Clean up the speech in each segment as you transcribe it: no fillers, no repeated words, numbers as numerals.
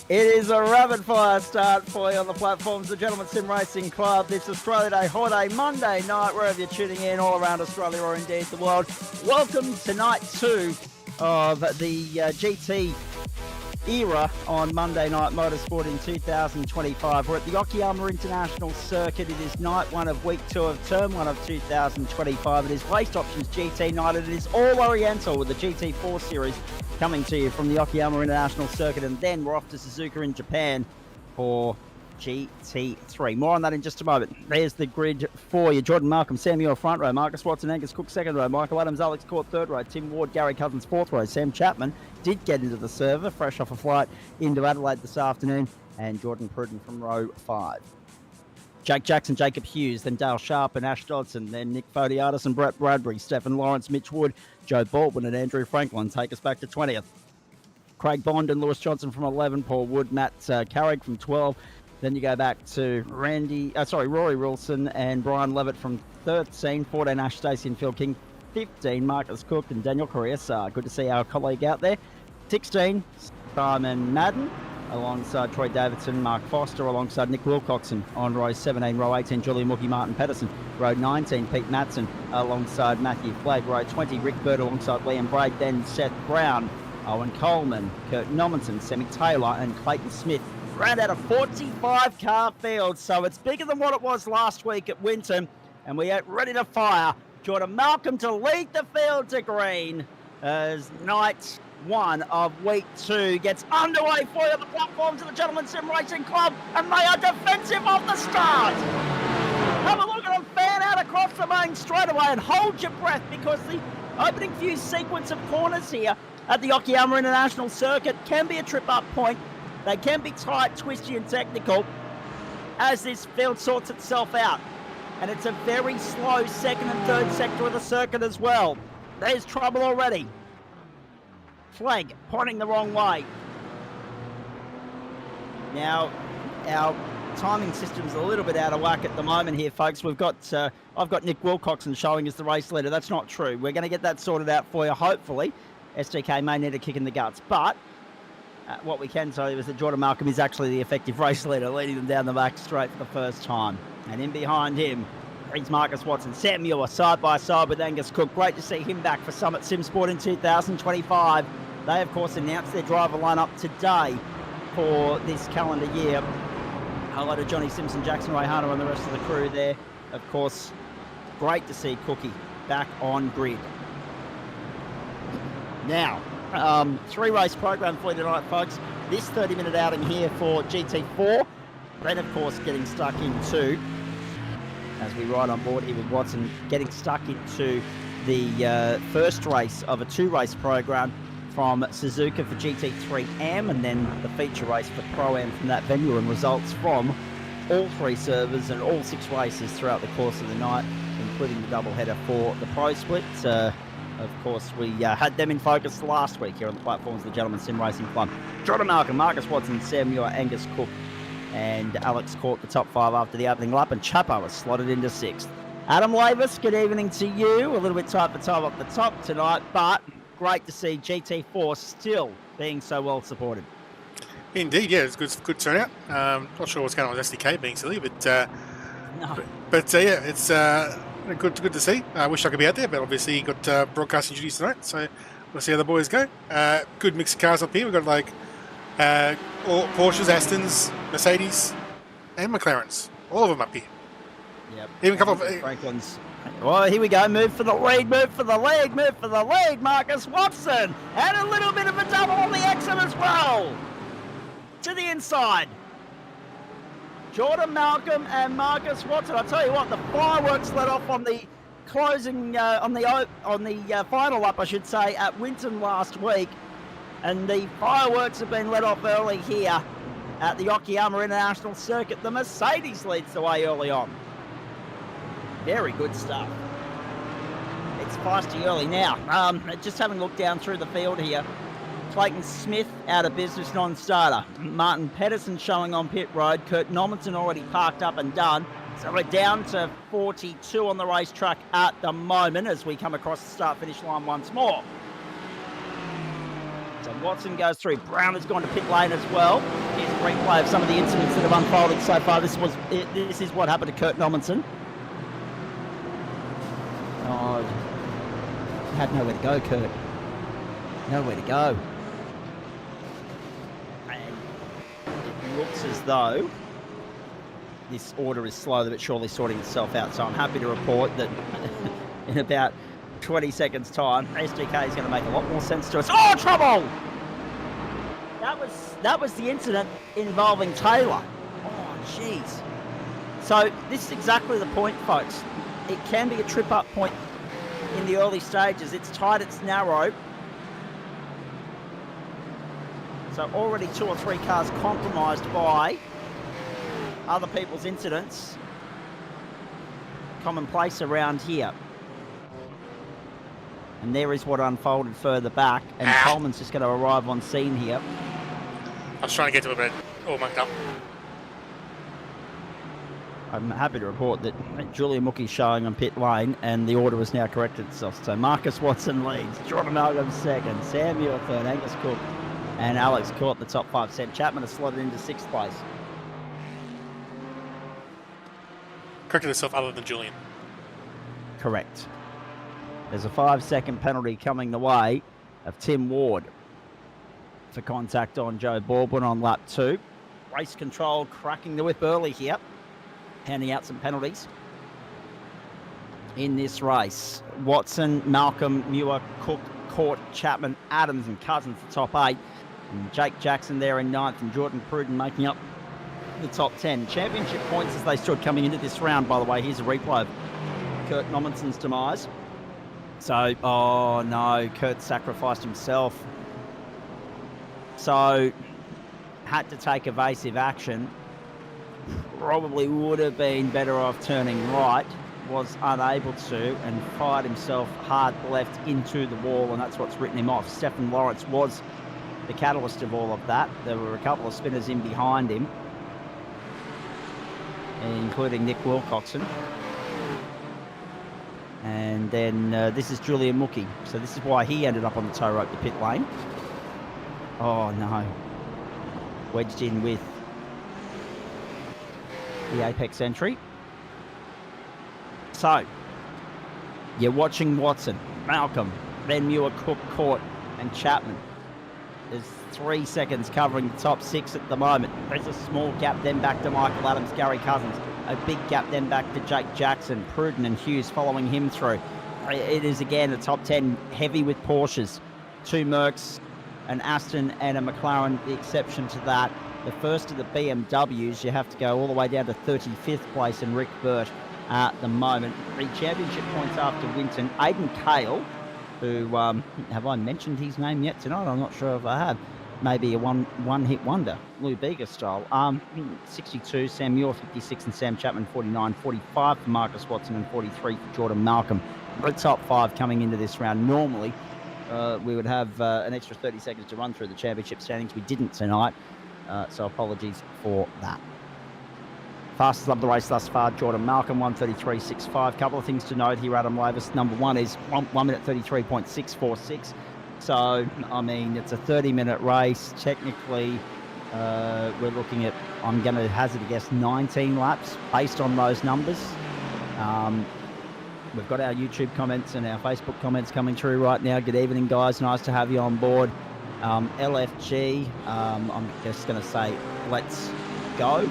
It is a rapid fire start for you on the platforms of the Gentleman Sim Racing Club. This Australia Day holiday Monday night, wherever you're tuning in, all around Australia or indeed the world. Welcome to night 2 of the GT era on Monday Night Motorsport in 2025. We're at the Okayama International Circuit. It is night 1 of week 2 of term 1 of 2025. It is Waste Options GT night, and it is all Oriental with the GT4 series coming to you from the Okayama International Circuit, and then we're off to Suzuka in Japan for GT3. More on that in just a moment. There's the grid for you. Jordan Malcolm, Samuel front row, Marcus Watson, Angus Cook second row, Michael Adams, Alex Court third row, Tim Ward, Gary Cousins fourth row, Sam Chapman did get into the server, fresh off a flight into Adelaide this afternoon, and Jordan Pruden from row 5. Jake Jackson, Jacob Hughes, then Dale Sharp and Ash Dodson, then Nick Fodiatis and Brett Bradbury, Stephen Lawrence, Mitch Wood, Joe Baldwin and Andrew Franklin take us back to 20th. Craig Bond and Lewis Johnson from 11, Paul Wood, Matt Carrick from 12. Then you go back to Rory Wilson and Brian Levitt from 13, 14 Ash Stacey and Phil King, 15 Marcus Cook and Daniel Correa. Good to see our colleague out there. 16 Simon Madden alongside Troy Davidson, Mark Foster alongside Nick Wilcoxon on row 17, row 18 Julian Mookie, Martin Pedersen, row 19 Pete Matson alongside Matthew Flagg, row 20 Rick Bird alongside Liam Braid, then Seth Brown, Owen Coleman, Kurt Nommensen, Sammy Taylor and Clayton Smith. Round out a 45 car field, so it's bigger than what it was last week at Winton, and we are ready to fire. Jordan Malcolm to lead the field to green as night 1 of week 2 gets underway for you on the platforms of the Gentleman Sim Racing Club, and they are defensive off the start. Have a look at them fan out across the main straightaway and hold your breath, because the opening few sequence of corners here at the Okayama International Circuit can be a trip-up point. They can be tight, twisty and technical as this field sorts itself out. And it's a very slow second and third sector of the circuit as well. There's trouble already. Flag pointing the wrong way. Now, our timing system's a little bit out of whack at the moment here, folks. I've got Nick Wilcoxon showing as the race leader. That's not true. We're going to get that sorted out for you, hopefully. SDK may need a kick in the guts, but what we can tell you is that Jordan Malcolm is actually the effective race leader, leading them down the back straight for the first time. And in behind him is Marcus Watson. Sam Muir side by side with Angus Cook. Great to see him back for Summit Sim Sport in 2025. They, of course, announced their driver lineup today for this calendar year. Hello to Johnny Simpson, Jackson Ray Hunter and the rest of the crew there. Of course, great to see Cookie back on grid. Now, 3-race program for you tonight, folks. This 30-minute outing here for GT4. Then, of course, getting stuck into, as we ride on board here with Watson, getting stuck into the first race of a 2-race program from Suzuka for GT3 and then the feature race for Pro-Am from that venue, and results from all 3 servers and all 6 races throughout the course of the night, including the doubleheader for the Pro Split. Of course, we had them in focus last week here on the platforms of the Gentleman Sim Racing Club. Jordan Malcolm, Marcus Watson, Sam Muir, Angus Cook and Alex Court, the top 5 after the opening lap, and Chapo was slotted into 6th. Adam Lavis, good evening to you. A little bit tight for time up the top tonight, but great to see GT4 still being so well supported. Indeed, yeah, it's good turnout. Not sure what's going on with SDK being silly, but yeah, it's good to see. I wish I could be out there, but obviously you got broadcasting duties tonight, so we'll see how the boys go. Good mix of cars up here. We've got like all Porsches, Astons, Mercedes, and McLarens. All of them up here. Yep. Even a couple of Franklin's. Well, here we go. Move for the lead, move for the lead, move for the lead. Marcus Watson. And a little bit of a double on the exit as well. To the inside. Jordan Malcolm and Marcus Watson. I'll tell you what, the fireworks let off on the closing, on the final lap, I should say, at Winton last week. And the fireworks have been let off early here at the Okayama International Circuit. The Mercedes leads the way early on. Very good stuff. It's feisty early now. Just having a look down through the field here. Clayton Smith out of business, non-starter. Martin Pedersen showing on pit road. Kurt Nommensen already parked up and done. So we're down to 42 on the racetrack at the moment as we come across the start-finish line once more. So Watson goes through. Brown has gone to pit lane as well. Here's a replay of some of the incidents that have unfolded so far. This is what happened to Kurt Nommensen. Oh, had nowhere to go, Kurt. Nowhere to go. And it looks as though this order is slowly but surely sorting itself out. So I'm happy to report that in about 20 seconds time, SDK is going to make a lot more sense to us. Oh, trouble! That was the incident involving Taylor. Oh, jeez. So this is exactly the point, folks. It can be a trip-up point in the early stages. It's tight, it's narrow. So already 2 or 3 cars compromised by other people's incidents. Commonplace around here. And there is what unfolded further back. And Coleman's just going to arrive on scene here. I was trying to get to it, but all mucked up. I'm happy to report that Julia Mookie's showing on pit lane, and the order has now corrected itself. So Marcus Watson leads, Jordan Malcolm second, Sam Muir third, Angus Cook and Alex Court the top 5. Sam Chapman has slotted into 6th place. Corrected itself other than Julian. Correct. There's a 5-second penalty coming the way of Tim Ward for contact on Joe Baldwin on lap 2. Race control cracking the whip early here, handing out some penalties in this race. Watson, Malcolm, Muir, Cook, Court, Chapman, Adams and Cousins the top 8. And Jake Jackson there in 9th and Jordan Pruden making up the top 10. Championship points as they stood coming into this round, by the way. Here's a replay of Kurt Nommensen's demise. So, oh no, Kurt sacrificed himself. So, had to take evasive action. Probably would have been better off turning right. Was unable to and fired himself hard left into the wall, and that's what's written him off. Stephen Lawrence was the catalyst of all of that. There were a couple of spinners in behind him, including Nick Wilcoxon. And then this is Julian Mookie. So this is why he ended up on the tow rope to pit lane. Oh no. Wedged in with the apex entry. So, you're watching Watson, Malcolm, then Muir, Cook, Court, and Chapman. There's 3 seconds covering the top 6 at the moment. There's a small gap then back to Michael Adams, Gary Cousins. A big gap then back to Jake Jackson, Pruden and Hughes following him through. It is again the top 10 heavy with Porsches. 2 Mercs, an Aston and a McLaren, the exception to that. The first of the BMWs, you have to go all the way down to 35th place and Rick Burt at the moment. 3 championship points after Winton. Aidan Cale, who, have I mentioned his name yet tonight? I'm not sure if I have. Maybe a one-hit wonder, Lou Bega style. 62, Sam Muir 56 and Sam Chapman 49, 45 for Marcus Watson and 43 for Jordan Malcolm. The top 5 coming into this round. Normally, we would have an extra 30 seconds to run through the championship standings. We didn't tonight, so apologies for that. Fastest of the race thus far, Jordan Malcolm, 1:33.65. Couple of things to note here, Adam Lavis. Number 1 is 1 minute 33.646. So, I mean, it's a 30-minute race. Technically, we're looking at, I'm going to hazard a guess, 19 laps based on those numbers. We've got our YouTube comments and our Facebook comments coming through right now. Good evening, guys. Nice to have you on board. LFG, I'm just going to say, let's go.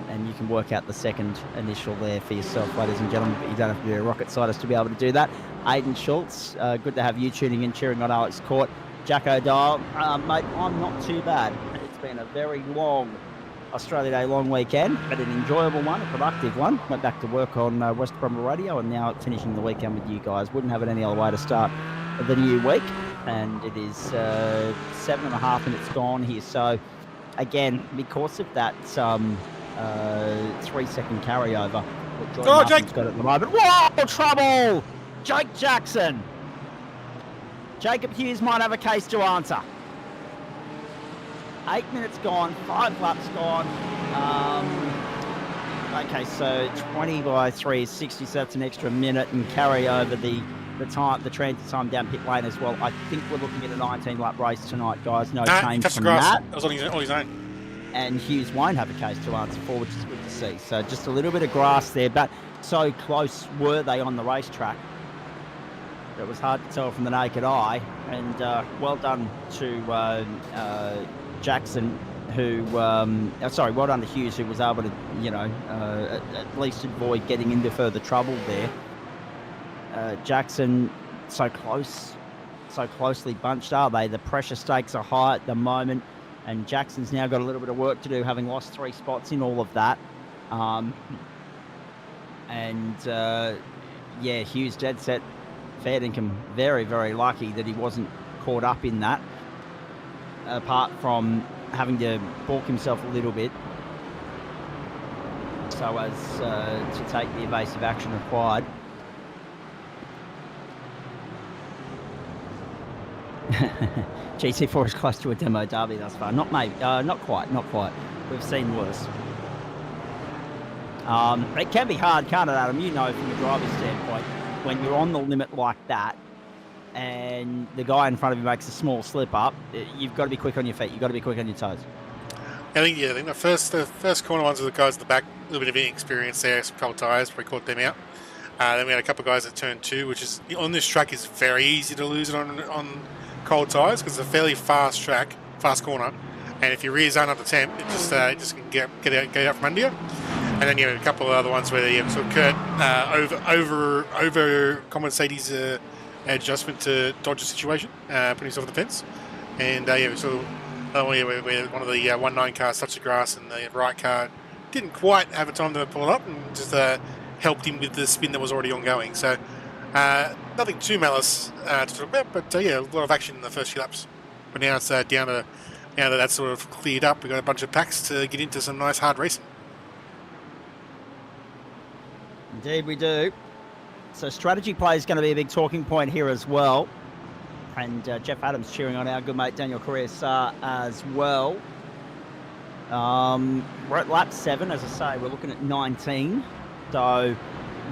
And you can work out the second initial there for yourself, ladies and gentlemen, but you don't have to be a rocket scientist to be able to do that. Aidan Schultz, good to have you tuning in, cheering on Alex Court. Jack O'Dyle, mate, I'm not too bad. It's been a very long Australia Day long weekend, but an enjoyable one, a productive one. Went back to work on West Bromwell Radio and now finishing the weekend with you guys. Wouldn't have it any other way to start the new week. And it is 7.5 minutes gone here. So, again, because of that 3-second carryover that Jordan Jake got at the moment. Whoa, trouble! Jake Jackson. Jacob Hughes might have a case to answer. 8 minutes gone, 5 laps gone. Okay, so 20 by 3 is 60, so that's an extra minute, and carry over the the transit time down pit lane as well. I think we're looking at a 19-lap race tonight, guys. No change from that. That was on his own. And Hughes won't have a case to answer for, which is good to see. So just a little bit of grass there, but so close were they on the racetrack. It was hard to tell from the naked eye. And well done to Jackson, who, well done to Hughes, who was able to, at least avoid getting into further trouble there. Jackson, so closely bunched, are they? The pressure stakes are high at the moment, and Jackson's now got a little bit of work to do, having lost 3 spots in all of that. Hughes dead set. Fair dinkum, very, very lucky that he wasn't caught up in that, apart from having to balk himself a little bit so as to take the evasive action required. GT4 is close to a demo derby thus far. Not quite. We've seen worse. It can be hard, can't it, Adam? You know, from a driver's standpoint, when you're on the limit like that and the guy in front of you makes a small slip up, you've got to be quick on your feet. You've got to be quick on your toes. I think the first corner ones with the guys at the back, a little bit of inexperience there, some cold tyres, we caught them out. Then we had a couple of guys at turn 2, which is, on this track, is very easy to lose it on cold tyres because it's a fairly fast track, fast corner, and if your rear zone up the temp, it just can get out from under you. And then you have a couple of other ones where sort of Kurt over compensate his adjustment to dodge a situation, putting himself on the fence. And where one of the 1.9 cars touched the grass and the right car didn't quite have a time to pull it up and just helped him with the spin that was already ongoing. So nothing too malice to talk about, but a lot of action in the first few laps. But now it's down to, now that that's sort of cleared up, we've got a bunch of packs to get into some nice hard racing. Indeed we do. So strategy play is going to be a big talking point here as well. And Jeff Adams cheering on our good mate Daniel Correa as well. We're at lap 7, as I say, we're looking at 19. So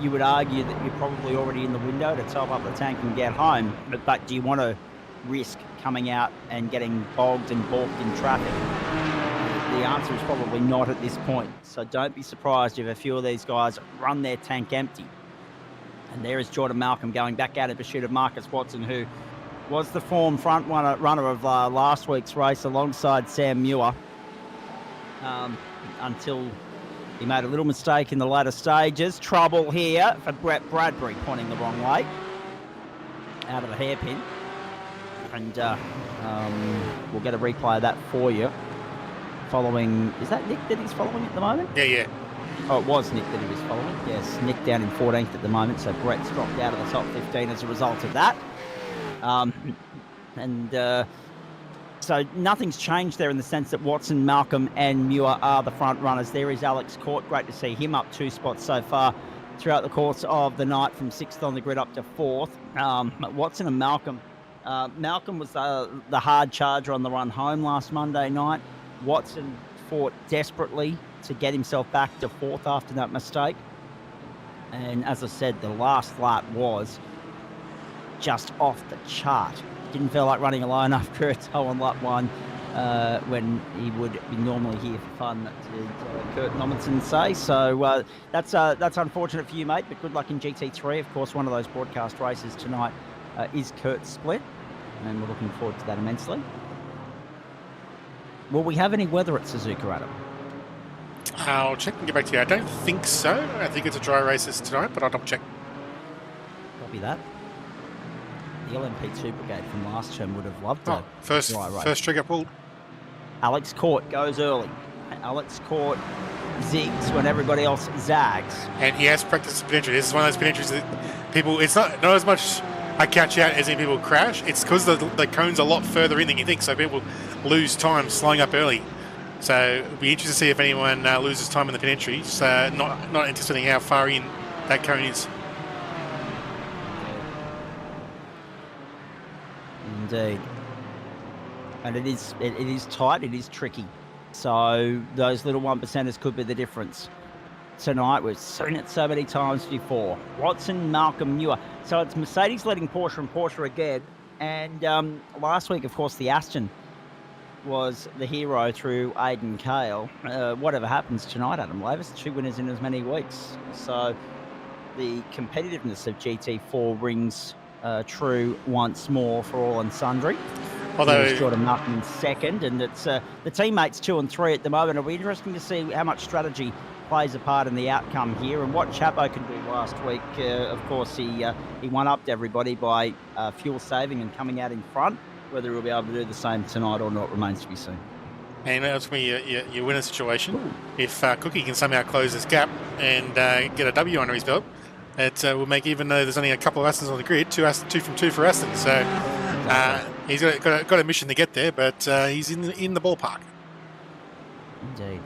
you would argue that you're probably already in the window to top up the tank and get home. But do you want to risk coming out and getting bogged and balked in traffic? The answer is probably not at this point. So don't be surprised if a few of these guys run their tank empty. And there is Jordan Malcolm going back out in pursuit of Marcus Watson, who was the form front runner of last week's race alongside Sam Muir, until he made a little mistake in the latter stages. Trouble here for Brett Bradbury, pointing the wrong way out of the hairpin. And we'll get a replay of that for you. Following, is that Nick that he's following at the moment? Yeah. Oh, it was Nick that he was following. Yes, Nick down in 14th at the moment, so Brett's dropped out of the top 15 as a result of that. So nothing's changed there in the sense that Watson, Malcolm and Muir are the front runners. There is Alex Court. Great to see him up 2 spots so far throughout the course of the night, from 6th on the grid up to 4th. Watson and Malcolm. Malcolm was the hard charger on the run home last Monday night. Watson fought desperately to get himself back to 4th after that mistake. And as I said, the last lap was just off the chart. Didn't feel like running alone after a tow on lap 1 when he would be normally here for fun, did Kurt Nommensen say. So that's unfortunate for you, mate, but good luck in GT3. Of course, one of those broadcast races tonight is Kurt's split, and we're looking forward to that immensely. Will we have any weather at Suzuka, Adam? I'll check and get back to you. I don't think so. I think it's a dry race tonight, but I'll double check. Copy that. The LMP2 brigade from last term would have loved to. First trigger pulled. Alex Court goes early. Alex Court zigs when everybody else zags. And he has practiced pedestrian. This is one of those pedestrians that people, it's not as much I catch out as in people crash. It's because the cone's a lot further in than you think, so people lose time slowing up early. So it'll be interesting to see if anyone loses time in the pedestrian. Not anticipating how far in that cone is. Indeed. And it is tight, it is tricky. So those little 1%ers could be the difference. tonight. We've seen it so many times before. Watson, Malcolm, Muir. So it's Mercedes leading Porsche and Porsche again. And last week, of course, the Aston was the hero through Aidan Cale. Whatever happens tonight, Adam Lavis, 2 winners in as many weeks. So the competitiveness of GT4 rings true once more for all and sundry. Although Jordan Martin in second, and it's the teammates 2 and 3 at the moment. It'll be interesting to see how much strategy plays a part in the outcome here, and what Chapo could do last week. Of course, he one-upped everybody by fuel saving and coming out in front. Whether he'll be able to do the same tonight or not remains to be seen. And that's when you win a situation. If Cookie can somehow close this gap and get a W under his belt, it will make, even though there's only a couple of Astons on the grid, 2 from 2 for Aston. So he's got a mission to get there, but he's in the ballpark. Indeed.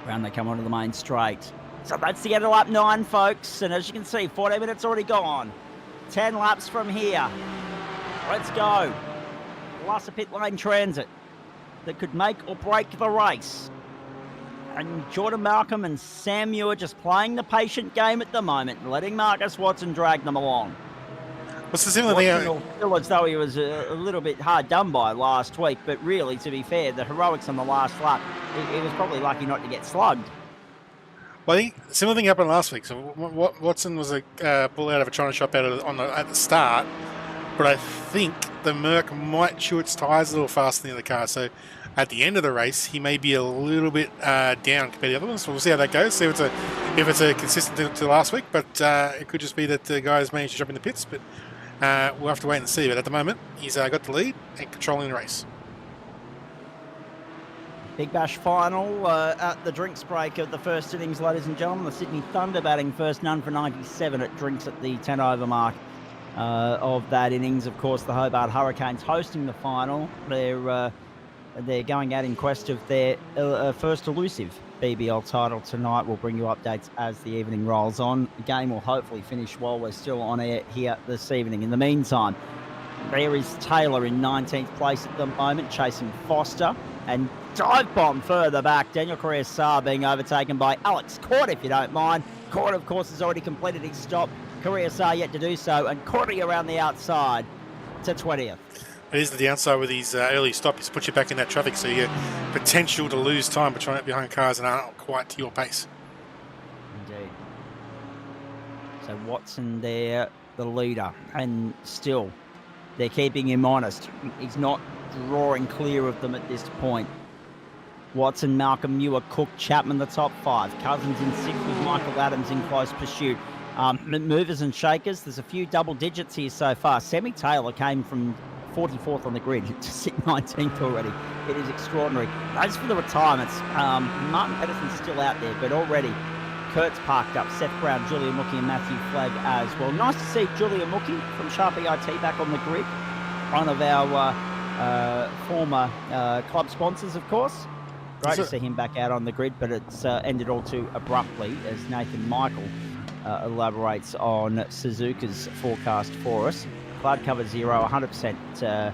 Round they come onto the main straight. So that's the end of lap 9, folks. And as you can see, 14 minutes already gone. 10 laps from here. Let's go. Plus a pit lane transit that could make or break the race. And Jordan Malcolm and Sam Muir just playing the patient game at the moment, letting Marcus Watson drag them along. What's the similar thing? Feel as though he was a little bit hard done by last week, but really, to be fair, the heroics on the last lap, he was probably lucky not to get slugged. Well, I think similar thing happened last week. So Watson was a bull out of a China shop out at the start, but I think the Merc might chew its tyres a little faster than the other car. So at the end of the race, he may be a little bit down compared to the other ones. So we'll see how that goes. See if it's a consistent to last week, but it could just be that the guys managed to jump in the pits. But we'll have to wait and see. But at the moment, he's got the lead and controlling the race. Big Bash final at the drinks break of the first innings, ladies and gentlemen. The Sydney Thunder batting first, none for 97 at drinks at the 10 over mark of that innings. Of course, the Hobart Hurricanes hosting the final. They're going out in quest of their first elusive BBL title tonight. We'll bring you updates as the evening rolls on. The game will hopefully finish while we're still on air here this evening. In the meantime, there is Taylor in 19th place at the moment, chasing Foster. And dive bomb further back. Daniel Correa-Sarr being overtaken by Alex Court, if you don't mind. Court, of course, has already completed his stop. Correa-Sarr yet to do so. And Courtney around the outside to 20th. It is the downside with these early stops, put you back in that traffic, so you potential to lose time behind cars that aren't quite to your pace. Indeed. So Watson there, the leader, and still they're keeping him honest. He's not drawing clear of them at this point. Watson, Malcolm, Muir, Cook, Chapman, the top 5. Cousins in 6th with Michael Adams in close pursuit. Movers and shakers, there's a few double digits here so far. Semi Taylor came from 44th on the grid to sit 19th already. It is extraordinary. As for the retirements, Martin Pedersen's still out there, but already Kurt's parked up. Seth Brown, Julia Mookie and Matthew Flagg as well. Nice to see Julia Mookie from Sharp EIT back on the grid. One of our former club sponsors, of course. Great to see him back out on the grid, but it's ended all too abruptly as Nathan Michael elaborates on Suzuka's forecast for us. Cloud cover 0, 100%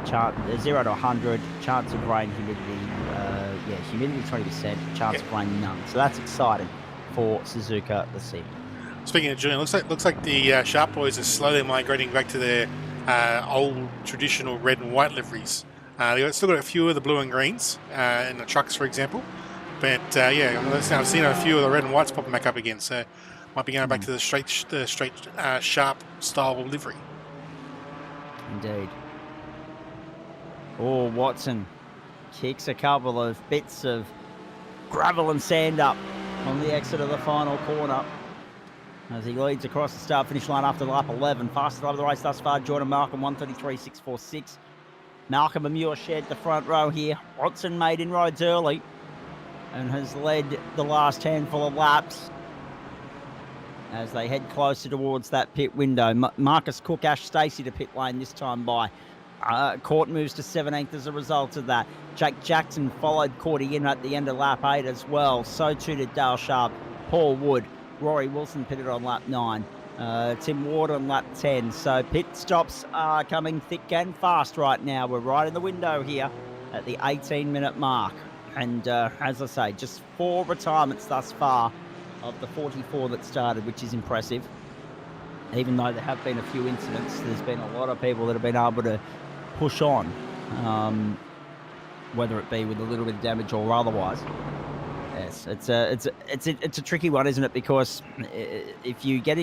chance, 0 to 100, chance of rain, humidity, humidity 20%, chance of rain none. So that's exciting for Suzuka this evening. Speaking of Julian, looks like the Sharp boys are slowly migrating back to their old traditional red and white liveries. They've still got a few of the blue and greens in the trucks, for example. But I've seen a few of the red and whites popping back up again. So might be going back to the straight Sharp style livery. Indeed. Oh, Watson kicks a couple of bits of gravel and sand up on the exit of the final corner as he leads across the start-finish line after lap 11. Fastest lap of the race thus far, Jordan Malcolm, 1:33.646. Malcolm and Muir shared the front row here. Watson made inroads early and has led the last handful of laps as they head closer towards that pit window. Marcus Cook, Ash Stacey to pit lane this time by. Court moves to 17th as a result of that. Jake Jackson followed Courty in at the end of lap 8 as well. So too did Dale Sharp, Paul Wood. Rory Wilson pitted on lap 9. Tim Ward on lap 10. So pit stops are coming thick and fast right now. We're right in the window here at the 18-minute mark. And as I say, just 4 retirements thus far of the 44 that started, which is impressive. Even though there have been a few incidents, there's been a lot of people that have been able to push on, whether it be with a little bit of damage or otherwise. Yes, it's a tricky one, isn't it? Because if you get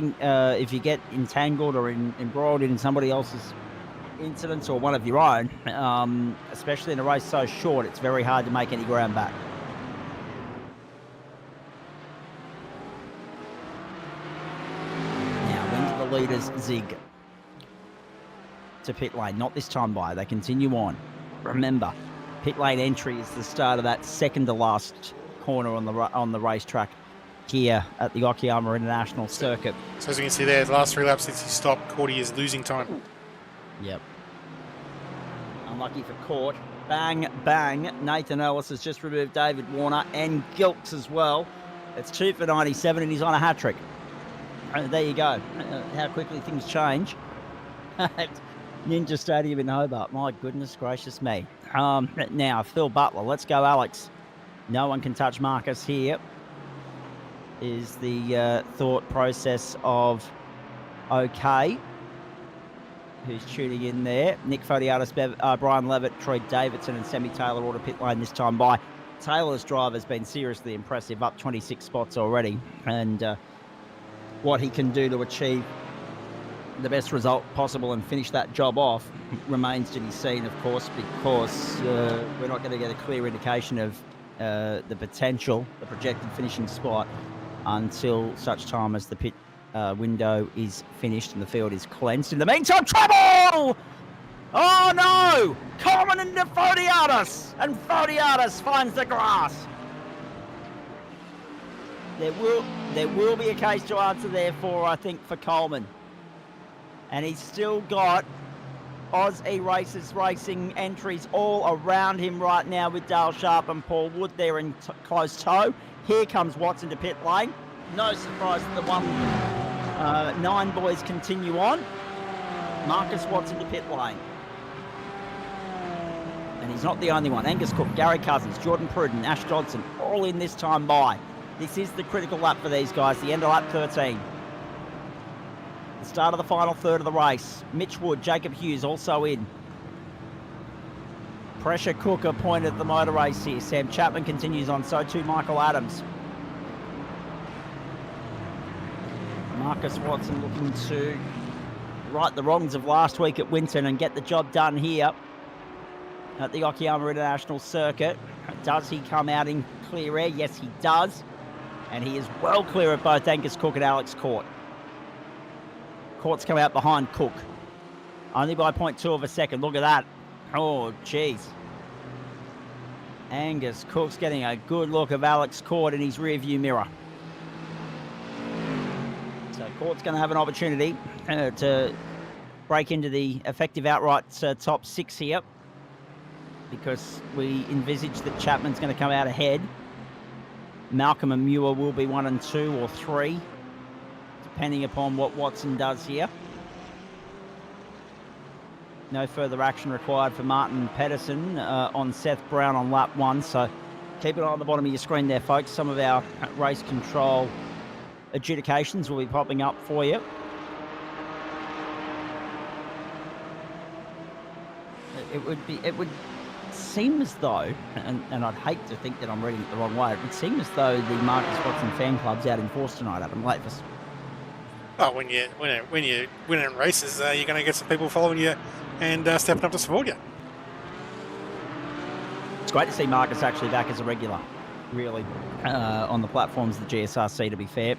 entangled or embroiled in somebody else's incidents or one of your own, especially in a race so short, it's very hard to make any ground back. Now, when do the leaders zig to pit lane? Not this time by. They continue on. Remember, pit lane entry is the start of that second to last corner on the racetrack here at the Okayama International Circuit. So as you can see there, the last 3 laps since he stopped, Cordy is losing time. Yep. Unlucky for Court. Bang, bang. Nathan Ellis has just removed David Warner and Gilks as well. It's 2 for 97 and he's on a hat-trick. There you go. How quickly things change at Ninja Stadium in Hobart. My goodness gracious me. Now, Phil Butler. Let's go, Alex. No one can touch Marcus here, is the thought process of OK, who's tuning in there. Nick Fodiatis, Brian Levitt, Troy Davidson and Semi Taylor order pit lane this time by. Taylor's drive has been seriously impressive, up 26 spots already. And what he can do to achieve the best result possible and finish that job off remains to be seen, of course, because we're not going to get a clear indication of the potential, the projected finishing spot, until such time as the pit window is finished and the field is cleansed. In the meantime, trouble! Oh no! Coleman into Fodiatis, and Fodiatis finds the grass. There will be a case to answer there for, I think, for Coleman, and he's still got Oz E-Races Racing entries all around him right now with Dale Sharp and Paul Wood there in close tow. Here comes Watson to pit lane. No surprise that the 9 boys continue on. Marcus Watson to pit lane. And he's not the only one. Angus Cook, Gary Cousins, Jordan Pruden, Ash Dodson, all in this time by. This is the critical lap for these guys, the end of lap 13. The start of the final third of the race. Mitch Wood, Jacob Hughes also in. Pressure cooker pointed at the motor race here. Sam Chapman continues on, so too Michael Adams. Marcus Watson looking to right the wrongs of last week at Winton and get the job done here at the Okayama International Circuit. Does he come out in clear air? Yes, he does. And he is well clear of both Angus Cook and Alex Court. Court's come out behind Cook. Only by 0.2 of a second. Look at that. Oh, jeez. Angus Cook's getting a good look of Alex Court in his rearview mirror. So Court's going to have an opportunity to break into the effective outright top 6 here, because we envisage that Chapman's going to come out ahead. Malcolm and Muir will be 1 and 2 or 3. Depending upon what Watson does here. No further action required for Martin Pedersen on Seth Brown on lap 1. So keep an eye on the bottom of your screen there, folks. Some of our race control adjudications will be popping up for you. It would seem as though, and I'd hate to think that I'm reading it the wrong way, it would seem as though the Marcus Watson fan club's out in force tonight, Adam Lathis. Well, when you win in races, you're going to get some people following you and stepping up to support you. It's great to see Marcus actually back as a regular, really, on the platforms of the GSRC, to be fair.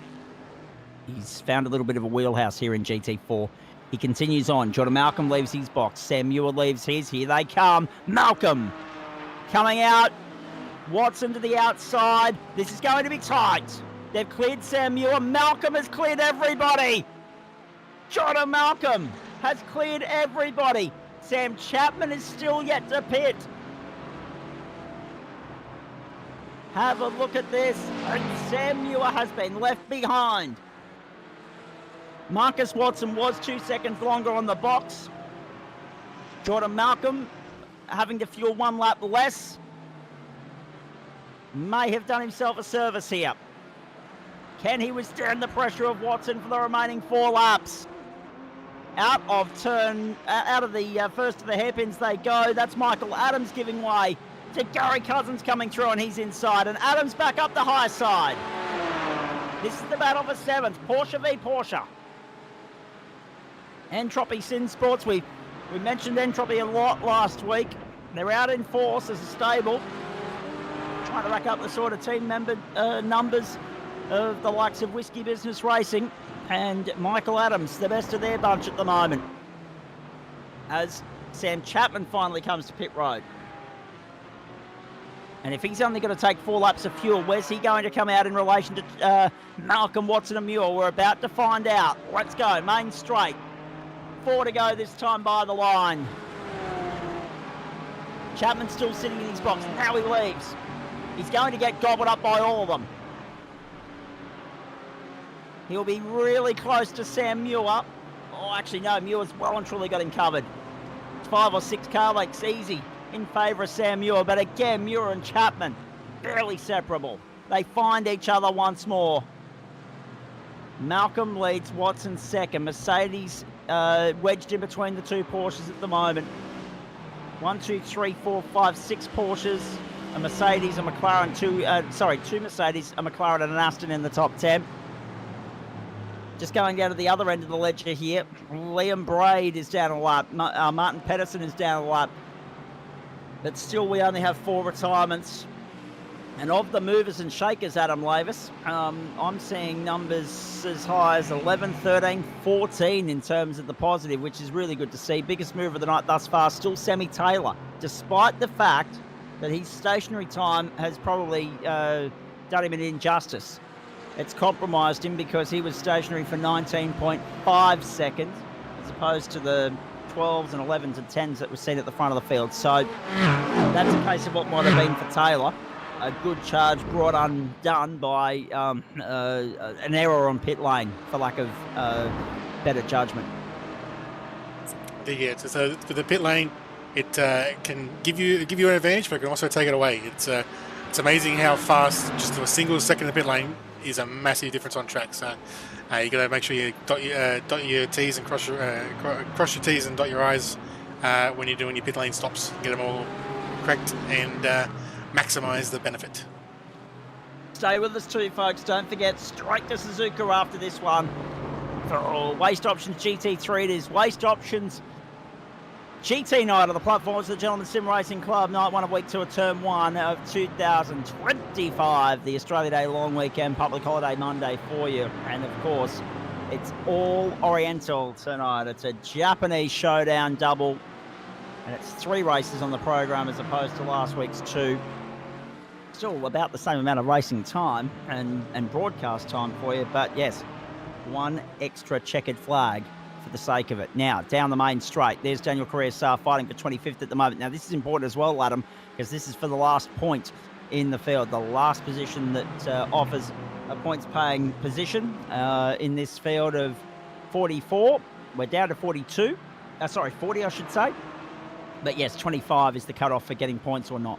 He's found a little bit of a wheelhouse here in GT4. He continues on. Jordan Malcolm leaves his box. Sam Muir leaves his. Here they come. Malcolm coming out. Watson to the outside. This is going to be tight. They've cleared Sam Muir. Malcolm has cleared everybody. Jordan Malcolm has cleared everybody. Sam Chapman is still yet to pit. Have a look at this. And Sam Muir has been left behind. Marcus Watson was 2 seconds longer on the box. Jordan Malcolm having to fuel 1 lap less. may have done himself a service here. Can he withstand the pressure of Watson for the remaining 4 laps? Out of the first of the hairpins they go. That's Michael Adams giving way to Gary Cousins coming through, and he's inside. And Adams back up the high side. This is the battle for 7th. Porsche v Porsche. Entropy Sin Sports. We mentioned Entropy a lot last week. They're out in force as a stable, trying to rack up the sort of team member numbers of the likes of Whiskey Business Racing and Michael Adams, the best of their bunch at the moment, as Sam Chapman finally comes to pit road. And if he's only going to take 4 laps of fuel, where's he going to come out in relation to Malcolm Watson and Muir? We're about to find out. Let's go, main straight. 4 to go this time by the line. Chapman's still sitting in his box. Now he leaves. He's going to get gobbled up by all of them. He'll be really close to Sam Muir. Oh, actually, no, Muir's well and truly got him covered. It's 5 or 6 car lengths easy in favour of Sam Muir. But again, Muir and Chapman, barely separable. They find each other once more. Malcolm leads, Watson second. Mercedes wedged in between the 2 Porsches at the moment. 1, 2, 3, 4, 5, 6 Porsches, a Mercedes, a McLaren, 2 Mercedes, a McLaren and an Aston in the top 10. Just going down to the other end of the ledger here, Liam Braid is down a lap, Martin Pedersen is down a lap. But still we only have 4 retirements. And of the movers and shakers, Adam Lavis, I'm seeing numbers as high as 11, 13, 14 in terms of the positive, which is really good to see. Biggest mover of the night thus far, still Sammy Taylor, despite the fact that his stationary time has probably done him an injustice. It's compromised him because he was stationary for 19.5 seconds, as opposed to the 12s and 11s and 10s that were seen at the front of the field. So that's a case of what might have been for Taylor. A good charge brought undone by an error on pit lane for lack of better judgment. Yeah, so for the pit lane, it can give you an advantage, but it can also take it away. It's amazing how fast just a single second in the pit lane is a massive difference on track. So you got to make sure you dot your T's and cross your T's and dot your I's when you're doing your pit lane stops. Get them all correct and maximise the benefit. Stay with us too, folks. Don't forget, straight to Suzuka after this one. For all Waste Options GT3, it is Waste Options GT night of the platforms of the Gentleman Sim Racing Club. Night 1 of week 2 of term 1 of 2025. The Australia Day long weekend, public holiday Monday for you. And of course, it's all Oriental tonight. It's a Japanese showdown double. And it's 3 races on the program as opposed to last week's 2. Still about the same amount of racing time and broadcast time for you. But yes, 1 extra checkered flag for the sake of it. Now, down the main straight, there's Daniel Correa-Sarr fighting for 25th at the moment. Now, this is important as well, Adam, because this is for the last point in the field, the last position that offers a points-paying position in this field of 44. We're down to 42. 40, I should say. But yes, 25 is the cutoff for getting points or not.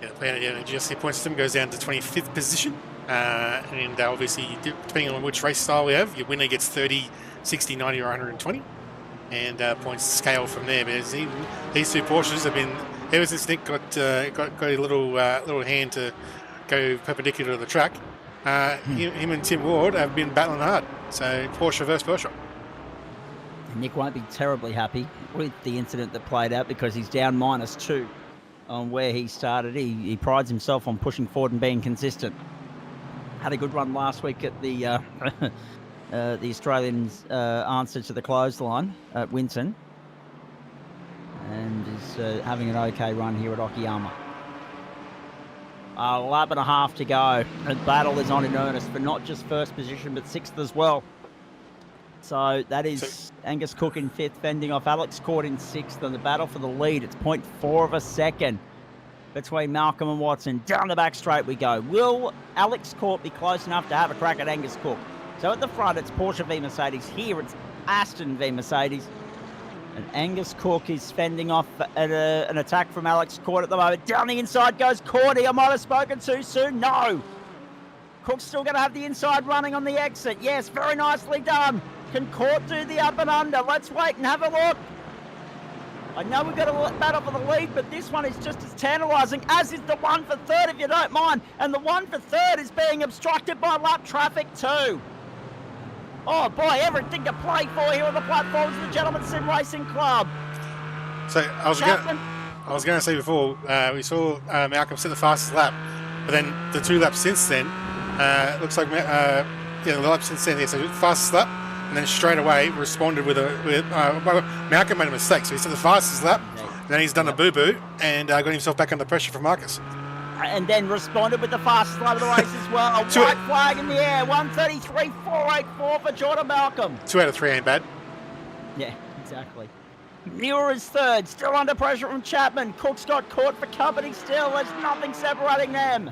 Yeah, the GSC point system goes down to 25th position. And obviously, depending on which race style we have, your winner gets 30, 60, 90, or 120. And points scale from there. But these 2 Porsches have been, ever since Nick got a little hand to go perpendicular to the track, him and Tim Ward have been battling hard. So Porsche versus Porsche. Nick won't be terribly happy with the incident that played out because he's down -2 on where he started. He prides himself on pushing forward and being consistent. Had a good run last week at the Australians' answer to the clothesline at Winton, and is having an okay run here at Okayama. A lap and a half to go. The battle is on in earnest for not just first position but 6th as well. So that is Angus Cook in 5th, fending off Alex Court in 6th, and the battle for the lead. It's 0.4 of a second between Malcolm and Watson. Down the back straight we go. Will Alex Court be close enough to have a crack at Angus Cook? So at the front, it's Porsche v Mercedes. Here, it's Aston v Mercedes. And Angus Cook is fending off an attack from Alex Court at the moment. Down the inside goes Cordy. I might have spoken too soon. No. Cook's still going to have the inside running on the exit. Yes, very nicely done. Can Court do the up and under? Let's wait and have a look. I know we've got a battle for the lead, but this one is just as tantalising, as is the one for third, if you don't mind. And the one for third is being obstructed by lap traffic too. Oh boy, everything to play for here on the platforms of the Gentleman Sim Racing Club. So I was going to say before, we saw Malcolm set the fastest lap, but then the 2 laps since then, it looks like the lap since then, so fastest lap, and then straight away responded with Malcolm made a mistake, so he set the fastest lap, then he's done a boo-boo and got himself back under pressure from Marcus. And then responded with the fastest lap of the race as well. A white flag in the air, 1:33.484 for Jordan Malcolm. 2 out of 3 ain't bad. Yeah, exactly. Muir is third, still under pressure from Chapman. Cook's got caught for company still. There's nothing separating them.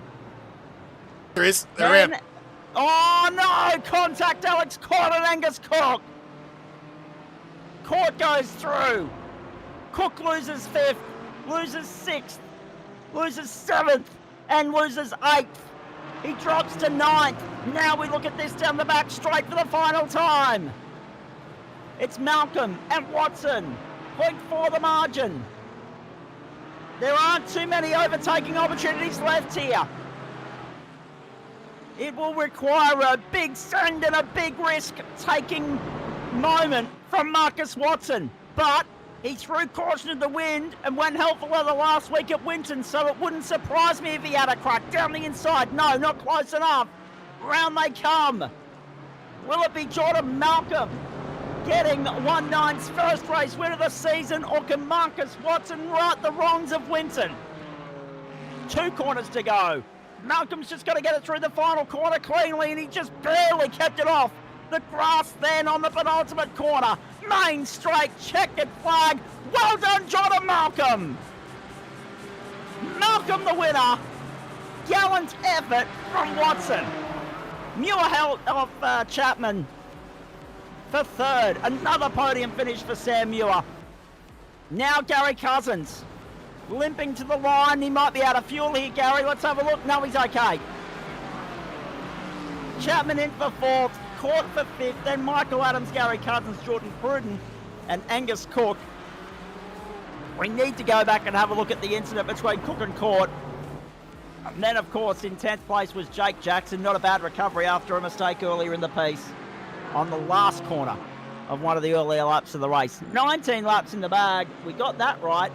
There is. They're out. Oh no! Contact Alex Court and Angus Cook. Court goes through. Cook loses 5th, loses 6th, loses 7th, and loses 8th. He drops to 9th. Now we look at this down the back straight for the final time. It's Malcolm and Watson. 0.4 the margin. There aren't too many overtaking opportunities left here. It will require a big send and a big risk-taking moment from Marcus Watson. But he threw caution to the wind and went hell for leather last week at Winton, so it wouldn't surprise me if he had a crack down the inside. No, not close enough. Round they come. Will it be Jordan Malcolm getting 1-9's first race win of the season, or can Marcus Watson right the wrongs of Winton? 2 corners to go. Malcolm's just got to get it through the final corner cleanly, and he just barely kept it off the grass then on the penultimate corner. Main straight, checkered flag. Well done, Jordan Malcolm. Malcolm the winner. Gallant effort from Watson. Muir held off Chapman for third. Another podium finish for Sam Muir. Now Gary Cousins limping to the line. He might be out of fuel here, Gary. Let's have a look. No, he's okay. Chapman in for 4th. Court for 5th, then Michael Adams, Gary Cousins, Jordan Pruden, and Angus Cook. We need to go back and have a look at the incident between Cook and Court. And then, of course, in 10th place was Jake Jackson. Not a bad recovery after a mistake earlier in the piece on the last corner of one of the earlier laps of the race. 19 laps in the bag. We got that right.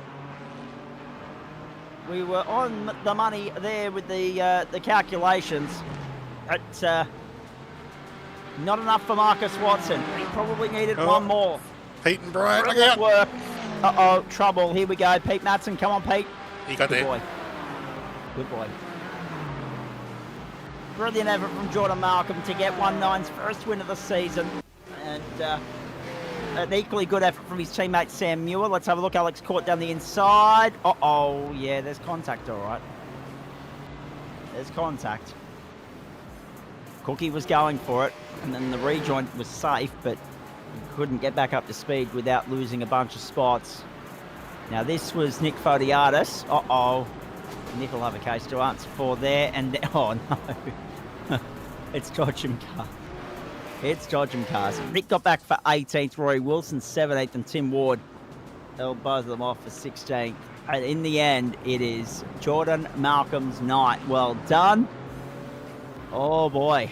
We were on the money there with the calculations. But not enough for Marcus Watson. He probably needed one more. Pete and Brian, look Brilliant out. Work. Uh-oh, trouble. Here we go. Pete Matson, come on, Pete. He got there. Boy. Good boy. Brilliant effort from Jordan Malcolm to get 1-9's first win of the season. And an equally good effort from his teammate Sam Muir. Let's have a look. Alex Court down the inside. Uh-oh, yeah, there's contact, all right. There's contact. Cookie was going for it, and then the rejoin was safe, but he couldn't get back up to speed without losing a bunch of spots. Now this was Nick Fodiatis. Uh-oh. Nick will have a case to answer for there, and oh no. It's Dodgem Car. It's Dodgem Cars. Nick got back for 18th, Rory Wilson 17th, and Tim Ward held both of them off for 16th. And in the end, it is Jordan Malcolm's night. Well done. Oh boy.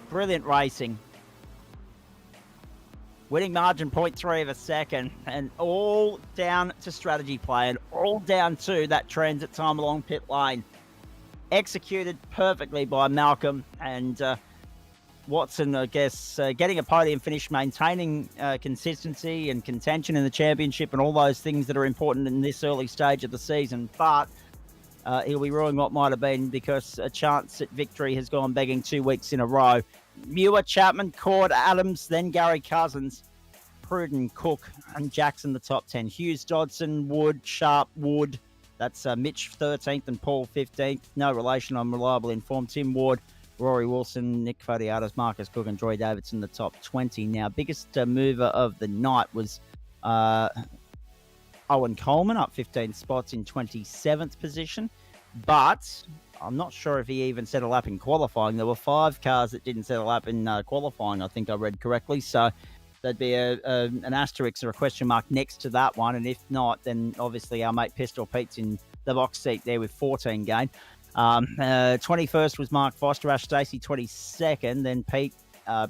Brilliant racing. Winning margin 0.3 of a second, and all down to strategy play, and all down to that transit time along pit lane. Executed perfectly by Malcolm, and Watson, I guess, getting a podium finish, maintaining consistency and contention in the championship, and all those things that are important in this early stage of the season. But he'll be ruining what might have been, because a chance at victory has gone begging 2 weeks in a row. Muir, Chapman, Cord, Adams, then Gary Cousins, Pruden, Cook, and Jackson the top 10. Hughes, Dodson, Wood, Sharp, Wood. That's Mitch 13th and Paul 15th. No relation, I'm reliably informed. Tim Ward, Rory Wilson, Nick Fodiatis, Marcus Cook, and Troy Davidson the top 20. Now, biggest mover of the night was Owen Coleman up 15 spots in 27th position, but I'm not sure if he even set a lap in qualifying. There were 5 cars that didn't set a lap in qualifying, I think I read correctly. So there'd be an asterisk or a question mark next to that one. And if not, then obviously our mate Pistol Pete's in the box seat there with 14 gain. 21st was Mark Foster, Ash Stacey 22nd, then Pete,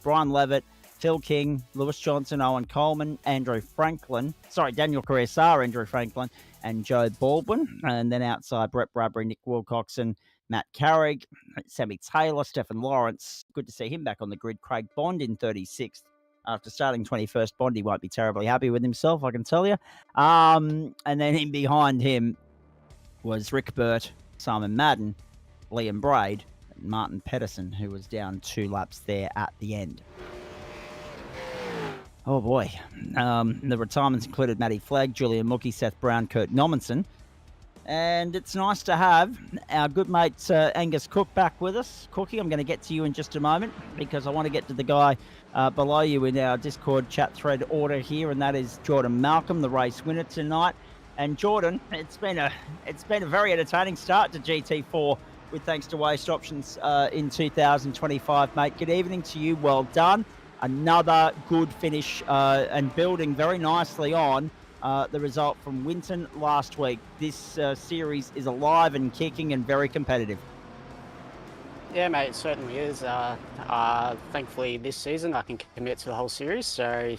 Brian Levitt, Phil King, Lewis Johnson, Owen Coleman, Daniel Carrier-Sarr, Andrew Franklin, and Joe Baldwin. And then outside, Brett Bradbury, Nick Wilcoxon, Matt Carrick, Sammy Taylor, Stephen Lawrence. Good to see him back on the grid. Craig Bond in 36th. After starting 21st, Bond, he won't be terribly happy with himself, I can tell you. And then in behind him was Rick Burt, Simon Madden, Liam Braid, and Martin Pedersen, who was down 2 laps there at the end. Oh boy. The retirements included Matty Flagg, Julian Mookie, Seth Brown, Kurt Nommensen. And it's nice to have our good mate Angus Cook back with us. Cookie, I'm going to get to you in just a moment because I want to get to the guy below you in our Discord chat thread order here, and that is Jordan Malcolm, the race winner tonight. And Jordan, it's been a very entertaining start to GT4 with thanks to Waste Options in 2025, mate. Good evening to you. Well done. Another good finish and building very nicely on the result from Winton last week. This series is alive and kicking and very competitive. Yeah, mate, it certainly is. Thankfully, this season I can commit to the whole series. So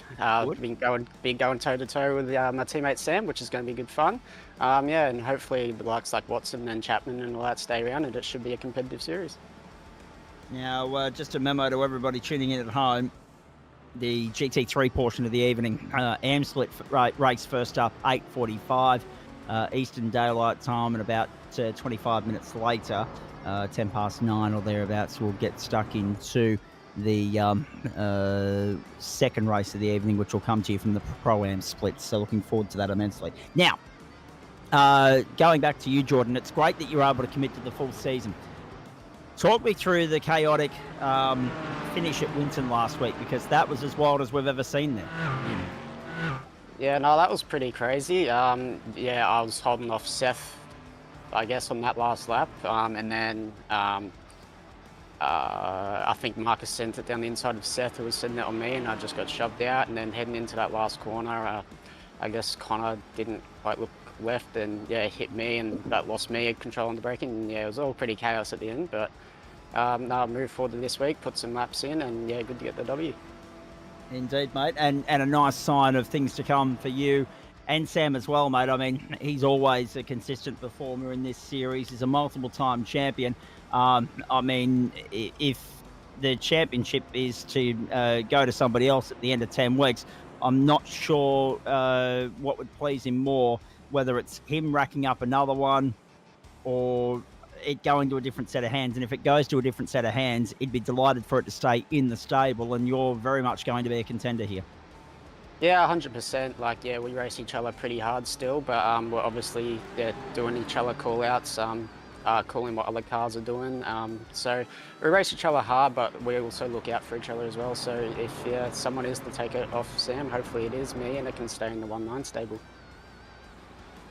been going toe to toe with my teammate Sam, which is going to be good fun. And hopefully the likes like Watson and Chapman and all that stay around, and it should be a competitive series. Now, just a memo to everybody tuning in at home. The GT3 portion of the evening, AM split race first up, 8:45 Eastern Daylight Time, and about 25 minutes later, 10 past 9 or thereabouts, we'll get stuck into the second race of the evening, which will come to you from the Pro-Am splits. So looking forward to that immensely. Now, going back to you, Jordan, it's great that you're able to commit to the full season. Talk me through the chaotic finish at Winton last week, because that was as wild as we've ever seen there. Yeah, no, that was pretty crazy. I was holding off Seth, I guess, on that last lap. And then I think Marcus sent it down the inside of Seth, who was sitting it on me, and I just got shoved out. And then heading into that last corner, I guess Connor didn't quite look left and hit me, and that lost me control on the braking. And it was all pretty chaos at the end, but I'll move forward to this week, put some laps in, and good to get the W. Indeed, mate, and a nice sign of things to come for you and Sam as well, mate. I mean, he's always a consistent performer in this series. He's a multiple-time champion. I mean, if the championship is to go to somebody else at the end of 10 weeks, I'm not sure what would please him more, whether it's him racking up another one or it going to a different set of hands. And if it goes to a different set of hands, he'd be delighted for it to stay in the stable, and you're very much going to be a contender here. Yeah, 100%. We race each other pretty hard still, but we're obviously doing each other call-outs, calling what other cars are doing. So we race each other hard, but we also look out for each other as well. So if someone is to take it off Sam, hopefully it is me, and it can stay in the 1-9 stable.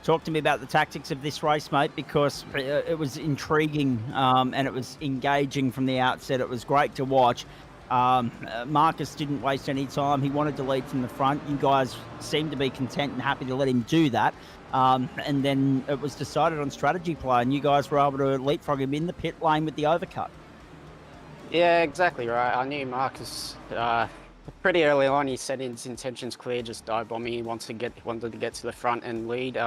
Talk to me about the tactics of this race, mate, because it was intriguing and it was engaging from the outset. It was great to watch. Marcus didn't waste any time. He wanted to lead from the front. You guys seemed to be content and happy to let him do that. And then it was decided on strategy play, and you guys were able to leapfrog him in the pit lane with the overcut. Yeah, exactly right. I knew Marcus pretty early on. He said his intentions clear, just dive bomb me. He wanted to get to the front and lead.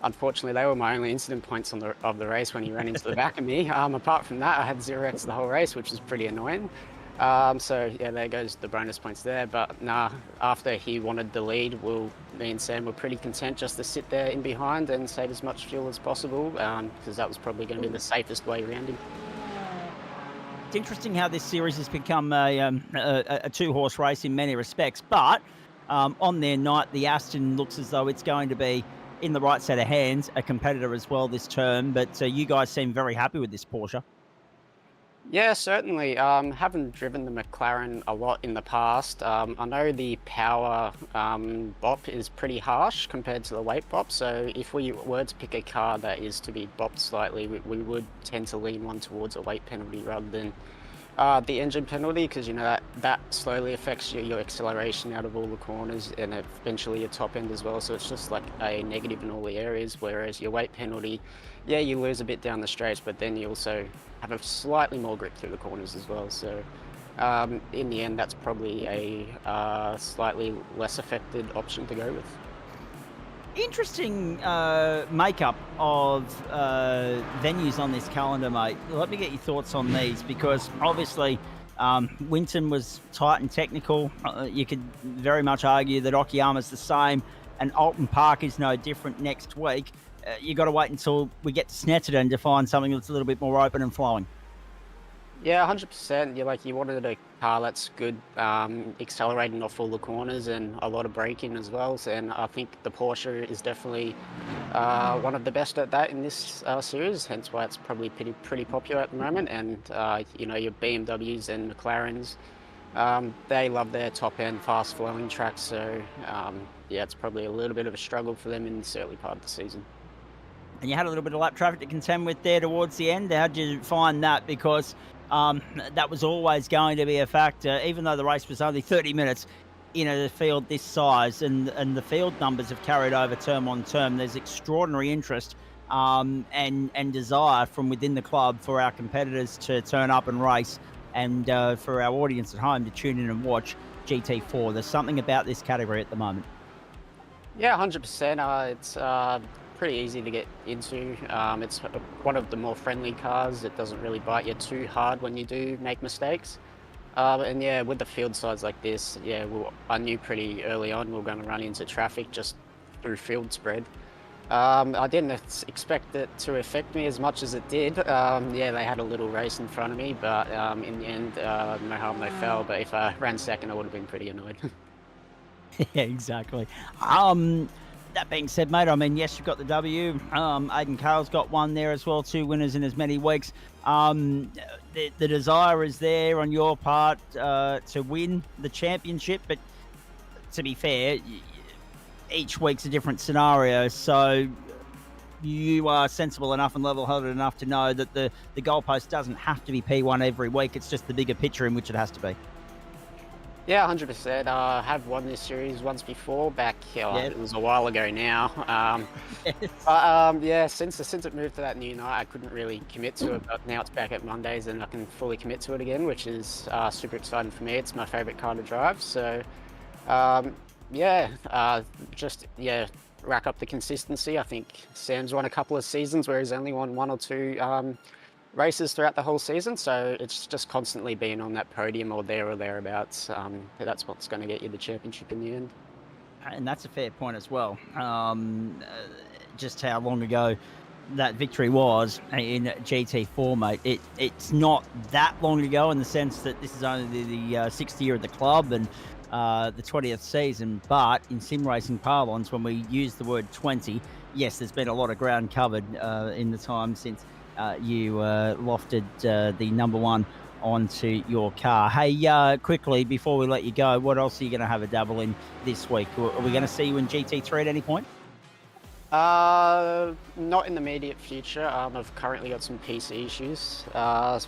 Unfortunately, they were my only incident points of the race when he ran into the back of me. Apart from that, I had 0x the whole race, which is pretty annoying. There goes the bonus points there. But after he wanted the lead, me and Sam were pretty content just to sit there in behind and save as much fuel as possible, because that was probably going to be the safest way around him. It's interesting how this series has become a two-horse race in many respects, but on their night, the Aston looks as though it's going to be in the right set of hands, a competitor as well this term, but you guys seem very happy with this Porsche. Yeah, certainly. Having driven the McLaren a lot in the past, I know the power bop is pretty harsh compared to the weight bop. So if we were to pick a car that is to be bopped slightly, we would tend to lean one towards a weight penalty rather than the engine penalty, because you know that slowly affects your acceleration out of all the corners and eventually your top end as well. So it's just like a negative in all the areas. Whereas your weight penalty, yeah, you lose a bit down the straights, but then you also have a slightly more grip through the corners as well. So in the end, that's probably a slightly less affected option to go with. Interesting makeup of venues on this calendar, mate. Let me get your thoughts on these, because obviously Winton was tight and technical. You could very much argue that Okayama's the same, and Alton Park is no different next week. You got to wait until we get to Snetterton to find something that's a little bit more open and flowing. Yeah, 100%. You wanted a car that's good, accelerating off all the corners and a lot of braking as well. And I think the Porsche is definitely one of the best at that in this series. Hence why it's probably pretty popular at the moment. And you know, your BMWs and McLarens, they love their top end, fast flowing tracks. So yeah, it's probably a little bit of a struggle for them in this early part of the season. And you had a little bit of lap traffic to contend with there towards the end. How'd you find that? Because that was always going to be a factor, even though the race was only 30 minutes in a field this size, and the field numbers have carried over term on term. There's extraordinary interest and desire from within the club for our competitors to turn up and race, and for our audience at home to tune in and watch GT4. There's something about this category at the moment. Yeah, 100%. It's pretty easy to get into. It's one of the more friendly cars. It doesn't really bite you too hard when you do make mistakes. And yeah, with the field size like this, yeah, I knew pretty early on we were going to run into traffic just through field spread. I didn't expect it to affect me as much as it did. Yeah, they had a little race in front of me, but in the end, no harm, no foul. But if I ran second, I would have been pretty annoyed. Yeah, exactly. That being said, mate, I mean, yes, you've got the W. Aidan Carroll's got one there as well, 2 winners in as many weeks. The desire is there on your part to win the championship, but to be fair, each week's a different scenario, so you are sensible enough and level-headed enough to know that the goalpost doesn't have to be P1 every week. It's just the bigger picture in which it has to be. Yeah, 100%. I have won this series once before, back it was a while ago now. Yeah, since it moved to that new night, I couldn't really commit to it, but now it's back at Mondays and I can fully commit to it again, which is super exciting for me. It's my favourite car to drive, so just rack up the consistency. I think Sam's won a couple of seasons where he's only won 1 or 2 races throughout the whole season, so it's just constantly being on that podium or there or thereabouts. That's what's going to get you the championship in the end. And that's a fair point as well. Just how long ago that victory was in GT4, mate. It's not that long ago in the sense that this is only the 6th year of the club and the 20th season, but in sim racing parlance, when we use the word 20, yes, there's been a lot of ground covered in the time since you lofted the number 1 onto your car. Hey, quickly, before we let you go, what else are you going to have a dabble in this week? Are we going to see you in GT3 at any point? Not in the immediate future. I've currently got some PC issues,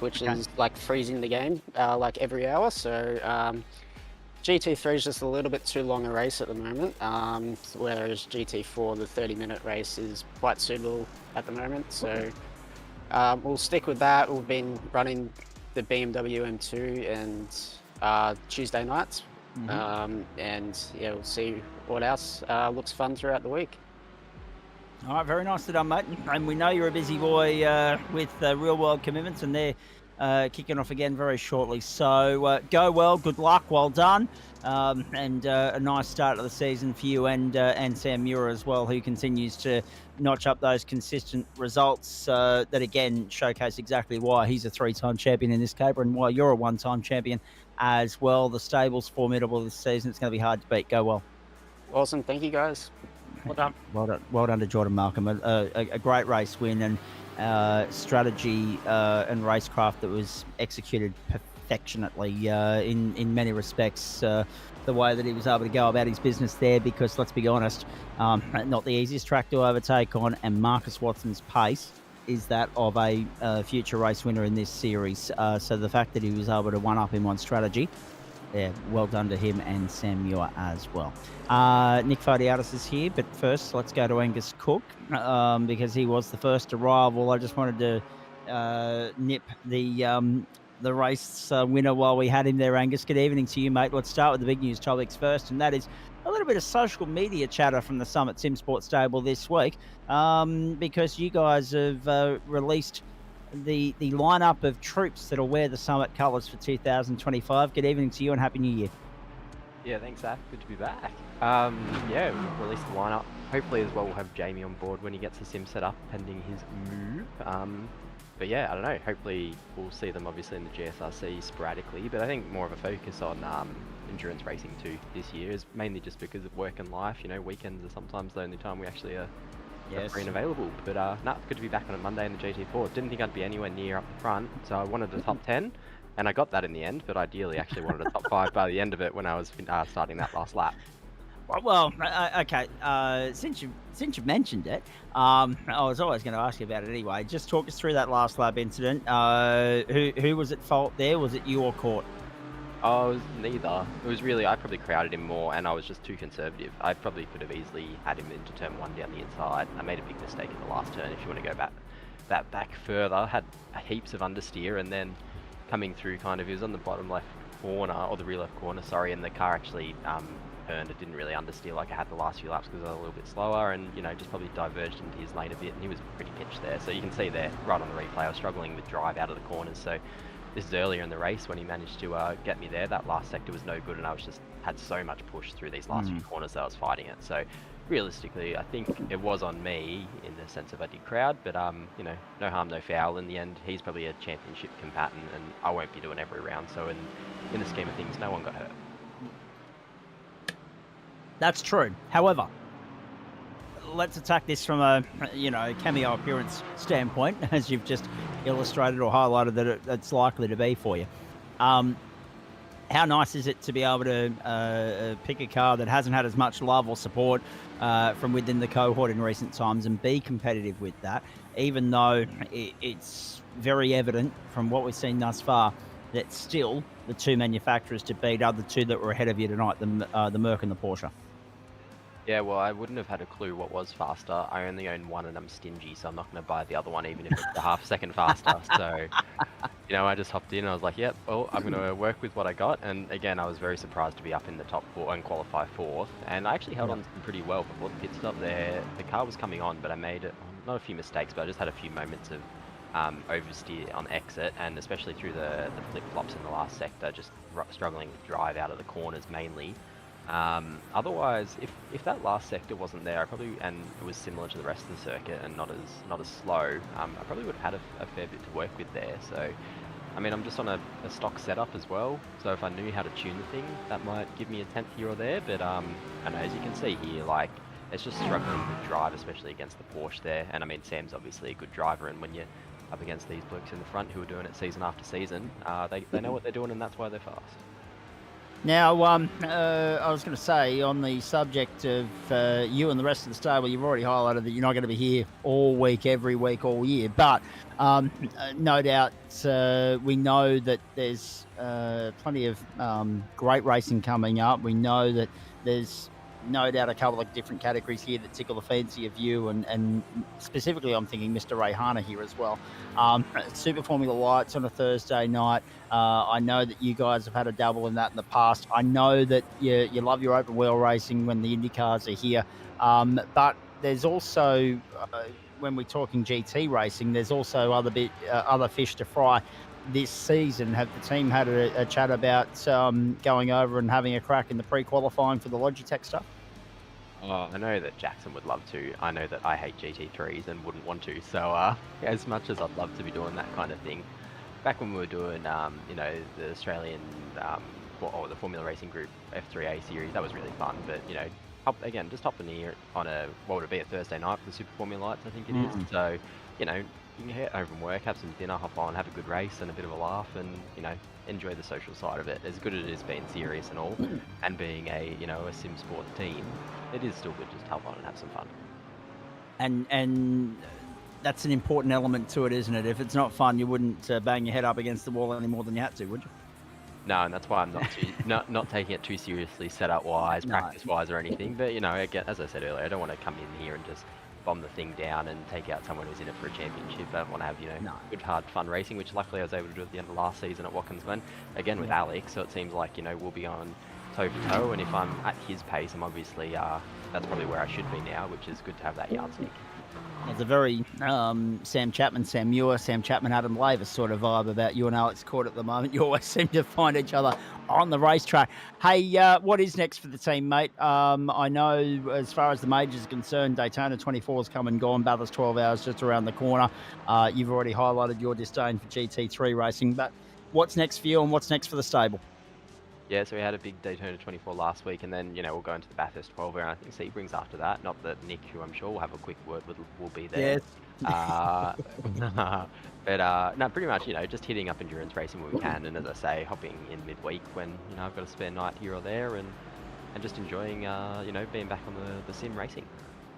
which is like freezing the game like every hour. So GT3 is just a little bit too long a race at the moment, whereas GT4, the 30-minute race, is quite suitable at the moment. So we'll stick with that. We've been running the BMW M2 and Tuesday nights, and yeah, we'll see what else looks fun throughout the week. All right, very nicely done, mate. And we know you're a busy boy with real-world commitments, and they're kicking off again very shortly. So go well, good luck, well done, and a nice start of the season for you and Sam Muir as well, who continues to notch up those consistent results that, again, showcase exactly why he's a 3-time champion in this caper and why you're a 1-time champion as well. The stable's formidable this season. It's going to be hard to beat. Go well. Awesome. Thank you, guys. Well done. Well done to Jordan Malcolm. A great race win, and strategy and racecraft that was executed perfectionately in many respects. The way that he was able to go about his business there, because let's be honest, not the easiest track to overtake on, and Marcus Watson's pace is that of a future race winner in this series. So the fact that he was able to one-up him on strategy, yeah, well done to him and Sam Muir as well. Nick Fodiatis is here, but first let's go to Angus Cook because he was the first arrival. I just wanted to nip the race winner while we had him there, Angus. Good evening to you, mate. Let's start with the big news topics first, and that is a little bit of social media chatter from the Summit Sim Sport stable this week because you guys have released the lineup of troops that'll wear the Summit colours for 2025. Good evening to you and Happy New Year. Yeah, thanks, Zach. Good to be back. Yeah, we've released the lineup. Hopefully as well we'll have Jamie on board when he gets the sim set up, pending his move. But yeah, I don't know. Hopefully we'll see them obviously in the GSRC sporadically, but I think more of a focus on endurance racing too this year is mainly just because of work and life. You know, weekends are sometimes the only time we actually are free and available. But nah, good to be back on a Monday in the GT4. Didn't think I'd be anywhere near up the front, so I wanted a top 10, and I got that in the end, but ideally actually wanted a top 5 by the end of it when I was starting that last lap. Well, okay. Since you've mentioned it, I was always going to ask you about it anyway. Just talk us through that last lap incident. Who was at fault there? Was it you or Court? Oh, it was neither. It was really, I probably crowded him more and I was just too conservative. I probably could have easily had him into turn 1 down the inside. I made a big mistake in the last turn. If you want to go back further, had heaps of understeer, and then coming through kind of, he was on the bottom left corner, or the rear left corner, sorry, and the car actually turned. It didn't really understeer like I had the last few laps because I was a little bit slower, and you know, just probably diverged into his lane a bit, and he was pretty pitched there. So you can see there, right on the replay, I was struggling with drive out of the corners. So this is earlier in the race when he managed to get me there. That last sector was no good, and I was just had so much push through these last few corners that I was fighting it. So realistically, I think it was on me in the sense of I did crowd, but you know, no harm, no foul. In the end, he's probably a championship combatant, and I won't be doing every round. So in the scheme of things, no one got hurt. That's true. However, let's attack this from a cameo appearance standpoint, as you've just illustrated or highlighted that it's likely to be for you. How nice is it to be able to pick a car that hasn't had as much love or support from within the cohort in recent times and be competitive with that, even though it's very evident from what we've seen thus far that still the two manufacturers to beat are the two that were ahead of you tonight, the Merc and the Porsche. Yeah, well, I wouldn't have had a clue what was faster. I only own one and I'm stingy, so I'm not going to buy the other one even if it's a half second faster. So, you know, I just hopped in and I was like, yep, well, I'm going to work with what I got. And again, I was very surprised to be up in the top 4 and qualify 4th. And I actually held on pretty well before the pit stop there. The car was coming on, but I made it, not a few mistakes, but I just had a few moments of oversteer on exit, and especially through the flip-flops in the last sector, just struggling with drive out of the corners mainly. Otherwise, if that last sector wasn't there, I probably, and it was similar to the rest of the circuit and not as slow, I probably would have had a fair bit to work with there. So, I mean, I'm just on a stock setup as well, so if I knew how to tune the thing, that might give me a tenth here or there. But I know, as you can see here, like, it's just struggling with drive, especially against the Porsche there. And I mean, Sam's obviously a good driver, and when you're up against these blokes in the front who are doing it season after season, they know what they're doing, and that's why they're fast. Now, I was going to say, on the subject of you and the rest of the stable, you've already highlighted that you're not going to be here all week, every week, all year. But no doubt, we know that there's plenty of great racing coming up. We know that there's no doubt a couple of different categories here that tickle the fancy of you, and specifically I'm thinking Mr. Rayhana here as well. Super Formula Lights on a Thursday night. I know that you guys have had a double in that in the past. I know that you love your open wheel racing when the IndyCars are here, but there's also, when we're talking GT racing, there's also other fish to fry. This season, have the team had a chat about going over and having a crack in the pre-qualifying for the Logitech stuff? I know that Jackson would love to. I know that I hate GT3s and wouldn't want to. So as much as I'd love to be doing that kind of thing, back when we were doing, the Australian, or the Formula Racing Group F3A series, that was really fun. But, you know, just hopping here on what would it be, a Thursday night for the Super Formula Lights, I think it is. So, you know, you can get home from work, have some dinner, hop on, have a good race and a bit of a laugh, and enjoy the social side of it. As good as it is being serious and all, and being a a sim sport team, it is still good just to hop on and have some fun. And that's an important element to it, isn't it? If it's not fun, you wouldn't bang your head up against the wall any more than you had to, would you? No, and that's why I'm not taking it too seriously, setup wise, practice wise, or anything. But again, as I said earlier, I don't want to come in here and just bomb the thing down and take out someone who's in it for a championship. I want to have good, hard, fun racing, which luckily I was able to do at the end of last season at Watkins Glen, again with Alex. So it seems like we'll be on toe to toe, and if I'm at his pace, I'm obviously that's probably where I should be now, which is good to have that yardstick. There's a very Sam Muir, Sam Chapman, Adam Lavis sort of vibe about you and Alex Court at the moment. You always seem to find each other on the racetrack. Hey, what is next for the team, mate? I know as far as the majors are concerned, Daytona 24's come and gone. Bathurst 12 Hours just around the corner. You've already highlighted your disdain for GT3 racing, but what's next for you and what's next for the stable? Yeah, so we had a big Daytona 24 last week, and then, we'll go into the Bathurst 12, and I think Sebring's after that. Not that Nick, who I'm sure will have a quick word with, will be there. Yes. But no, pretty much, just hitting up endurance racing when we can, and as I say, hopping in midweek when, I've got a spare night here or there, and just enjoying, being back on the sim racing.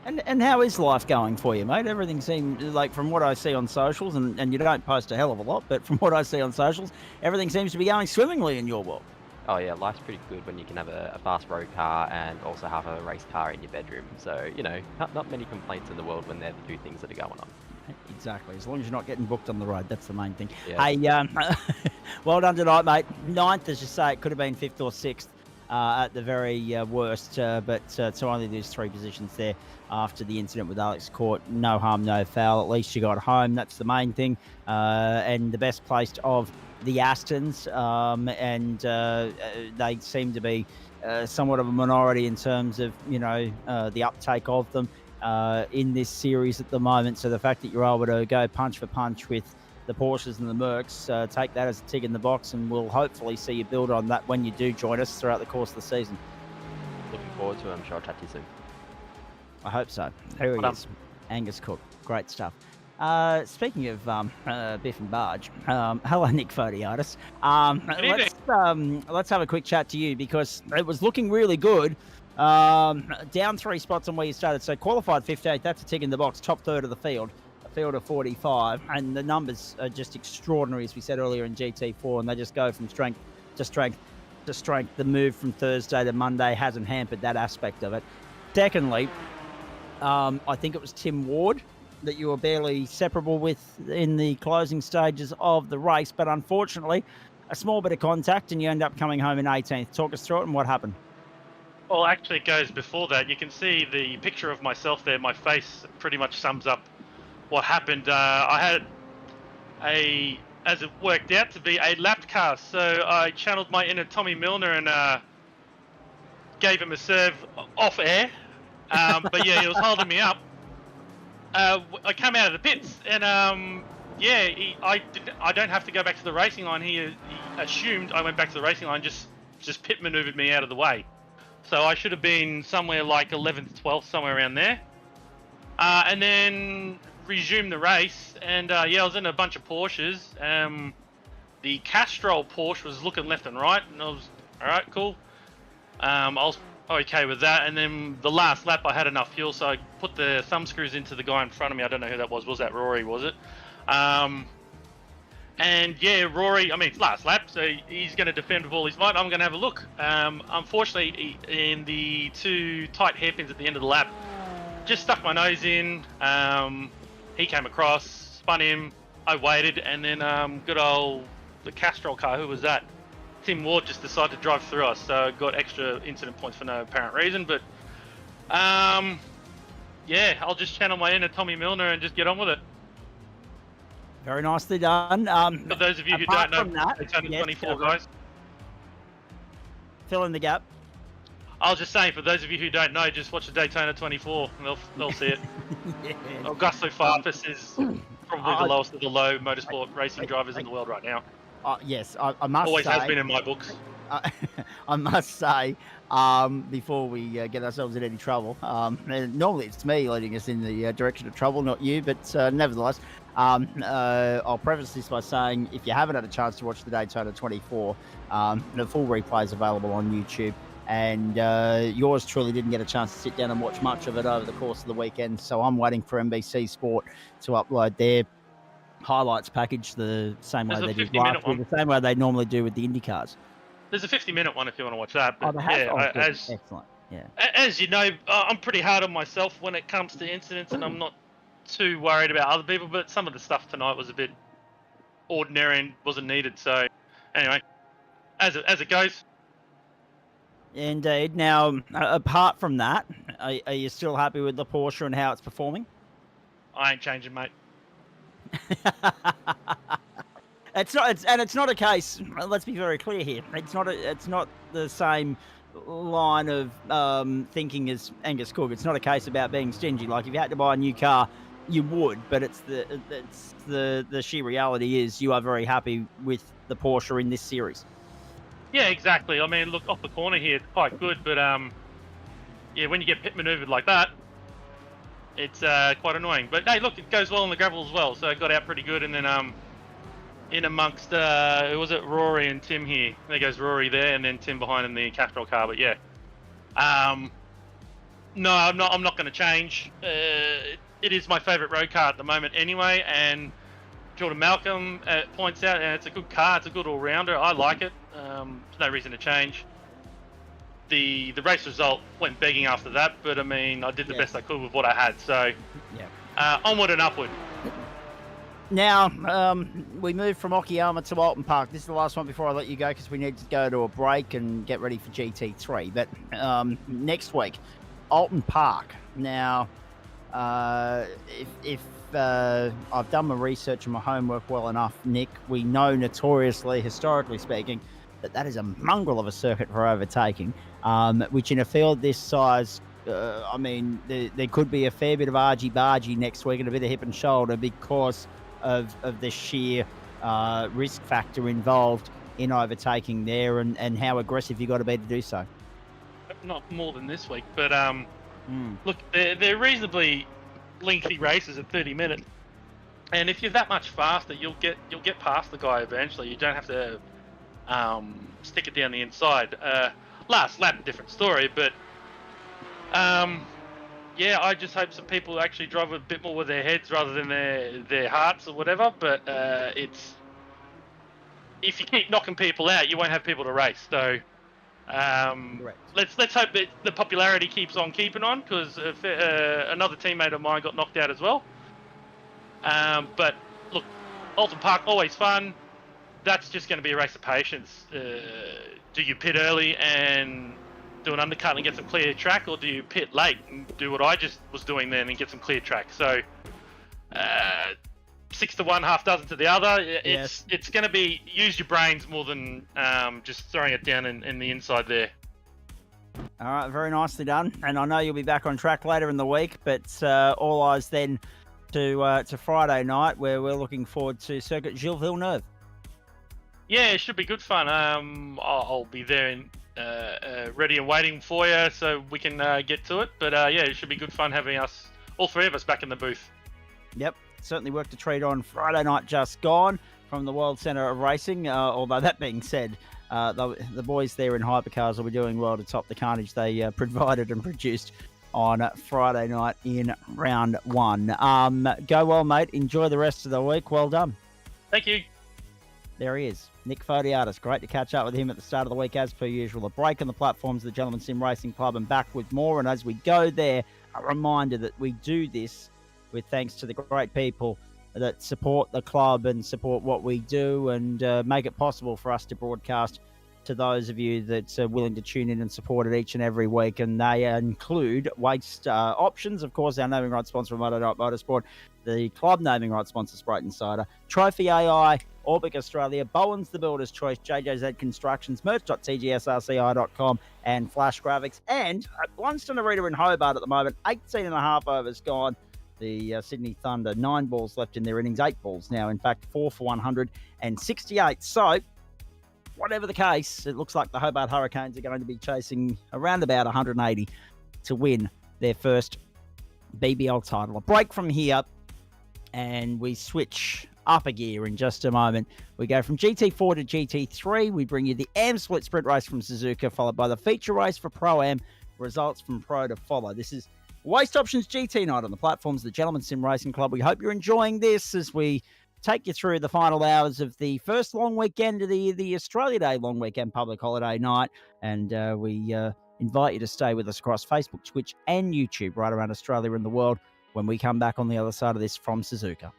And how is life going for you, mate? Everything seems like, from what I see on socials, and you don't post a hell of a lot, but from what I see on socials, everything seems to be going swimmingly in your world. Oh yeah, life's pretty good when you can have a fast road car and also have a race car in your bedroom. So, not many complaints in the world when they're the two things that are going on. Exactly. As long as you're not getting booked on the road, that's the main thing. Yeah. Hey, well done tonight, mate. 9th, as you say, it could have been 5th or 6th at the very worst, but to only lose 3 positions there after the incident with Alex Court. No harm, no foul. At least you got home. That's the main thing. And the best placed of the Astons, and they seem to be somewhat of a minority in terms of the uptake of them in this series at the moment. So the fact that you're able to go punch for punch with the Porsches and the Mercs, take that as a tick in the box, and we'll hopefully see you build on that when you do join us throughout the course of the season. Looking forward to it. I'm sure I'll chat to you soon. I hope so. Here he is, Angus Cook. Great stuff. Speaking of Biff and Barge, hello, Nick Photiatis. Let's have a quick chat to you, because it was looking really good. Down 3 spots on where you started. So qualified 58th, that's a tick in the box. Top third of the field, a field of 45. And the numbers are just extraordinary, as we said earlier in GT4, and they just go from strength to strength to strength. The move from Thursday to Monday hasn't hampered that aspect of it. Secondly, I think it was Tim Ward that you were barely separable with in the closing stages of the race, but unfortunately a small bit of contact and you end up coming home in 18th. Talk us through it and what happened. Well, actually it goes before that. You can see the picture of myself there. My face pretty much sums up what happened. I had as it worked out to be, a lapped car, so I channeled my inner Tommy Milner and gave him a serve off air, but yeah, he was holding me up. I came out of the pits, and I don't have to go back to the racing line. He assumed I went back to the racing line, just pit maneuvered me out of the way. So I should have been somewhere like 11th, 12th, somewhere around there. And then resumed the race, and I was in a bunch of Porsches. The Castrol Porsche was looking left and right, and I was, all right, cool. I was okay with that, and then the last lap I had enough fuel, so I put the thumb screws into the guy in front of me. I don't know who that was that Rory, was it? And yeah, Rory, I mean, it's last lap, so he's going to defend with all his might. I'm going to have a look. Unfortunately, in the 2 tight hairpins at the end of the lap, just stuck my nose in. He came across, spun him, I waited, and then good old the Castrol car, who was that? Tim Ward just decided to drive through us, so got extra incident points for no apparent reason. But yeah, I'll just channel my inner Tommy Milner and just get on with it. Very nicely done. For those of you who don't know, Daytona 24, guys. Fill in the gap. I was just saying, for those of you who don't know, just watch the Daytona 24, and they'll see it. Yeah. Augusto Farfus is probably the lowest of the low motorsport racing drivers in the world right now. Yes, I must Always say, has been in my books. I must say, before we get ourselves in any trouble, and normally it's me leading us in the direction of trouble, not you, but nevertheless, I'll preface this by saying if you haven't had a chance to watch the Daytona 24, the full replay is available on YouTube. And yours truly didn't get a chance to sit down and watch much of it over the course of the weekend. So I'm waiting for NBC Sport to upload their highlights package the same way they did last year, the same way they normally do with the IndyCars. There's a 50-minute one if you want to watch that. But excellent. Yeah. As you know, I'm pretty hard on myself when it comes to incidents, and I'm not too worried about other people. But some of the stuff tonight was a bit ordinary and wasn't needed. So anyway, as it goes. Indeed. Now, apart from that, are you still happy with the Porsche and how it's performing? I ain't changing, mate. It's not a case. Let's be very clear here. It's not the same line of thinking as Angus Cook. It's not a case about being stingy. Like if you had to buy a new car, you would. But it's the sheer reality is you are very happy with the Porsche in this series. Yeah, exactly. I mean, look, off the corner here, it's quite good, but yeah, when you get pit maneuvered like that, it's quite annoying. But hey, look, it goes well on the gravel as well, so it got out pretty good. And then in amongst, who was it, Rory and Tim here? There goes Rory there, and then Tim behind in the Castrol car. But yeah, no, I'm not going to change. It is my favourite road car at the moment, anyway, and Jordan Malcolm points out, and it's a good car. It's a good all-rounder. I like it. There's no reason to change. The race result went begging after that, but I mean, I did the best I could with what I had. So, onward and upward. Now, we move from Okayama to Alton Park. This is the last one before I let you go because we need to go to a break and get ready for GT3. But next week, Alton Park. Now, if I've done my research and my homework well enough, Nick, we know notoriously, historically speaking, that is a mongrel of a circuit for overtaking, which in a field this size, I mean, there could be a fair bit of argy-bargy next week and a bit of hip and shoulder because of the sheer risk factor involved in overtaking there and how aggressive you got to be to do so. Not more than this week, but look, they're reasonably lengthy races at 30 minutes, and if you're that much faster, you'll get past the guy eventually. You don't have to stick it down the inside. Last lap, different story, but yeah, I just hope some people actually drive a bit more with their heads rather than their hearts or whatever. But it's if you keep knocking people out, you won't have people to race. So let's hope that the popularity keeps on keeping on, because another teammate of mine got knocked out as well. But look, Alton Park, always fun. That's just going to be a race of patience. Do you pit early and do an undercut and get some clear track, or do you pit late and do what I just was doing then and get some clear track? So 6 to 1, half dozen to the other. It's going to be use your brains more than just throwing it down in the inside there. All right, very nicely done. And I know you'll be back on track later in the week, but all eyes then to Friday night, where we're looking forward to Circuit Gilles Villeneuve. Yeah, it should be good fun. I'll be there in ready and waiting for you so we can get to it. But yeah, it should be good fun having us, all three of us, back in the booth. Yep, certainly worked a treat on Friday night just gone from the World Centre of Racing. Although that being said, the boys there in hypercars will be doing well to top the carnage they provided and produced on Friday night in round 1. Go well, mate. Enjoy the rest of the week. Well done. Thank you. There he is, Nick Fodiatis. Great to catch up with him at the start of the week, as per usual. A break on the platforms of the Gentleman Sim Racing Club, and back with more. And as we go there, a reminder that we do this with thanks to the great people that support the club and support what we do and make it possible for us to broadcast to those of you that are willing to tune in and support it each and every week. And they include Waste Options, of course, our naming rights sponsor of Motorsport, the club naming rights sponsor, Sprite Insider, Trophy AI, Orbic Australia, Bowen's the Builder's Choice, JJZ Constructions, merch.tgsrci.com, and Flash Graphics. And at Blunston Arena in Hobart at the moment, 18 and a half overs gone. The Sydney Thunder, 9 balls left in their innings, 8 balls now. In fact, 4 for 168. So whatever the case, it looks like the Hobart Hurricanes are going to be chasing around about 180 to win their first BBL title. A break from here, and we switch up a gear in just a moment. We go from GT4 to GT3. We bring you the AM split sprint race from Suzuka, followed by the feature race for Pro-Am, results from Pro to follow. This is Waste Options GT night on the platforms of the Gentleman Sim Racing Club. We hope you're enjoying this as we take you through the final hours of the first long weekend of the Australia Day long weekend public holiday night. And we invite you to stay with us across Facebook, Twitch, and YouTube right around Australia and the world when we come back on the other side of this from Suzuka.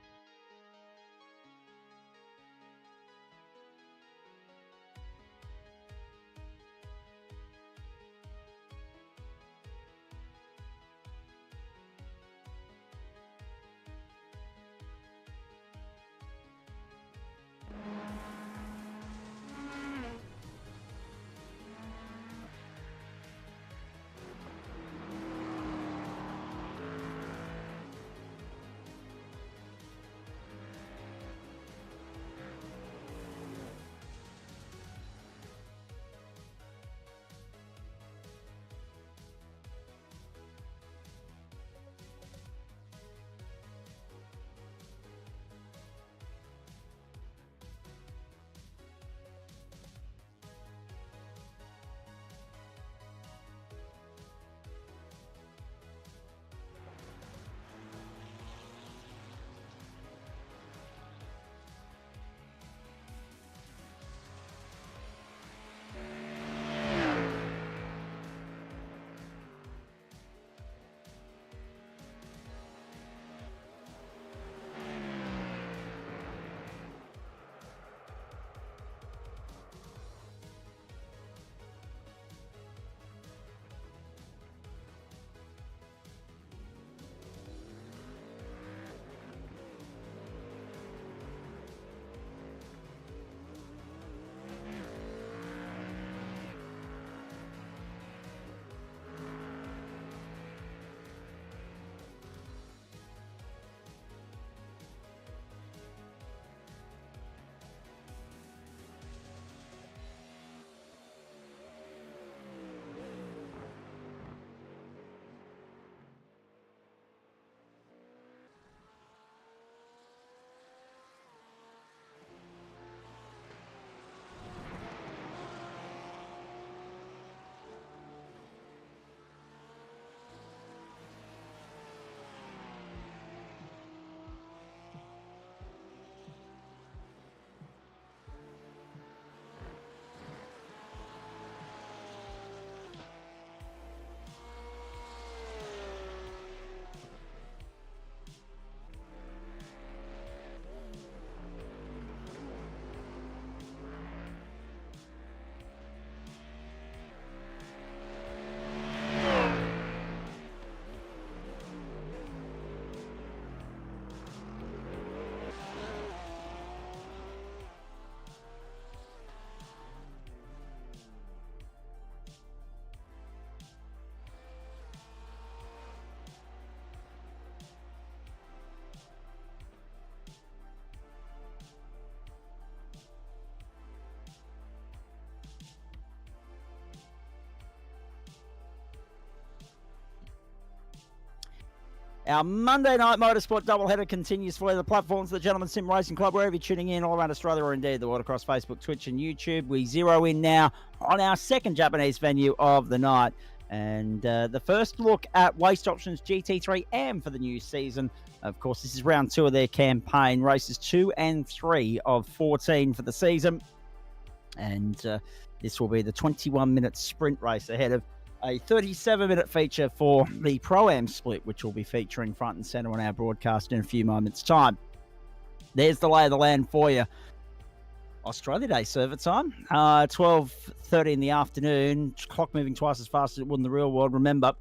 Our Monday night motorsport doubleheader continues for the platforms of the Gentleman Sim Racing Club, wherever you're tuning in, all around Australia or indeed the world, across Facebook, Twitch, and YouTube. We zero in now on our second Japanese venue of the night, and the first look at Waste Options GT3 AM for the new season. Of course, this is round 2 of their campaign, races 2 and 3 of 14 for the season, and this will be the 21-minute sprint race ahead of a 37-minute feature for the Pro-Am split, which will be featuring front and centre on our broadcast in a few moments' time. There's the lay of the land for you. Australia Day server time, 12:30 in the afternoon, clock moving twice as fast as it would in the real world. Remember,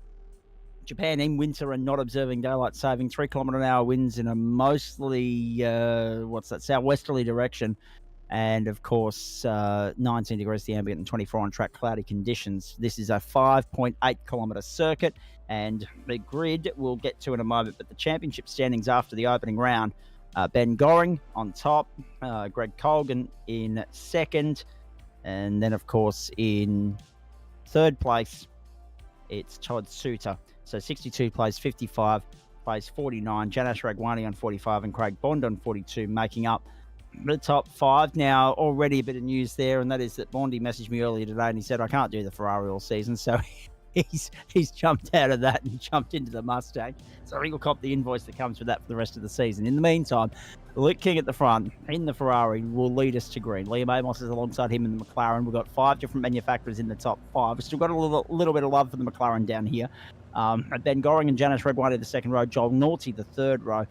Japan in winter and not observing daylight saving, 3 km/h winds in a mostly, southwesterly direction. And, of course, 19 degrees the ambient and 24 on track, cloudy conditions. This is a 5.8-kilometre circuit, and the grid we'll get to in a moment. But the championship standings after the opening round, Ben Goring on top, Greg Colgan in second, And then, of course, in third place, it's Todd Suter. So 62 plays 55, plays 49. Janesh Ragwani on 45 and Craig Bond on 42, making up the top 5. Now, already a bit of news there, and that is that Bondi messaged me earlier today and he said, I can't do the Ferrari all season. So he's jumped out of that and jumped into the Mustang. So he'll cop the invoice that comes with that for the rest of the season. In the meantime, Luke King at the front in the Ferrari will lead us to green. Liam Amos is alongside him in the McLaren. We've got 5 different manufacturers in the top 5. We've still got a little bit of love for the McLaren down here. Ben Goring and Janice Redwine in the second row. Joel Naughty, the third row.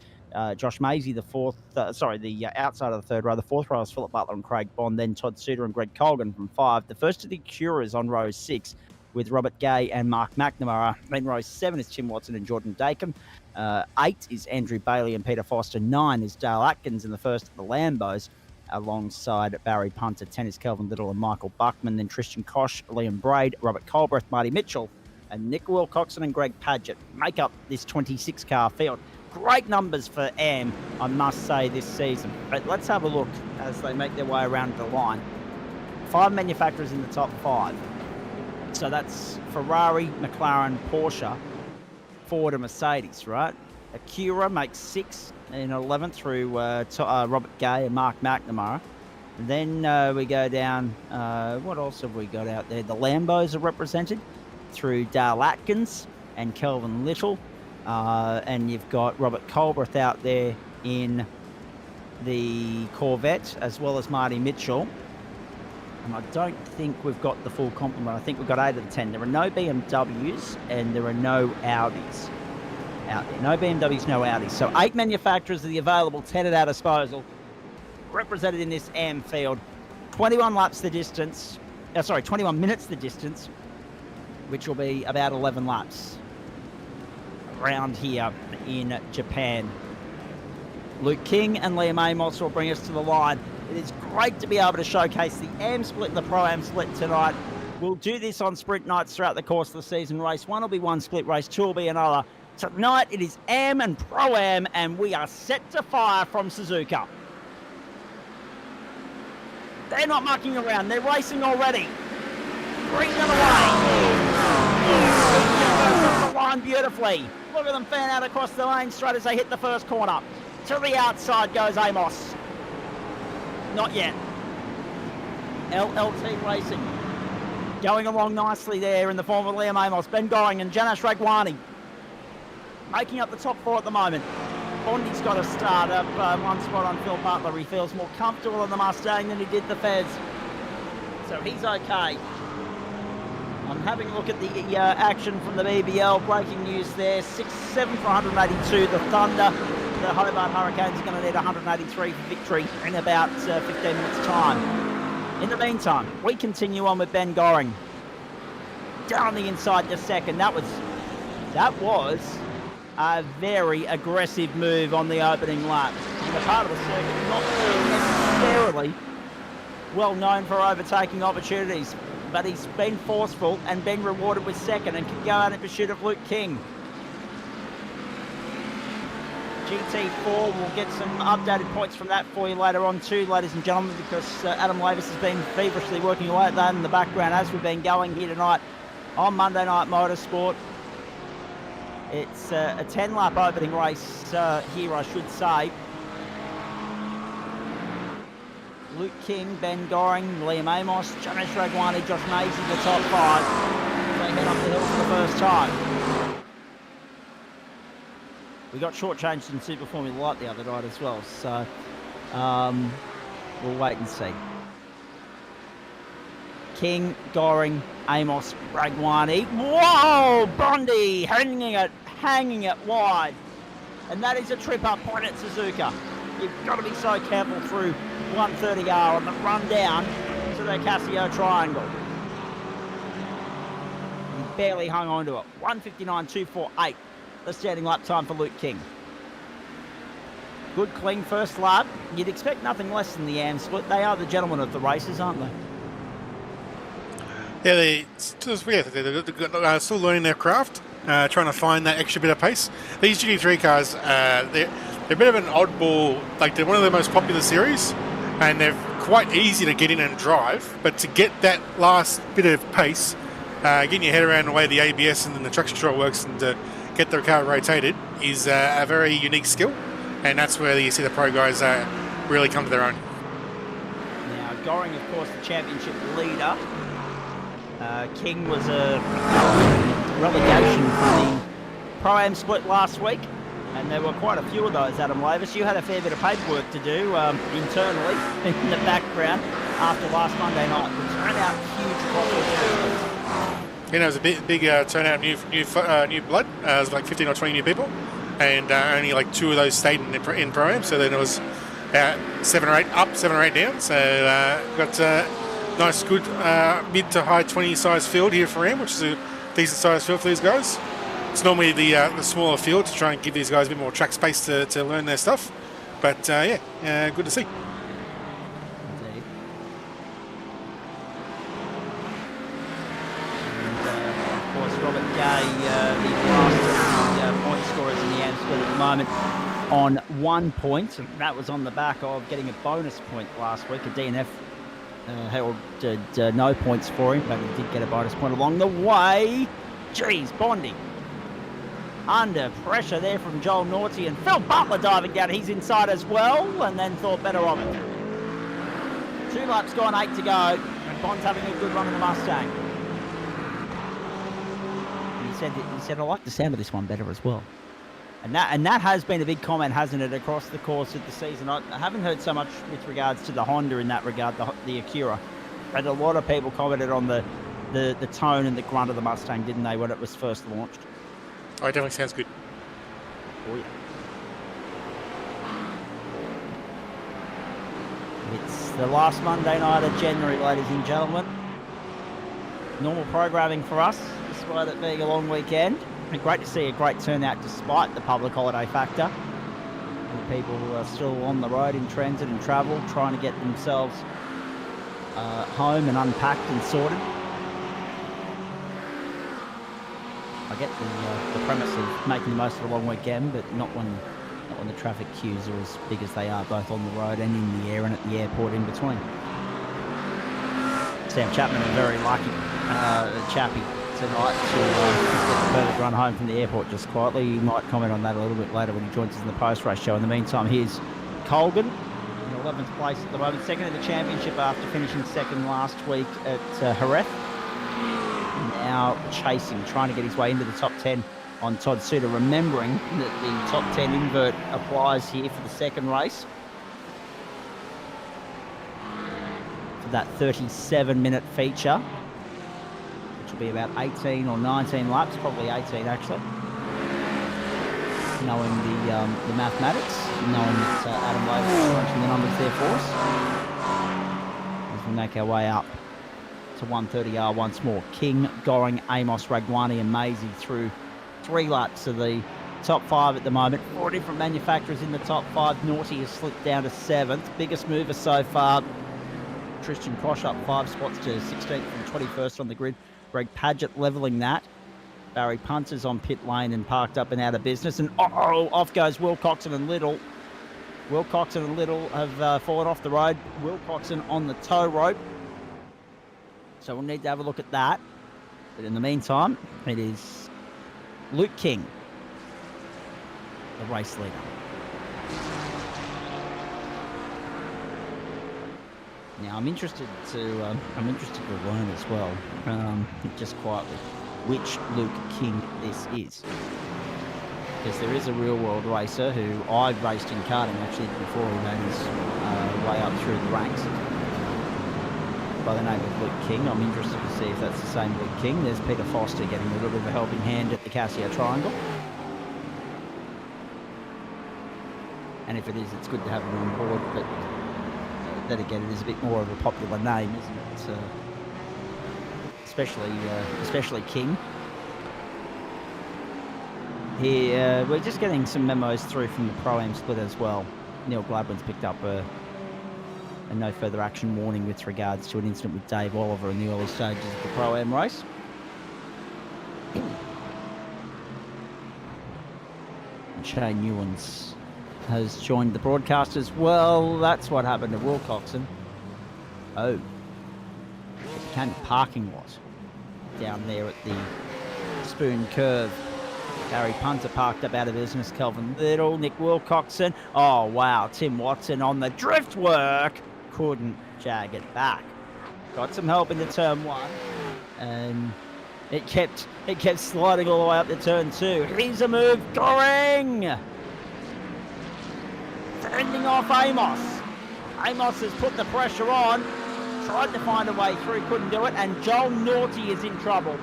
Josh Maisie, the fourth. The outside of the third row. The fourth row is Philip Butler and Craig Bond. Then Todd Suter and Greg Colgan from 5. The first of the Acuras on row 6 with Robert Gay and Mark McNamara. Then row 7 is Tim Watson and Jordan Dakin. 8 is Andrew Bailey and Peter Foster. 9 is Dale Atkins in the first of the Lambos, alongside Barry Punter. 10 is Kelvin Little and Michael Buckman. Then Tristan Koch, Liam Braid, Robert Colbreth, Marty Mitchell, and Nick Wilcoxon and Greg Padgett make up this 26-car field. Great numbers for AM, I must say, this season. But let's have a look as they make their way around the line. 5 manufacturers in the top 5. So that's Ferrari, McLaren, Porsche, Ford and Mercedes, right? Acura makes 6 in 11th through Robert Gay and Mark McNamara. And then we go down, what else have we got out there? The Lambos are represented through Dale Atkins and Kelvin Little. And you've got Robert Colbreth out there in the Corvette, as well as Marty Mitchell. And I don't think we've got the full complement. I think we've got 8 of the 10. There are no BMWs and there are no Audis out there. No BMWs, no Audis. So 8 manufacturers are the available, 10 at our disposal, represented in this AM field. 21 laps the distance. 21 minutes the distance, which will be about 11 laps around here in Japan. Luke King and Liam Amos will bring us to the line. It is great to be able to showcase the AM split and the Pro-Am split tonight. We'll do this on sprint nights throughout the course of the season. Race 1 will be one split, race 2 will be another. Tonight it is AM and Pro-Am, and we are set to fire from Suzuka. They're not mucking around, they're racing already. Bring them away. The line beautifully. Look at them fan out across the lane straight as they hit the first corner. To the outside goes Amos. Not yet. LLT Racing going along nicely there in the form of Liam Amos, Ben Goring and Janesh Ragwani making up the top 4 at the moment. Bondi's got to start up one spot on Phil Butler. He feels more comfortable on the Mustang than he did the Fez, so he's okay. I'm having a look at the action from the BBL. Breaking news there. 6-7 for 182. The Thunder, the Hobart Hurricanes are going to need 183 for victory in about 15 minutes' time. In the meantime, we continue on with Ben Goring. Down the inside to second. That was a very aggressive move on the opening lap. In the part of the circuit not necessarily well known for overtaking opportunities, but he's been forceful and been rewarded with second and can go out in pursuit of Luke King. GT4 will get some updated points from that for you later on too, ladies and gentlemen, because Adam Lavis has been feverishly working away at that in the background as we've been going here tonight on Monday Night Motorsport. It's a 10-lap opening race here, I should say. Luke King, Ben Goring, Liam Amos, Janesh Ragwani, Josh Maisie, the top 5. They head up the hill for the first time. We got shortchanged in Super Formula Light the other night as well, so we'll wait and see. King, Goring, Amos, Ragwani. Whoa! Bondi hanging it wide. And that is a trip-up point at Suzuka. You've got to be so careful through 130R on the run down to the Casio triangle. He barely hung on to it. 1:59.248, the standing lap time for Luke King. Good clean first lap. You'd expect nothing less than the AM split. They are the gentlemen of the races, aren't they? Yeah, they're still learning their craft, trying to find that extra bit of pace. These GT3 cars, they're a bit of an oddball. Like, they're one of the most popular series, and they've quite easy to get in and drive, but to get that last bit of pace, getting your head around the way the ABS and then the traction control works and to get the car rotated is a very unique skill, and that's where you see the pro guys really come to their own. Now, Goring, of course, the championship leader. King was a relegation from the Pro-Am split last week, and there were quite a few of those, Adam Lavis. You had a fair bit of paperwork to do internally in the background after last Monday night, which turned out huge across all the There was a big turnout of new blood. It was like 15 or 20 new people, and only like 2 of those stayed in Pro-Am, so then it was 7 or 8 up, 7 or 8 down. So got nice, good mid to high 20 size field here for Ram, which is a decent size field for these guys. It's normally the smaller field to try and give these guys a bit more track space to learn their stuff. But good to see. Indeed. And of course, Robert Gay, the last of the point scorers in the AM split at the moment, on 1 point, and that was on the back of getting a bonus point last week. A DNF held no points for him, but he did get a bonus point along the way. Geez, Bondy under pressure there from Joel Naughty, and Phil Butler diving down. He's inside as well, and then thought better of it. 2 laps gone, 8 to go, and Bond's having a good run in the Mustang. And he said, I like the sound of this one better as well. And that has been a big comment, hasn't it, across the course of the season. I haven't heard so much with regards to the Honda in that regard, the Acura. But a lot of people commented on the tone and the grunt of the Mustang, didn't they, when it was first launched? Oh, it definitely sounds good. Oh, yeah. It's the last Monday night of January, ladies and gentlemen. Normal programming for us, despite it being a long weekend. And great to see a great turnout despite the public holiday factor. And people who are still on the road in transit and travel, trying to get themselves home and unpacked and sorted. I get the premise of making the most of a long weekend, but not when the traffic queues are as big as they are, both on the road and in the air and at the airport in between. Sam Chapman, a very lucky chappie tonight to get the perfect run home from the airport just quietly. He might comment on that a little bit later when he joins us in the post-race show. In the meantime, here's Colgan in 11th place at the moment, second in the championship after finishing second last week at Jerez. Now chasing, trying to get his way into the top 10 on Todd Suter, remembering that the top 10 invert applies here for the second race. For that 37-minute feature, which will be about 18 or 19 laps, probably 18 actually. Knowing the mathematics, knowing that Adam Lavis is crunching the numbers there for us. As we make our way up to 130R once more. King, Goring, Amos, Ragwani and Maisie through 3 laps of the top 5 at the moment. 4 different manufacturers in the top 5. Naughty has slipped down to 7th. Biggest mover so far. Tristan Kosh up 5 spots to 16th from 21st on the grid. Greg Padgett levelling that. Barry Punters on pit lane and parked up and out of business. And off goes Wilcoxon and Little. Wilcoxon and Little have fallen off the road. Wilcoxon on the tow rope. So we'll need to have a look at that. But in the meantime, it is Luke King, the race leader. Now I'm interested to learn as well, just quietly, which Luke King this is. Because there is a real world racer who I raced in karting actually before he made his way up through the ranks, by the name of Luke King. I'm interested to see if that's the same Luke King. There's Peter Foster getting a little bit of a helping hand at the Casio Triangle. And if it is, it's good to have him on board, but then again, it is a bit more of a popular name, isn't it? Especially King. Here, we're just getting some memos through from the Pro-Am split as well. Neil Gladwin's picked up a no further action warning with regards to an incident with Dave Oliver in the early stages of the Pro-Am race. And Shane Newlands has joined the broadcast as well. That's what happened to Wilcoxon. Oh. It became a parking lot down there at the Spoon Curve. Gary Punter parked up out of business. Kelvin Little, Nick Wilcoxon. Oh, wow. Tim Watson on the drift work. Couldn't jag it back. Got some help into turn 1. And it kept sliding all the way up to turn 2. Here's a move. Goring! Fending off Amos. Amos has put the pressure on. Tried to find a way through. Couldn't do it. And Joel Naughty is in trouble.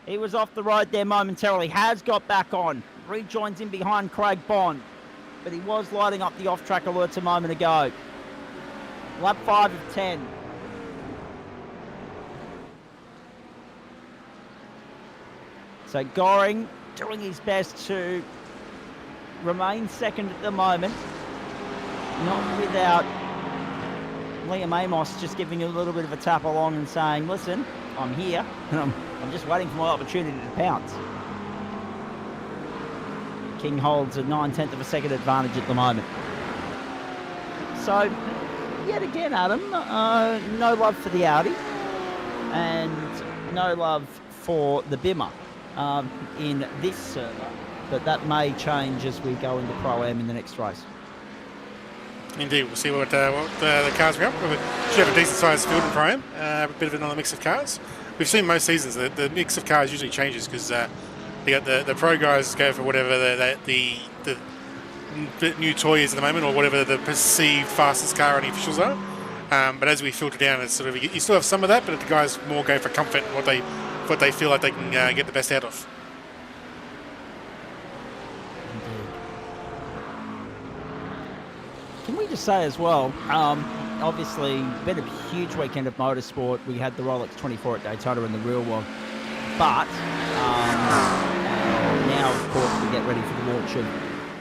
He was off the road there momentarily. Has got back on. Rejoins in behind Craig Bond. But he was lighting up the off-track alerts a moment ago. Lap 5 of 10. So Goring doing his best to remain second at the moment. Not without Liam Amos just giving a little bit of a tap along and saying, listen, I'm here and I'm just waiting for my opportunity to pounce. King holds a 9/10 of a second advantage at the moment. So, yet again, Adam, no love for the Audi and no love for the Bimmer in this server, but that may change as we go into Pro-Am in the next race. Indeed, we'll see what the cars bring up. We should have a decent sized field in Pro-Am, a bit of another mix of cars. We've seen most seasons that the mix of cars usually changes because you got the pro guys go for whatever the new toy is at the moment, or whatever the perceived fastest car any officials are. But as we filter down, it's sort of you still have some of that, but the guys more go for comfort and what they feel like they can get the best out of. Can we just say as well, obviously, been a huge weekend of motorsport. We had the Rolex 24 at Daytona in the real world. But now, of course, we get ready for the launch of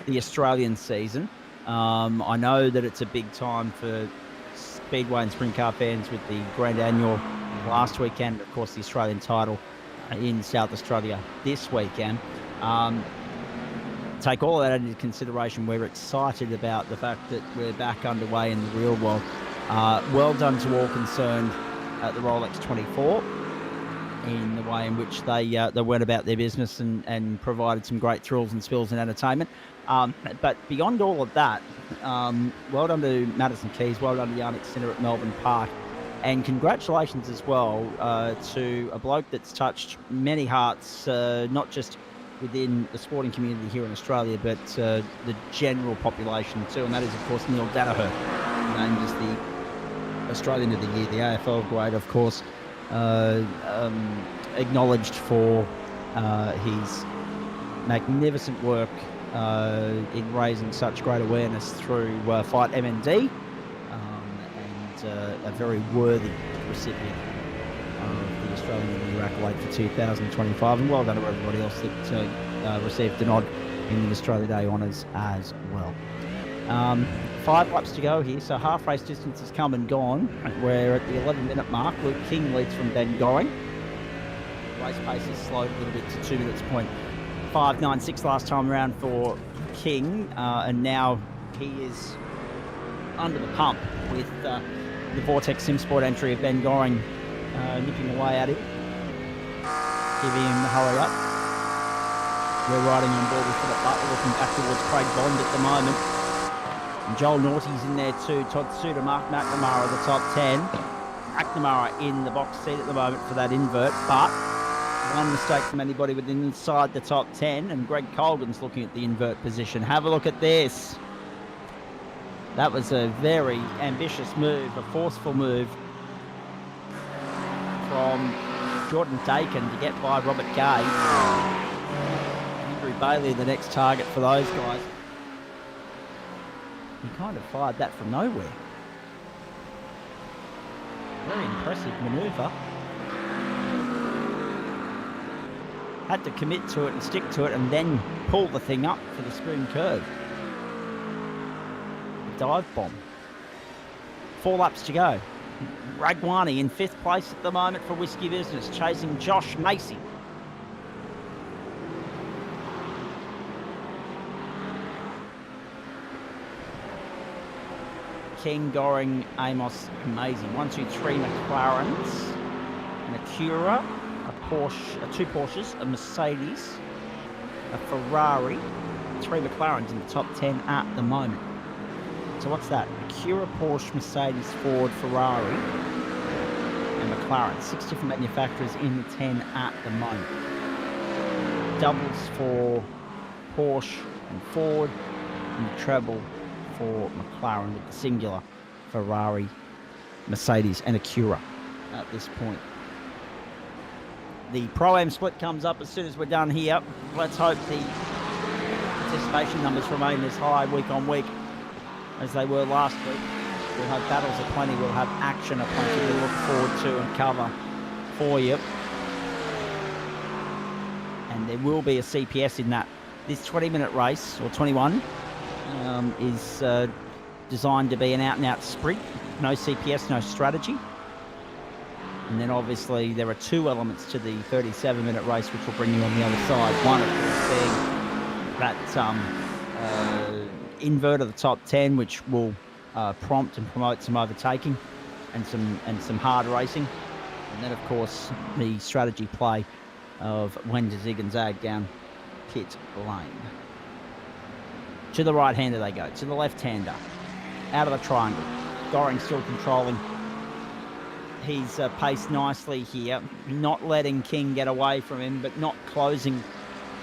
the Australian season. I know that it's a big time for Speedway and Sprint Car fans with the Grand Annual last weekend. Of course, the Australian title in South Australia this weekend. Take all of that into consideration. We're excited about the fact that we're back underway in the real world. Well done to all concerned at the Rolex 24 in the way in which they went about their business and provided some great thrills and spills and entertainment. But beyond all of that, well done to Madison Keys, well done to Yannick Sinner at Melbourne Park, and congratulations as well to a bloke that's touched many hearts, not just within the sporting community here in Australia, but the general population too, and that is, of course, Neil Danaher, named as the Australian of the Year, the AFL grade, of course, acknowledged for his magnificent work in raising such great awareness through Fight MND, and a very worthy recipient of the Australian of the Year accolade for 2025, and well done to everybody else that received a nod in the Australia Day honours as well. 5 laps to go here, so half race distance has come and gone. We're at the 11-minute mark. Luke King leads from Ben Goring. Race pace has slowed a little bit to 2 minutes point 5.96 last time around for King, and now he is under the pump with the Vortex SimSport entry of Ben Goring nipping away at him, giving him the hurry up. We're riding on board with Philip Butler, looking back towards Craig Bond at the moment. And Joel Naughty's in there too. Todd Suter, Mark McNamara, the top 10. McNamara in the box seat at the moment for that invert, but one mistake from anybody within inside the top 10, and Greg Colgan's looking at the invert position. Have a look at this. That was a very ambitious move, a forceful move from Jordan Dakin to get by Robert Gay. Andrew Bailey, the next target for those guys. He kind of fired that from nowhere. Very impressive manoeuvre. Had to commit to it and stick to it and then pull the thing up for the Spoon Curve. Dive bomb. 4 laps to go. Ragwani in 5th place at the moment for Whiskey Business, chasing Josh Macy. King, Goring, Amos, amazing. 1, 2, 3 McLarens, an Acura, a Porsche, 2 Porsches, a Mercedes, a Ferrari, 3 McLarens in the top 10 at the moment. So what's that? Acura, Porsche, Mercedes, Ford, Ferrari, and McLaren. 6 different manufacturers in the 10 at the moment. Doubles for Porsche and Ford, and the treble for McLaren with the singular Ferrari, Mercedes, and Acura at this point. The Pro-Am split comes up as soon as we're done here. Let's hope the participation numbers remain as high week on week as they were last week. We'll have battles aplenty, we'll have action aplenty to look forward to and cover for you. And there will be a CPS in that. This 20-minute race, or 21, is designed to be an out-and-out sprint. No CPS, no strategy. And then obviously there are 2 elements to the 37-minute race which will bring you on the other side. One, of course, being that invert of the top 10, which will prompt and promote some overtaking and some hard racing. And then, of course, the strategy play of when to zig and zag down pit lane. To the right-hander they go. To the left-hander. Out of the triangle. Goring still controlling. He's paced nicely here. Not letting King get away from him, but not closing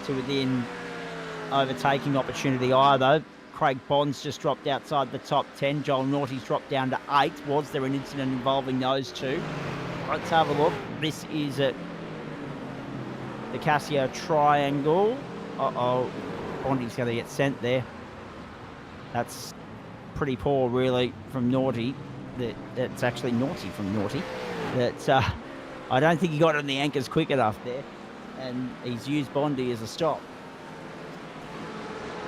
to within overtaking opportunity either. Craig Bonds just dropped outside the top 10. Joel Naughty's dropped down to 8. Was there an incident involving those two? Let's have a look. This is at the Casio Triangle. Uh-oh. Bondy's going to get sent there. That's pretty poor, really, from Naughty. That's actually naughty from Naughty. That I don't think he got on the anchors quick enough there. And he's used Bondy as a stop.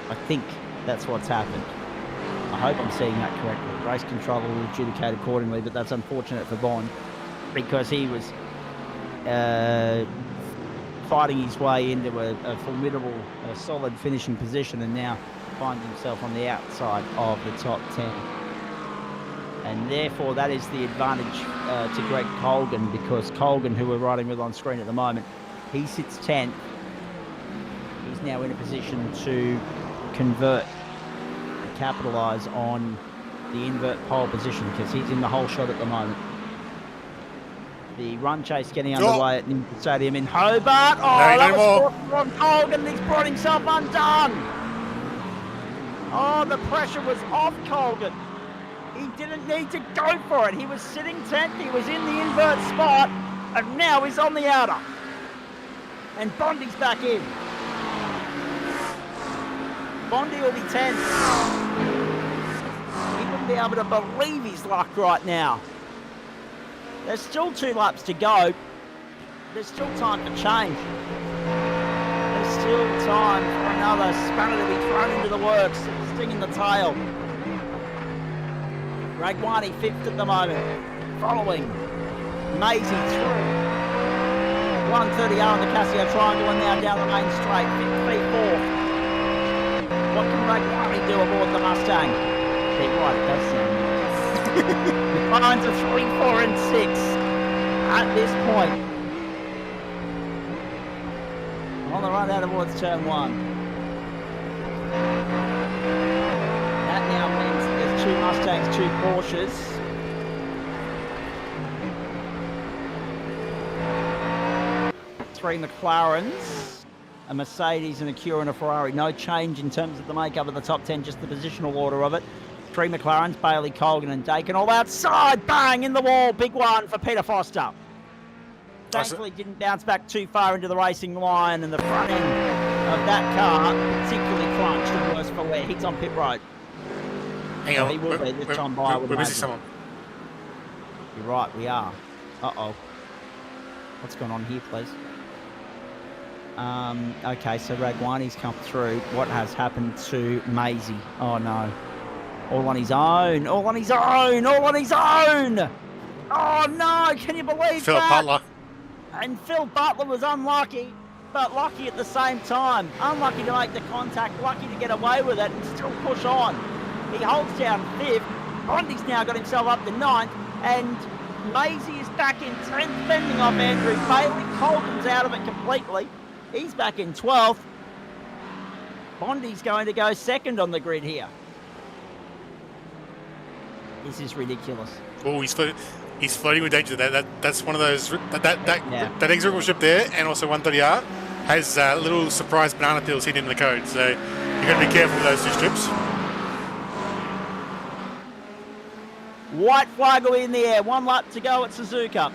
I think that's what's happened. I hope I'm seeing that correctly. Race control will adjudicate accordingly, but that's unfortunate for Bond because he was fighting his way into a formidable, solid finishing position and now finds himself on the outside of the top 10. And therefore, that is the advantage to Greg Colgan because Colgan, who we're riding with on screen at the moment, he sits 10th. He's now in a position to convert and capitalise on the invert pole position because he's in the whole shot at the moment. The run chase getting underway at Ninja Stadium in Hobart. Oh, that was from Colgan. He's brought himself undone. Oh, the pressure was off Colgan. He didn't need to go for it. He was sitting 10th. He was in the invert spot. And now he's on the outer. And Bondy's back in. Bondy will be 10th. He wouldn't be able to believe his luck right now. There's still 2 laps to go. There's still time for change. There's still time for another spanner to be thrown into the works. Sting in the tail. Ragwani 5th at the moment. Following Maisie through. 130 on the Casio Triangle and now down the main straight. 5th, 4th. What can Ragwani do aboard the Mustang? They're right, it does sound nice. The lines are 3, 4 and 6 at this point. On the run out towards turn 1. That now means there's 2 Mustangs, 2 Porsches. Three McLarens, a Mercedes and a Acura and a Ferrari. No change in terms of the makeup of the top 10, just the positional order of it. 3 McLarens, Bailey, Colgan and Dakin all outside. Bang, in the wall. Big one for Peter Foster. Thankfully didn't bounce back too far into the racing line and the front end of that car particularly crunched and worse for wear. He's on pit road. Hang on, he will be this time by. We're missing someone. You're right, we are. Uh-oh. What's going on here, please? Okay, so Ragwani's come through. What has happened to Maisie? Oh, no. All on his own. All on his own. All on his own. Oh, no. Can you believe Philip that? Butler. And Phil Butler was unlucky, but lucky at the same time. Unlucky to make the contact, lucky to get away with it and still push on. He holds down 5th. Bondi's now got himself up to 9th, and Maisie is back in 10th, fending off Andrew Bailey. Colgan's out of it completely. He's back in 12th. Bondi's going to go 2nd on the grid here. This is ridiculous. Oh, he's floating with danger. That's one of those that exit ship there, and also 130R has little surprise banana peels hidden in the code. So you've got to be careful with those 2 strips. White flag will be in the air. 1 lap to go at Suzuka.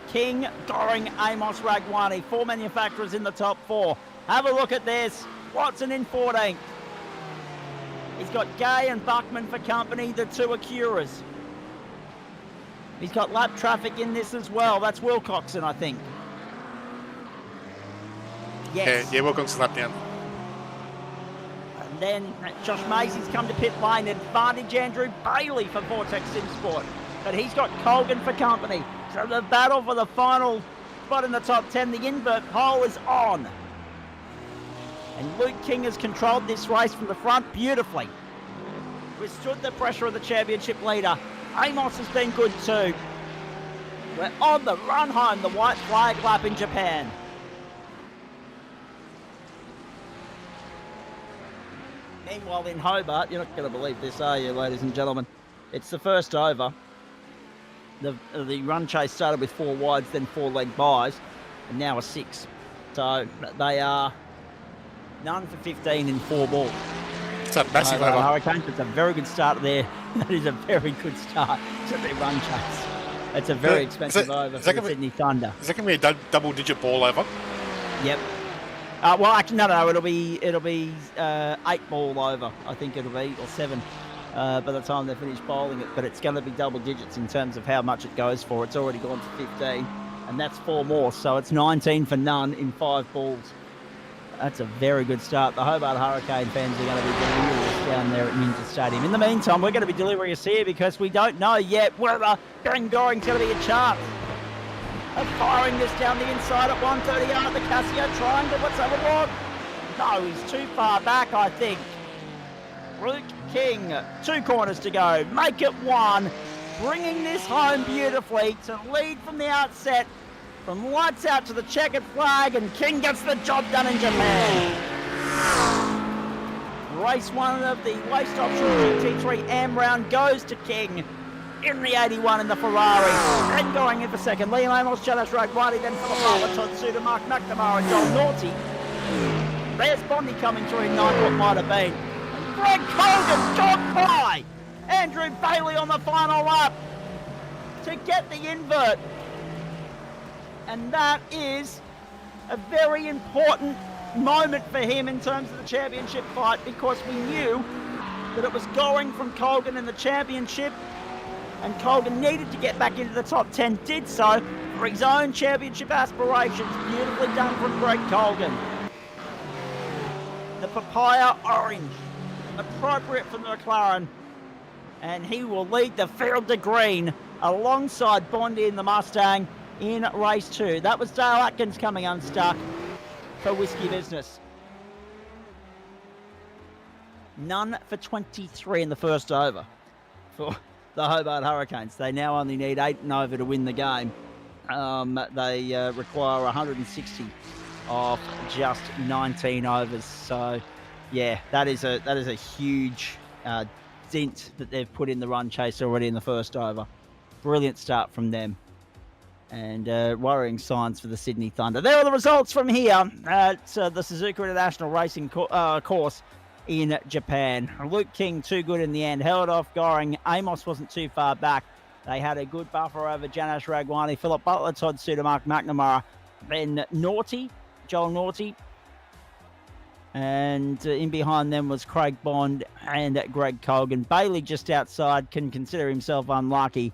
King, Goring, Amos, Ragwani. 4 manufacturers in the top 4. Have a look at this. Watson in 14th. He's got Gay and Buckman for company, the 2 Acuras. He's got lap traffic in this as well. That's Wilcoxon, I think. Yes. Yeah, Wilcoxon's lap down. And then Josh Macy's come to pit lane. Advantage Andrew Bailey for Vortex Sim Sport. But he's got Colgan for company. So the battle for the final spot in the top 10, the invert pole is on. And Luke King has controlled this race from the front beautifully. Withstood the pressure of the championship leader. Amos has been good too. We're on the run home, the white flag lap in Japan. Meanwhile in Hobart, you're not going to believe this, are you, ladies and gentlemen? It's the first over. The run chase started with 4 wides, then 4 leg byes, and now a 6. So they are none for 15 in 4 balls. It's a massive over. Hurricanes, it's a very good start there. That is a very good start to their run chase. It's a very expensive over for the Sydney Thunder. Is that going to be a double-digit ball over? Yep. Well, actually, no. It'll be 8 ball over. I think it'll be, or 7. By the time they finish bowling it, but it's going to be double digits in terms of how much it goes for. It's already gone to 15, and that's 4 more, so it's 19 for none in 5 balls. That's a very good start. The Hobart Hurricane fans are going to be delirious down there at Ninja Stadium. In the meantime, we're going to be delirious here because we don't know yet whether Ben Goring's going to be a chance of firing this down the inside at 130 at the Casio Triangle. Let's have a look. No, he's too far back, I think. Luke King, 2 corners to go. Make it 1. Bringing this home beautifully to lead from the outset. From lights out to the checkered flag, and King gets the job done in Japan. Race 1 of the waste option GT3 AM round goes to King in the 81 in the Ferrari. And going in for second, Liam Amos, Janice Ragwani, then for the Butler, Todd Suda, Mark McNamara, and Joel Naughty. There's Bondi coming through in 9th, what might have been. Greg Colgan got by Andrew Bailey on the final lap to get the invert. And that is a very important moment for him in terms of the championship fight, because we knew that it was going from Colgan in the championship, and Colgan needed to get back into the top 10, did so for his own championship aspirations. Beautifully done from Greg Colgan. The papaya orange, appropriate for the McLaren, and he will lead the field to green alongside Bondi in the Mustang in race 2. That was Dale Atkins coming unstuck for Whiskey Business. None for 23 in the first over for the Hobart Hurricanes. They now only need 8 and over to win the game. They require 160 off just 19 overs. So, yeah, that is a huge dent that they've put in the run chase already in the first over. Brilliant start from them. And worrying signs for the Sydney Thunder. There are the results from here at the Suzuka International Racing course in Japan. Luke King, too good in the end, held off Goring. Amos wasn't too far back. They had a good buffer over Janice Ragwani, Philip Butler, Todd Suda, Mark McNamara, then Joel Naughty. And in behind them was Craig Bond and Greg Colgan. Bailey just outside, can consider himself unlucky.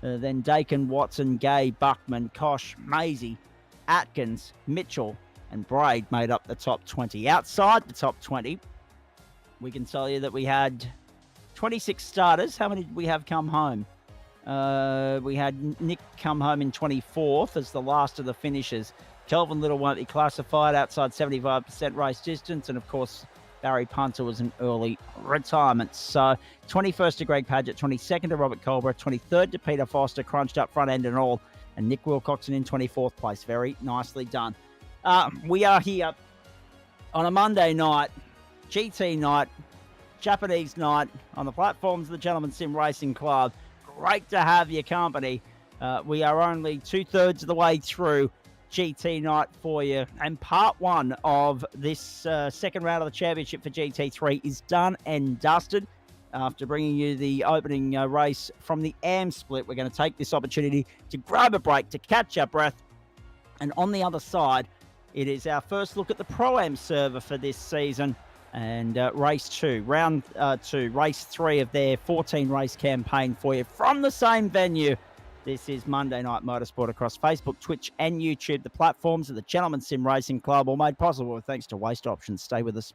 Then Dakin, Watson, Gay, Buckman, Kosh, Maisie, Atkins, Mitchell, and Braid made up the top 20. Outside the top 20, we can tell you that we had 26 starters. How many did we have come home? We had Nick come home in 24th as the last of the finishers. Kelvin Little won't be classified outside 75% race distance. And, of course, Barry Punter was an early retirement. So 21st to Greg Padgett, 22nd to Robert Culborough, 23rd to Peter Foster, crunched up front end and all, and Nick Wilcoxon in 24th place. Very nicely done. We are here on a Monday night, GT night, Japanese night, on the platforms of the Gentleman Sim Racing Club. Great to have your company. We are only 2/3 of the way through GT night for you, and part one of this second round of the championship for GT3 is done and dusted. After bringing you the opening race from the AM split, we're going to take this opportunity to grab a break, to catch our breath, and on the other side, it is our first look at the Pro-Am server for this season, and race 2, round 2, race 3 of their 14 race campaign for you from the same venue. This is Monday Night Motorsport across Facebook, Twitch, and YouTube. The platforms of the Gentleman Sim Racing Club, all made possible thanks to Waste Options. Stay with us.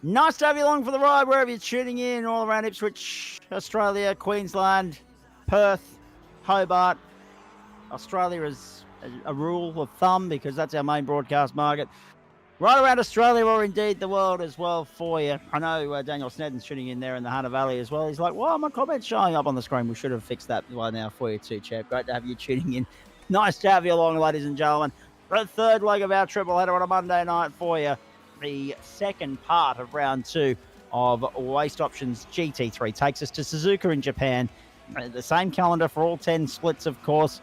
Nice to have you along for the ride wherever you're tuning in, all around Ipswich, Australia, Queensland, Perth, Hobart. Australia is a rule of thumb because that's our main broadcast market. Right around Australia, or indeed the world as well for you. I know Daniel Snedden's tuning in there in the Hunter Valley as well. He's like, why are my comments showing up on the screen? We should have fixed that by now for you too, Chad. Great to have you tuning in. Nice to have you along, ladies and gentlemen. The third leg of our triple header on a Monday night for you. the second part of round 2 of Waste Options GT3 takes us to Suzuka in Japan. The same calendar for all 10 splits, of course,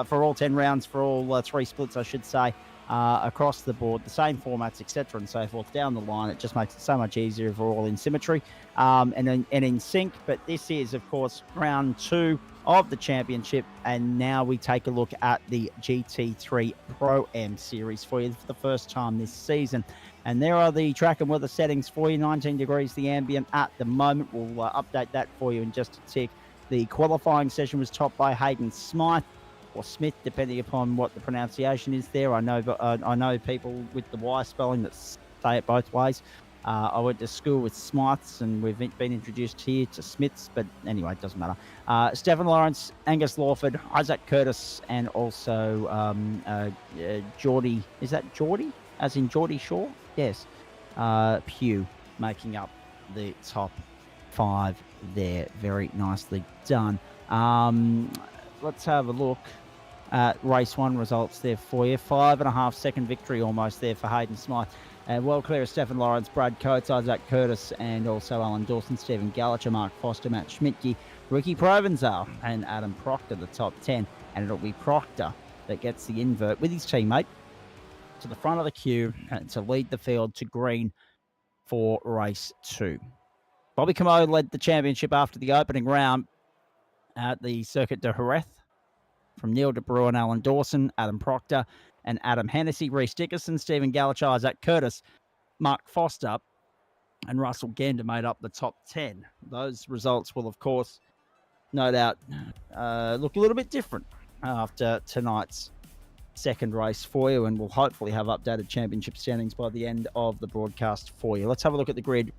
for all 10 rounds, for all 3 splits, I should say, across the board. The same formats, etc., and so forth down the line. It just makes it so much easier if we're all in symmetry and in sync. But this is, of course, round 2 of the championship, and now we take a look at the GT3 Pro-Am series for you for the first time this season. And there are the track and weather settings for you. 19 degrees the ambient at the moment. We'll update that for you in just a tick. The qualifying session was topped by Hayden Smythe, or Smith, depending upon what the pronunciation is there. I know people with the Y spelling that say it both ways. I went to school with Smythes, and we've been introduced here to Smiths, but anyway, it doesn't matter. Stephen Lawrence, Angus Lawford, Isaac Curtis, and also Geordie. Is that Geordie? As in Geordie Shaw? Yes. Pugh making up the top 5 there. Very nicely done. Let's have a look at race 1 results there for you. 5.5 second victory almost there for Hayden Smythe. Well clear of Stephen Lawrence, Brad Coates, Isaac Curtis, and also Alan Dawson, Stephen Gallacher, Mark Foster, Matt Schmidtke, Ricky Provenzal, and Adam Proctor, the top 10. And it'll be Proctor that gets the invert with his teammate to the front of the queue to lead the field to green for race 2. Bobby Camo led the championship after the opening round at the Circuit de Jerez from Neil de Bruin, Alan Dawson, Adam Proctor, and Adam Hennessy, Reece Dickerson, Stephen Gallacher, Isaac Curtis, Mark Foster, and Russell Gander made up the top 10. Those results will, of course, no doubt look a little bit different after tonight's second race for you, and we'll hopefully have updated championship standings by the end of the broadcast for you. Let's have a look at the grid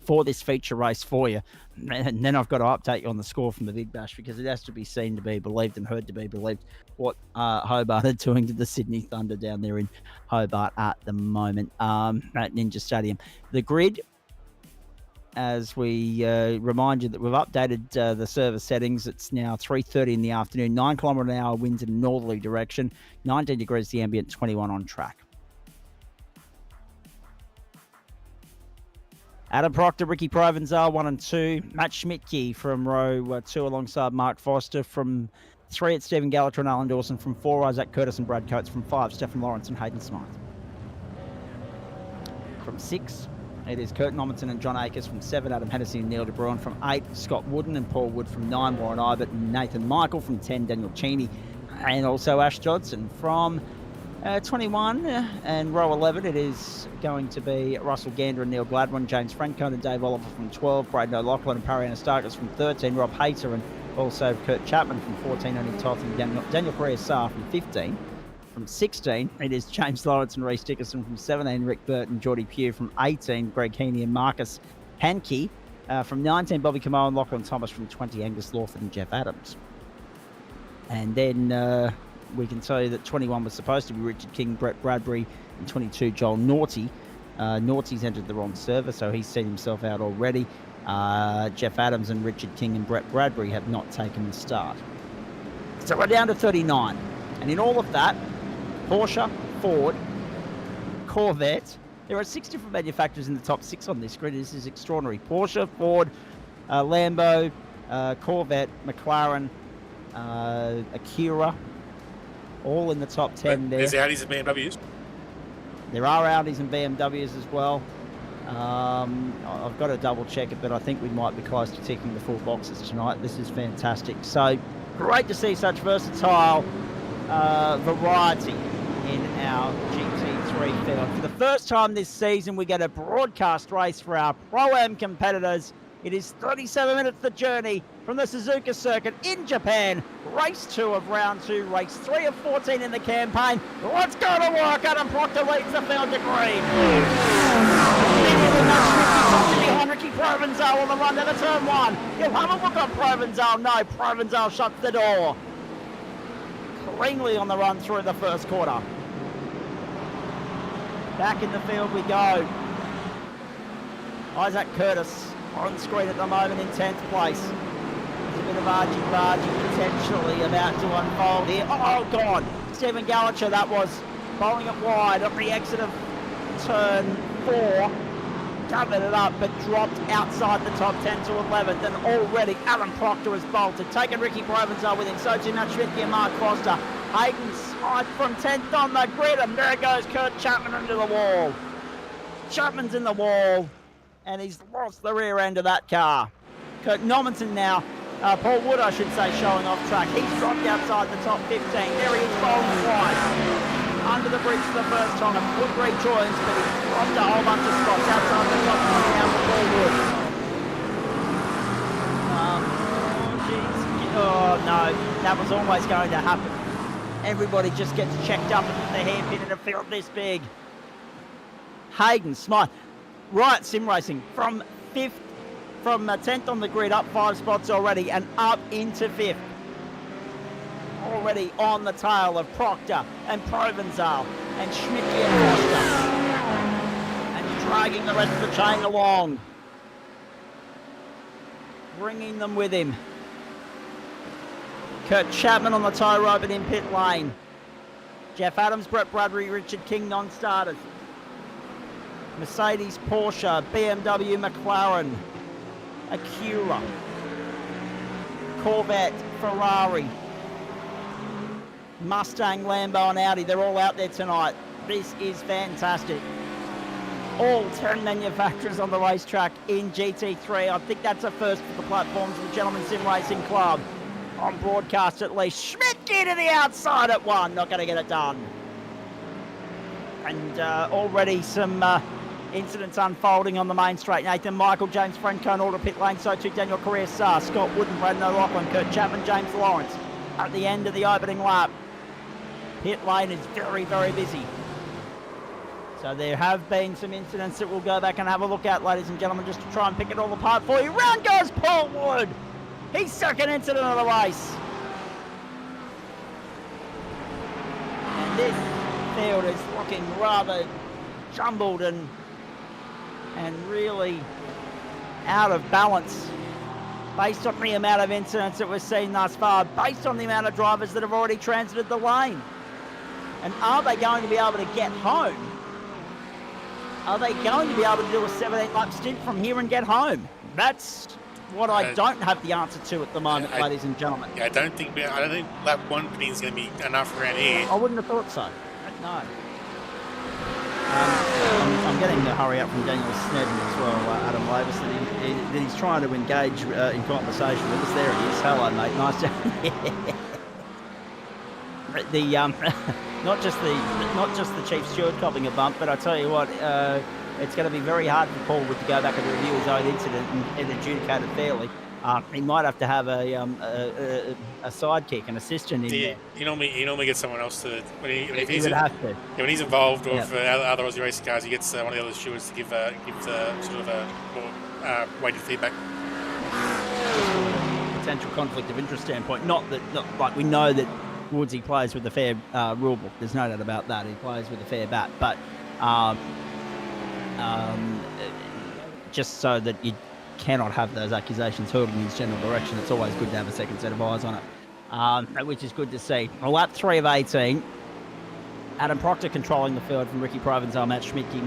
for this feature race for you, and then I've got to update you on the score from the Big Bash, because it has to be seen to be believed and heard to be believed what Hobart are doing to the Sydney Thunder down there in Hobart at the moment at Ninja Stadium. The grid, as we remind you that we've updated the service settings. It's now 3:30 in the afternoon, 9 kilometre an hour winds in a northerly direction, 19 degrees the ambient, 21 on track. Adam Proctor, Ricky Provenzal, 1 and 2. Matt Schmidtke from row 2 alongside Mark Foster. From 3, it's Stephen Gallacher and Alan Dawson. From 4, Isaac Curtis and Brad Coates. From 5, Stephen Lawrence and Hayden Smythe. From 6, it is Kurt Nommensen and John Akers. From 7, Adam Hennessy and Neil de Bruin. From 8, Scott Wooden and Paul Wood. From 9, Warren Ibert and Nathan Michael. From 10, Daniel Cheney and also Ash Dodson. From 21 and row 11, it is going to be Russell Gander and Neil Gladwin, James Francone and Dave Oliver from 12, Braden O'Loughlin and Pariana Starkers from 13, Rob Hayter and also Kurt Chapman from 14, Ernie Toth and Daniel Correa-Sarr from 15. From 16, it is James Lawrence and Reece Dickerson. From 17, Rick Burt and Geordie Pugh. From 18, Greg Heaney and Marcus Hankey. From 19, Bobby Camo and Lachlan Thomas. From 20, Angus Lawford and Jeff Adams. And then we can tell you that 21 was supposed to be Richard King, Brett Bradbury, and 22, Joel Naughty. Naughty's entered the wrong server, so he's seen himself out already. Jeff Adams and Richard King and Brett Bradbury have not taken the start. So we're down to 39. And in all of that, Porsche, Ford, Corvette. There are 6 different manufacturers in the top 6 on this grid. This is extraordinary. Porsche, Ford, Lambo, Corvette, McLaren, Acura, all in the top 10 there. There's Audis and BMWs. There are Audis and BMWs as well. I've got to double check it, but I think we might be close to ticking the full boxes tonight. This is fantastic. So great to see such versatile variety in our GT3 field. For the first time this season, we get a broadcast race for our Pro-Am competitors. It is 37 minutes the journey from the Suzuka circuit in Japan. Race 2 of round 2, race 3 of 14 in the campaign. Let's go to work. Adam Proctor leads the field to green. Behind Ricky Provenzal on the run to the turn 1. You'll have a look on Provenzal. No, Provenzal shuts the door. Cleanly on the run through the first quarter. Back in the field we go. Isaac Curtis on screen at the moment in 10th place. There's a bit of argy-bargy potentially about to unfold here. Oh, God. Stephen Gallacher, that was bowling it wide at the exit of turn 4. Covered it up, but dropped outside the top 10 to 11th. And already Alan Proctor has bolted, taken Ricky Provenzal with him. So too Matt Schmidtke and Mark Foster. Hayden Smythe from 10th on the grid, and there goes Kurt Chapman into the wall. Chapman's in the wall, and he's lost the rear end of that car. Kurt Normanson now, Paul Wood, I should say, showing off track. He's dropped outside the top 15. There he is, bowling twice. Under the bridge for the first time. Wood rejoins, but he's lost a whole bunch of spots outside the top 20 now for Paul Wood. Oh, no, that was always going to happen. Everybody just gets checked up at the hairpin in a field this big. Hayden Smythe, right, sim racing from 10th on the grid, up 5 spots already, and up into 5th. Already on the tail of Proctor and Provenzal and Schmidtke and Foster, and dragging the rest of the chain along, bringing them with him. Kurt Chapman on the tie rope and in pit lane. Jeff Adams, Brett Bradbury, Richard King non-starters. Mercedes, Porsche, BMW, McLaren, Acura, Corvette, Ferrari, Mustang, Lambo and Audi, they're all out there tonight. This is fantastic. All 10 manufacturers on the racetrack in GT3. I think that's a first for the platforms of the Gentleman Sim Racing Club. On broadcast at least. Schmidtke to the outside at 1. Not going to get it done. And already some incidents unfolding on the main straight. Nathan Michael, James Frencone, all to pit lane. So too Daniel Correa-Sarr, Scott Wooden, Braden O'Loughlin, Kurt Chapman, James Lawrence. At the end of the opening lap. Pit lane is very, very busy. So there have been some incidents that we'll go back and have a look at, ladies and gentlemen, just to try and pick it all apart for you. Round goes Paul Wood. His second incident of the race. And this field is looking rather jumbled and really out of balance based on the amount of incidents that we've seen thus far, based on the amount of drivers that have already transited the lane. And are they going to be able to get home? Are they going to be able to do a 17-lap stint from here and get home? That's what I don't have the answer to at the moment, ladies and gentlemen. Yeah, I don't think lap 1 pitting is going to be enough around here. I wouldn't have thought so. No. I'm getting a hurry up from Daniel Snedden as well, Adam Lavis, that he's trying to engage in conversation with us. There he is. Hello, mate. Nice to... not just the chief steward copping a bump, but I tell you what, it's going to be very hard for Paul Wood to go back and review his own incident and adjudicate it fairly. He might have to have a sidekick, an assistant in there. He normally gets someone else to he would have to. When he's involved with other Aussie racing cars, he gets one of the other stewards to give sort of a more weighted feedback. Potential conflict of interest standpoint. Not like we know that Woodsy plays with a fair rule book. There's no doubt about that. He plays with a fair bat, but just so that you cannot have those accusations hurled in his general direction, it's always good to have a second set of eyes on it, which is good to see. Lap 3 of 18. Adam Proctor controlling the field from Ricky Provenzal, Matt Schmidtke,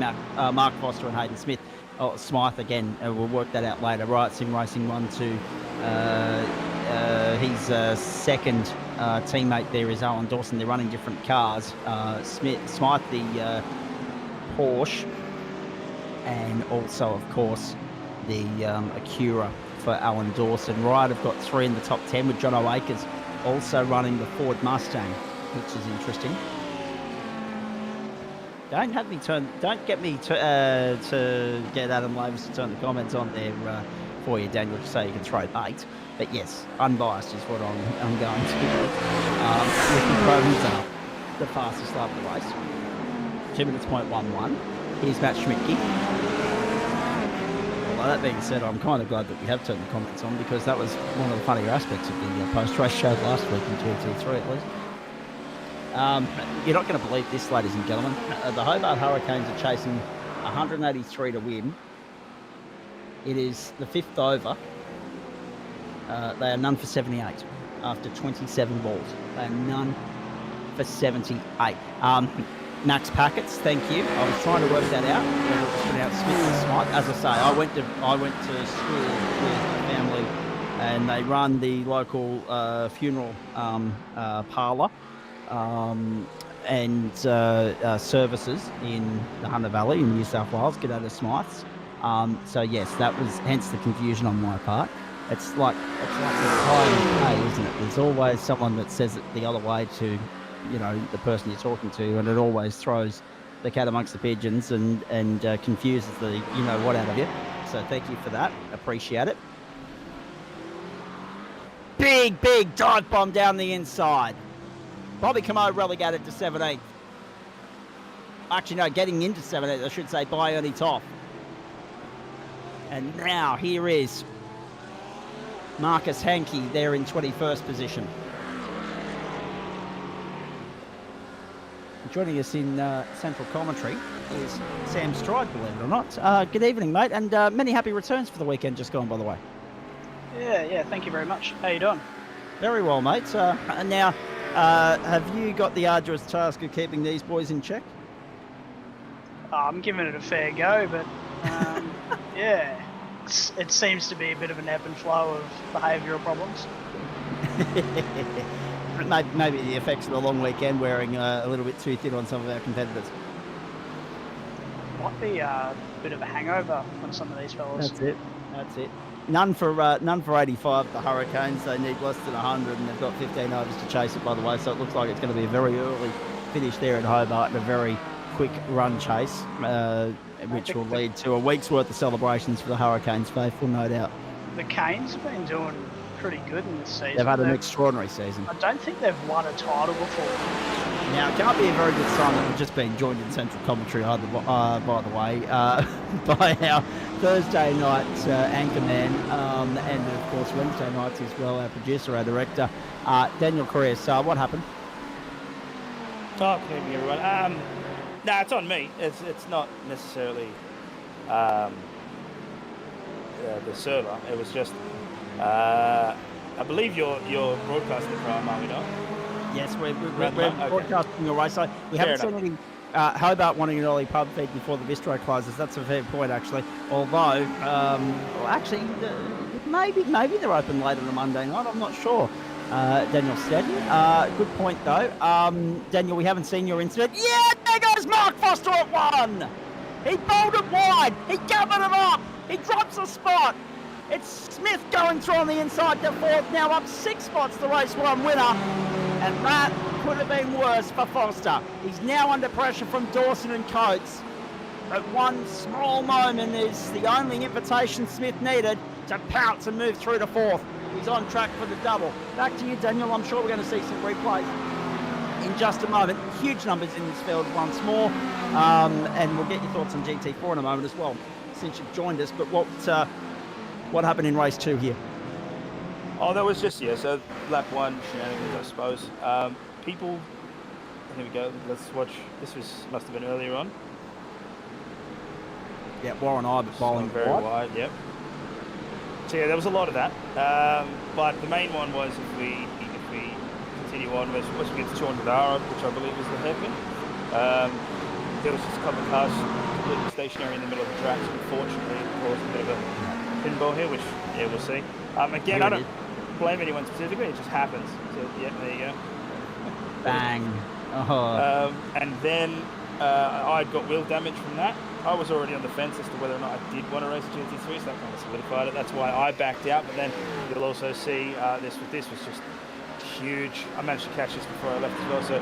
Mark Foster and Hayden Smythe again. We'll work that out later. Right, Sim Racing 1-2. His second teammate there is Alan Dawson. They're running different cars. Smythe, the Porsche, and also, of course, the Acura for Alan Dawson. Ryde have got 3 in the top 10 with John O'Akers also running the Ford Mustang, which is interesting. Don't get me to get Adam Lavis to turn the comments on there for you, Daniel, to say you can throw bait. But yes, unbiased is what I'm going to do. Ricky Provenzal, the fastest lap of the race. 2 minutes, 0.11. Here's Matt Schmidtke. Well, that being said, I'm kind of glad that we have turned the comments on, because that was one of the funnier aspects of the post-race show last week in GT3 at least. You're not going to believe this, ladies and gentlemen. The Hobart Hurricanes are chasing 183 to win. It is the 5th over. They are none for 78 after 27 balls. They are none for 78. Max Packets, thank you. I was trying to work that out. Whether it was pronounced Smith or Smite. As I say, I went to school with a family, and they run the local funeral parlour and services in the Hunter Valley in New South Wales. G'day to Smyths. So yes, that was hence the confusion on my part. It's like the pie and pay, isn't it? There's always someone that says it the other way to, you know, the person you're talking to, and it always throws the cat amongst the pigeons and confuses the you know what out of you. So thank you for that. Appreciate it. Big dive bomb down the inside. Bobby Camo relegated to 17th. Actually, no, getting into 17th, I should say, by Ernie Toff. And now here is Marcus Hankey there in 21st position. Joining us in central commentary is Sam Stride, believe it or not. Good evening, mate, and many happy returns for the weekend just gone, by the way. Yeah, thank you very much. How you doing? Very well, mate. And now, have you got the arduous task of keeping these boys in check? I'm giving it a fair go, but yeah, it seems to be a bit of an ebb and flow of behavioural problems. Maybe the effects of the long weekend wearing a little bit too thin on some of our competitors. Might be a bit of a hangover on some of these fellas. That's it. None for 85. The Hurricanes, they need less than 100, and they've got 15 overs to chase it, by the way. So it looks like it's going to be a very early finish there at Hobart and a very quick run chase, which will lead to a week's worth of celebrations for the Hurricanes faithful, no doubt. The Canes have been doing pretty good in this season. They've had an extraordinary season. I don't think they've won a title before. Now, it can't be a very good sign that we've just been joined in central commentary, either, by the way, by our Thursday night anchorman, and of course Wednesday nights as well, our producer, our director, Daniel Correa. So, what happened? Oh, good evening, everyone. No, it's on me. It's not necessarily the server. It was just, I believe you're broadcasting from, are we not? Yes, we're broadcasting the race. So we haven't seen any Hobart wanting an early pub feed before the bistro closes. That's a fair point, actually. Although, maybe they're open late on a Monday night. I'm not sure. Daniel said. Good point, though. Daniel, we haven't seen your incident. Yeah, there goes Mark Foster at 1. He bowled it wide. He gathered it up. He drops a spot. It's Smith going through on the inside to 4th. Now up 6 spots, the race 1 winner. And that could have been worse for Foster. He's now under pressure from Dawson and Coates. But one small moment is the only invitation Smith needed to pounce and move through to 4th. He's on track for the double. Back to you, Daniel. I'm sure we're going to see some replays in just a moment. Huge numbers in this field once more. And we'll get your thoughts on GT4 in a moment as well, since you've joined us. But what happened in race 2 here? Oh, that was just, so lap 1 shenanigans, I suppose. People, here we go, let's watch, must have been earlier on. Yeah, Warren Ibert bowling very wide, yep. So yeah, there was a lot of that. But the main one was if we continue on, was we get to 200 hour, which I believe was the hairpin. There was just a couple of cars completely stationary in the middle of the track, so unfortunately it caused a bit of a pinball here, which, yeah, we'll see. Again, I don't blame anyone specifically, it just happens. So, yeah, there you go. Bang. Oh. And then I got wheel damage from that. I was already on the fence as to whether or not I did want to race a GT3, so that kind of solidified it. That's why I backed out, but then you'll also see this was just huge. I managed to catch this before I left as well, so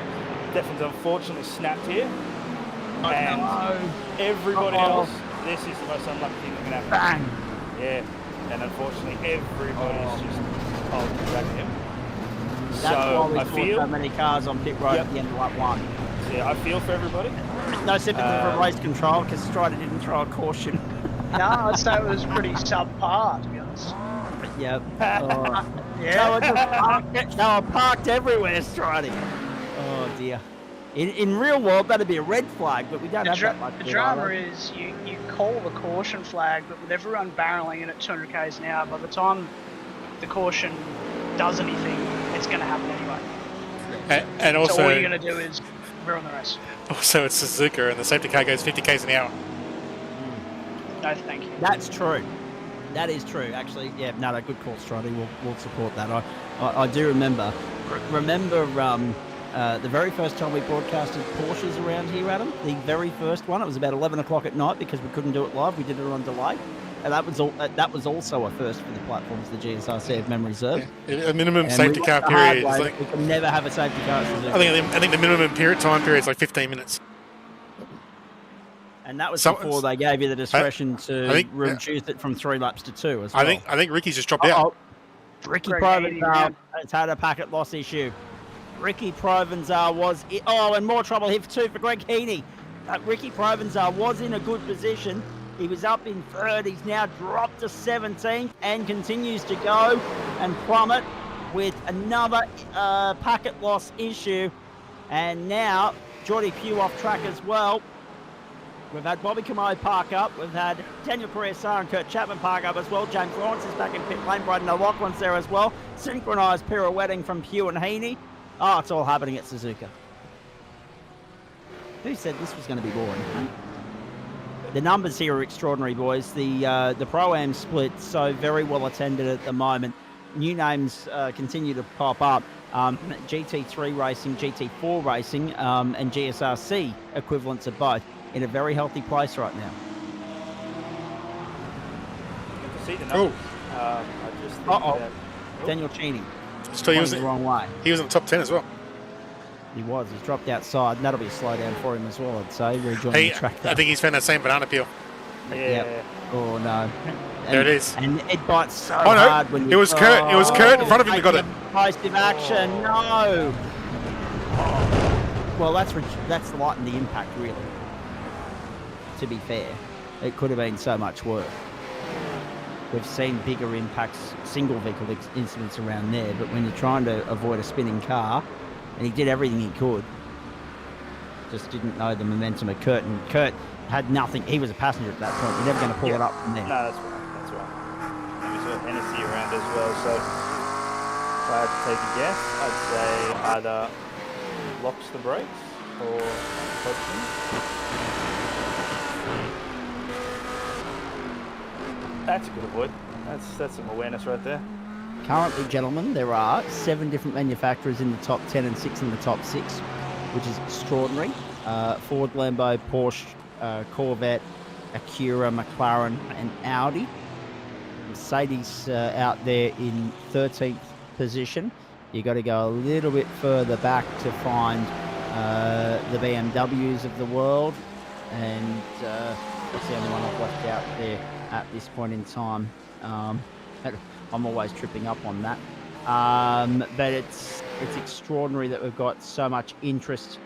definitely unfortunately snapped here. And everybody else, this is the most unlucky thing that can happen. Bang. Yeah, and unfortunately everybody's just holding the back of him. That's why we saw so many cars on pit road at the end of lap 1. So yeah, I feel for everybody. No sympathy for race control because Strider didn't throw a caution. No, I'd say it was pretty subpar, to be honest. Yep. Yeah. They were parked everywhere, Strider. Oh dear. In real world, that'd be a red flag, but we don't have that much. The drama is you call the caution flag, but with everyone barreling in at 200 k's an hour, by the time the caution does anything, it's going to happen anyway. And also, so all you're going to do is We're on the race. Also, it's Suzuka, and the safety car goes 50 k's an hour. No, thank you. That's true. That is true, actually. Yeah, no, good call, Struddy. We'll support that. I do remember. The very first time we broadcasted Porsches around here, Adam. The very first one. It was about 11 o'clock at night because we couldn't do it live. We did it on delay, and that was also a first for the platforms. The GSRC of memory serve. Yeah. A minimum safety car period is like. We can never have a safety car. I think the minimum time period is like 15 minutes. And that was before they gave you the discretion to reduce it from 3 laps to 2 as well. I think Ricky's just dropped out. Ricky Provenzal has had a packet loss issue. Ricky Provenzal and more trouble here too for Greg Heaney. Ricky Provenzal was in a good position. He was up in 3rd. He's now dropped to 17th and continues to go and plummet with another packet loss issue. And now Jordy Pugh off track as well. We've had Bobby Camo park up. We've had Daniel Correa-Sarr and Kurt Chapman park up as well. James Lawrence is back in pit lane. Bryden O'Loughlin's there as well. Synchronised pirouetting from Pugh and Heaney. Oh, it's all happening at Suzuka. Who said this was going to be boring? Huh? The numbers here are extraordinary, boys. The Pro-Am split so very well attended at the moment. New names continue to pop up. GT3 racing, GT4 racing, and GSRC equivalents of both. In a very healthy place right now. Good to see the numbers. I just think that... Daniel Cheney. He was the wrong way. He was in the top 10 as well. He was. He's dropped outside, and that'll be a slowdown for him as well, I'd say. Rejoining the track. I think he's found that same banana peel. Yeah. Yep. Oh, no. There it is. And it bites so hard when it was Kurt. It was Kurt in front of him that got it. Positive action. No. Well, that's lightening the impact, really. To be fair, it could have been so much worse. We've seen bigger impacts, single vehicle incidents around there, but when you're trying to avoid a spinning car, and he did everything he could, just didn't know the momentum of Kurt, and Kurt had nothing. He was a passenger at that point. You're never going to pull it up from there. No, that's right. And we saw Hennessy around as well, so if I had to take a guess, I'd say either locks the brakes or coaching. That's a good avoid. That's some awareness right there. Currently, gentlemen, there are 7 different manufacturers in the top 10 and 6 in the top 6, which is extraordinary. Ford, Lambo, Porsche, Corvette, Acura, McLaren, and Audi. Mercedes out there in 13th position. You got to go a little bit further back to find the BMWs of the world, and that's the only one I've left out there at this point in time. I'm always tripping up on that. But it's extraordinary that we've got so much interest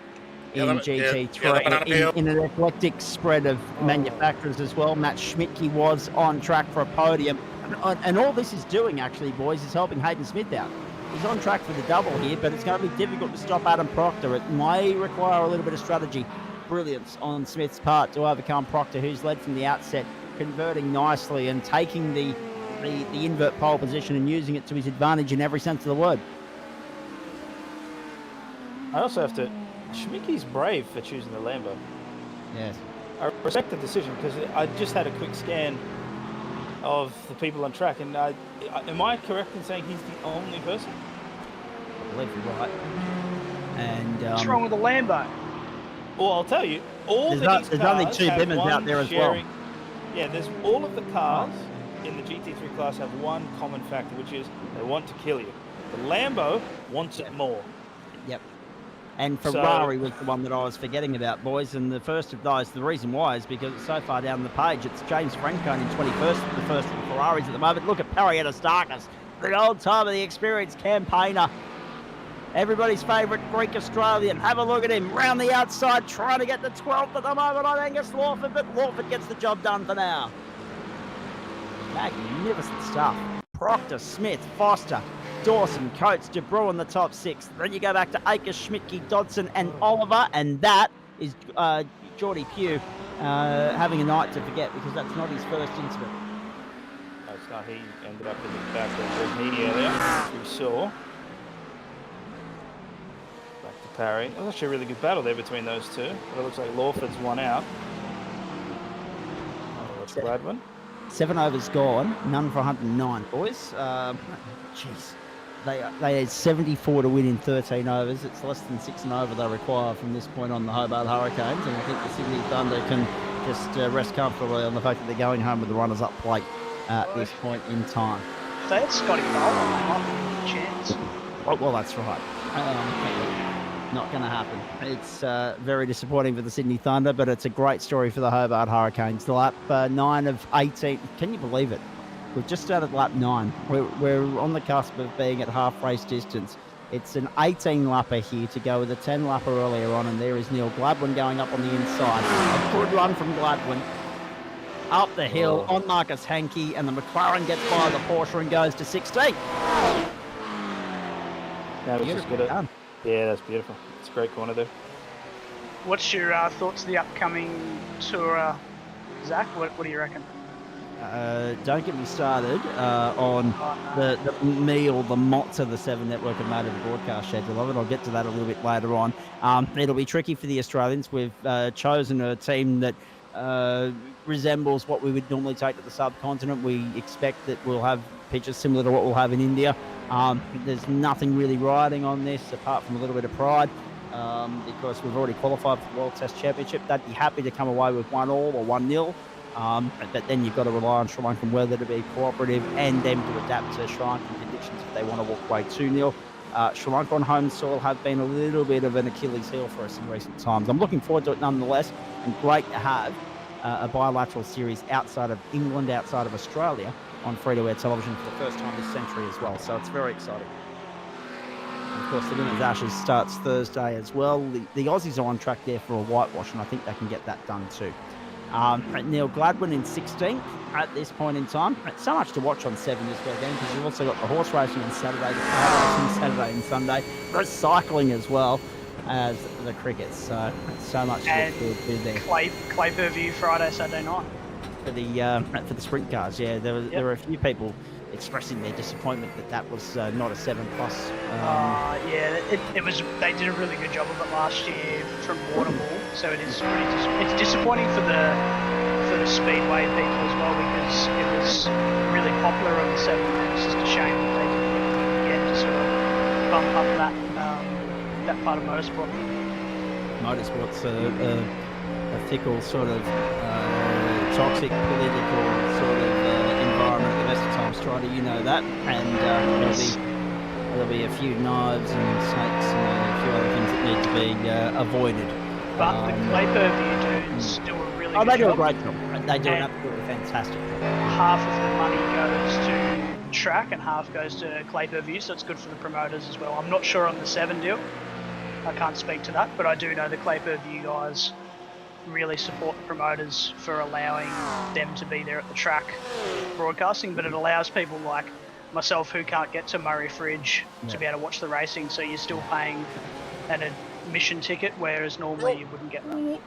in GT3 in an eclectic spread of manufacturers as well. Matt Schmidtke was on track for a podium. And all this is doing, actually, boys, is helping Hayden Smith out. He's on track for the double here, but it's going to be difficult to stop Adam Proctor. It may require a little bit of strategy. Brilliance on Smith's part to overcome Proctor, who's led from the outset, converting nicely and taking the invert pole position and using it to his advantage in every sense of the word. I also have to... Schmicke's brave for choosing the Lambo. Yes. I respect the decision because I just had a quick scan of the people on track, and am I correct in saying he's the only person? I believe you're right. And what's wrong with the Lambo? Well, I'll tell you, there's only 2 Bimmons out there as well. Yeah, there's all of the cars in the GT3 class have one common factor, which is they want to kill you. The Lambo wants it more. Yep. And Ferrari was the one that I was forgetting about, boys. And the first of those, the reason why is because it's so far down the page. It's James Francone in 21st, the first of the Ferraris at the moment. Look at Parietta Starkus, the old timer, the experienced campaigner. Everybody's favourite Greek Australian. Have a look at him round the outside, trying to get the 12th at the moment on Angus Lawford, but Lawford gets the job done for now. Magnificent stuff. Proctor, Smith, Foster, Dawson, Coates, De Bruyne in the top 6. Then you go back to Akers, Schmidtke, Dodson, and Oliver, and that is Jordy Pugh having a night to forget because that's not his first incident. That's not. He ended up in the back of Heaney earlier, as we saw. Back parry. It was actually a really good battle there between those two. But it looks like Lawford's won out. Oh, that's Gladwin. 7 overs gone, none for 109, boys. Jeez. They had 74 to win in 13 overs. It's less than 6 and over they require from this point on the Hobart Hurricanes, and I think the Sydney Thunder can just rest comfortably on the fact that they're going home with the runners up plate at this point in time. If they had Scotty Bowler, they might be a chance. Oh, well, that's right. Not going to happen. It's very disappointing for the Sydney Thunder, but it's a great story for the Hobart Hurricanes. The lap 9 of 18. Can you believe it? We've just started lap 9. We're on the cusp of being at half race distance. It's an 18-lapper here to go with a 10-lapper earlier on, and there is Neil Gladwin going up on the inside. A good run from Gladwin. Up the hill on Marcus Hankey, and the McLaren gets by the Porsche and goes to 16. That was just good. Yeah, that's beautiful. It's a great corner there. What's your thoughts of the upcoming tour, Zach? What do you reckon? Don't get me started on the meal, the motts of the 7 Network have made of the broadcast schedule of it. I'll get to that a little bit later on. It'll be tricky for the Australians. We've chosen a team that resembles what we would normally take to the subcontinent. We expect that we'll have pitches similar to what we'll have in India. There's nothing really riding on this apart from a little bit of pride because we've already qualified for the World Test Championship. They'd be happy to come away with 1-1 or 1-0. But then you've got to rely on Sri Lankan weather to be cooperative and them to adapt to Sri Lankan conditions if they want to walk away 2-0. Sri Lanka on home soil have been a little bit of an Achilles heel for us in recent times. I'm looking forward to it nonetheless, and great to have a bilateral series outside of England, outside of Australia, on free-to-air television for the first time this century as well. So it's very exciting. And of course, the Women's Ashes starts Thursday as well. The Aussies are on track there for a whitewash, and I think they can get that done too. Neil Gladwin in 16th at this point in time. So much to watch on 7 this weekend because you've also got the horse racing on Saturday, the car racing Saturday and Sunday, the cycling as well as the cricket. So much to look forward to there. Clay per view Friday, Saturday night. For the sprint cars, yeah, there were a few people expressing their disappointment that was not a 7+. It was. They did a really good job of it last year from Waterbull, so it is it's disappointing for the speedway people as well because it was really popular on the 7. It's just a shame that they didn't get to sort of bump up that part of motorsport. Motorsport's a fickle sort of toxic political sort of environment at the best of times, Strider, you know that, and there'll be a few knives and snakes and a few other things that need to be avoided. But the Clay per view dudes do a really good job. They do a great job. They do an absolutely fantastic job. Half of the money goes to track and half goes to Clay per view, so it's good for the promoters as well. I'm not sure on the 7 deal. I can't speak to that, but I do know the Clay per view guys really support the promoters for allowing them to be there at the track broadcasting, but it allows people like myself who can't get to Murray Fridge to be able to watch the racing, so you're still paying an admission ticket, whereas normally you wouldn't get that.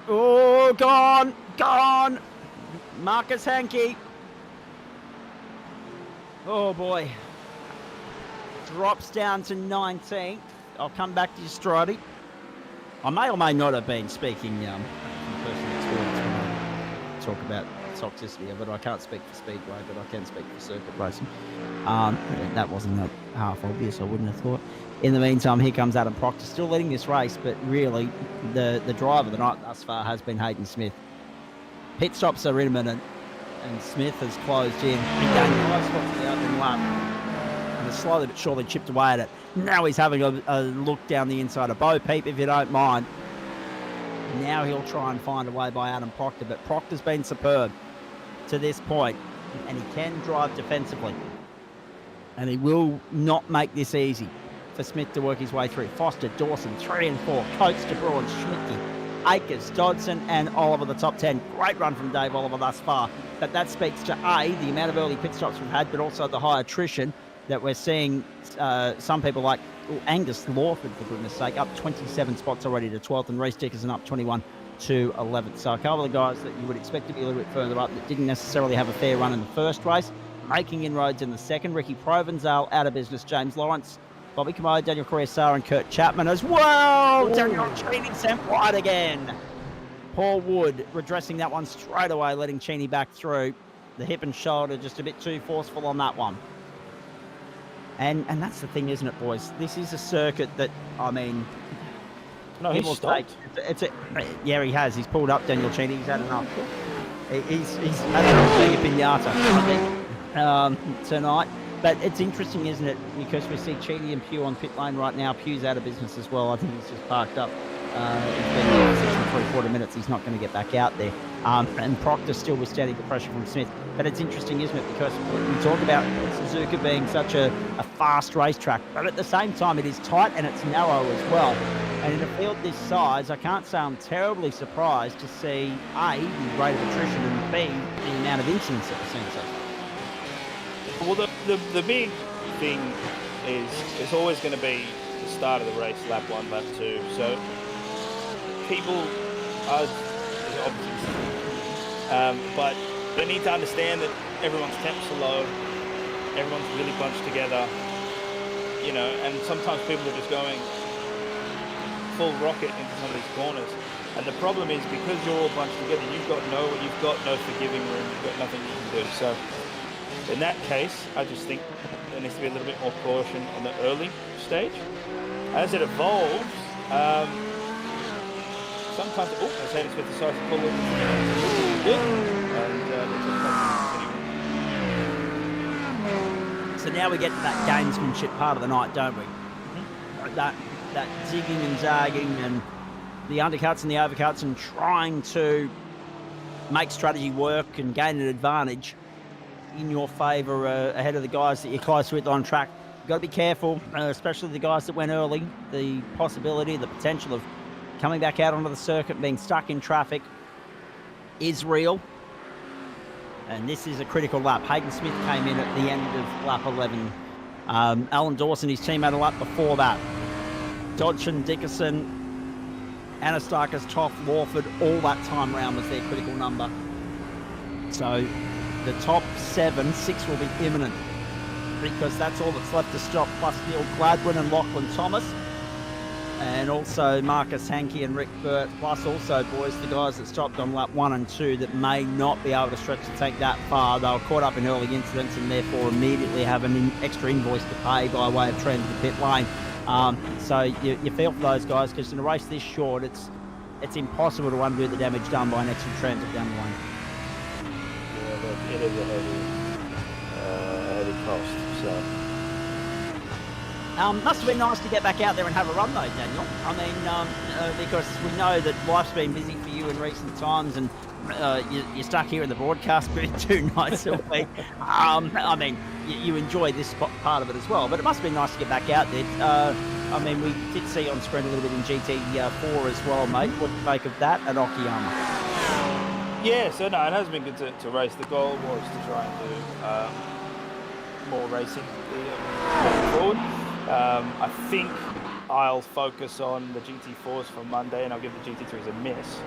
Oh, gone! Marcus Hankey. Oh boy. Drops down to 19th. I'll come back to you, Stridey. I may or may not have been speaking from personal experience when I talk about toxicity of it. I can't speak for Speedway, but I can speak for circuit racing. That wasn't that half obvious, I wouldn't have thought. In the meantime, here comes Adam Proctor, still leading this race, but really the driver of the night thus far has been Hayden Smith. Pit stops are imminent, and Smith has closed in. He gained 5 spots in the opening lap, and has slowly but surely chipped away at it. Now he's having a look down the inside of Bo Peep, if you don't mind. Now he'll try and find a way by Adam Proctor, but Proctor's been superb to this point, and he can drive defensively. And he will not make this easy for Smith to work his way through. Foster, Dawson, 3 and 4, Coates, De Bruin, Schmidtke, Akers, Dodson, and Oliver, the top 10. Great run from Dave Oliver thus far. But that speaks to the amount of early pit stops we've had, but also the high attrition that we're seeing. Some people like Angus Lawford, for goodness sake, up 27 spots already to 12th, and Reece Dickerson up 21 to 11th. So a couple of guys that you would expect to be a little bit further up that didn't necessarily have a fair run in the first race, making inroads in the second. Ricky Provenzale out of business. James Lawrence Bobby Camo, Daniel Correa, and Kurt Chapman as well. Daniel Cheney sent wide again. Paul Wood redressing that one straight away, letting Cheney back through. The hip and shoulder just a bit too forceful on that one. And that's the thing, isn't it, boys? This is a circuit that, I mean... No, he's stopped. Yeah, he has. He's pulled up, Daniel Cheney. He's had enough. He's had enough being a pinata, I think, tonight. But it's interesting, isn't it? Because we see Cheney and Pugh on pit lane right now. Pugh's out of business as well. I think he's just parked up. He's been in the position for 3/4 minutes. He's not going to get back out there. And Proctor still withstanding the pressure from Smith. But it's interesting, isn't it? Because we talk about Suzuka being such a fast racetrack, but at the same time, it is tight and it's narrow as well. And in a field this size, I can't say I'm terribly surprised to see A, the rate of attrition, and B, the amount of incidents that we're seeing so far. Well, the big thing is it's always going to be the start of the race, lap 1, lap 2. So people are obviously, but they need to understand that everyone's temps are low, everyone's really bunched together, you know, and sometimes people are just going full rocket into some of these corners. And the problem is because you're all bunched together, you've got no forgiving room, you've got nothing you can do. So in that case, I just think there needs to be a little bit more caution on the early stage. As it evolves, sometimes, Mercedes Smith decides to pull it, So now we get to that gamesmanship part of the night, don't we? That zigging and zagging and the undercuts and the overcuts and trying to make strategy work and gain an advantage in your favour ahead of the guys that you're close with on track. You've got to be careful, especially the guys that went early. The possibility, the potential of coming back out onto the circuit, being stuck in traffic is real. And this is a critical lap. Hayden Smith came in at the end of lap 11. Alan Dawson, his team, had a lap before that. Dodson, Dickerson, Anastakis, Toff, Lawford, all that time round was their critical number. So the top 6 will be imminent because that's all that's left to stop, plus Neil Gladwin and Lachlan Thomas. And also Marcus Hankey and Rick Burt, plus also, boys, the guys that stopped on lap 1 and 2 that may not be able to stretch the tank that far. They were caught up in early incidents and therefore immediately have an extra invoice to pay by way of transit to pit lane. So you feel for those guys because in a race this short, it's impossible to undo the damage done by an extra transit down the lane. Yeah, it is a heavy cost. So. Must have been nice to get back out there and have a run though, Daniel. I mean, because we know that life's been busy for you in recent times and you're stuck here in the broadcast booth 2 nights a week. I mean, you enjoy this part of it as well, but it must have been nice to get back out there. I mean, we did see on screen a little bit in GT4 as well, mate. What do you make of that at Okayama? Yeah, so no, it has been good to race. The goal was to try and do more racing going forward. I think I'll focus on the GT4s for Monday, and I'll give the GT3s a miss.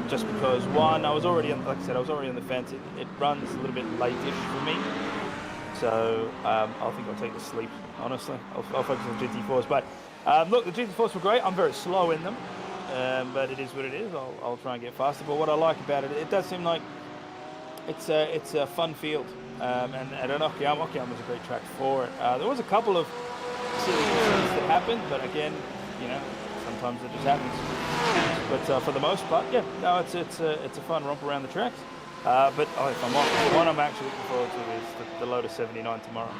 Just because, one, I was already on, like I said, I was already on the fence. It runs a little bit late-ish for me, so I think I'll take the sleep. Honestly, I'll focus on GT4s. But look, the GT4s were great. I'm very slow in them, but it is what it is. I'll try and get faster. But what I like about it, it does seem like it's a fun field. And at Okayama's a great track for it. There was a couple of silly things that happened, but again, you know, sometimes it just happens. But for the most part, yeah, no, it's a fun romp around the tracks. But if I'm honest, the one I'm actually looking forward to is the Lotus 79 tomorrow.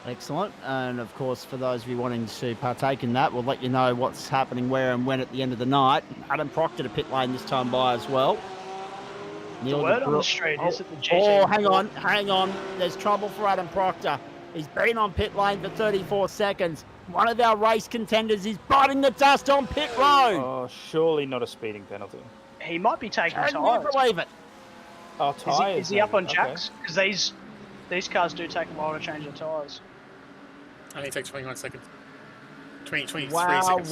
Excellent. And of course, for those of you wanting to partake in that, we'll let you know what's happening where and when at the end of the night. Adam Proctor to pit lane this time by as well. The word on the street is that the GT... Oh, hang on. There's trouble for Adam Proctor. He's been on pit lane for 34 seconds. One of our race contenders is biting the dust on pit road. Oh, surely not a speeding penalty. He might be taking tyres. Can you believe it? Oh, tyres. Is he up on jacks? Because these cars do take a while to change their tyres. I think it takes 21 seconds. 23 wow, seconds.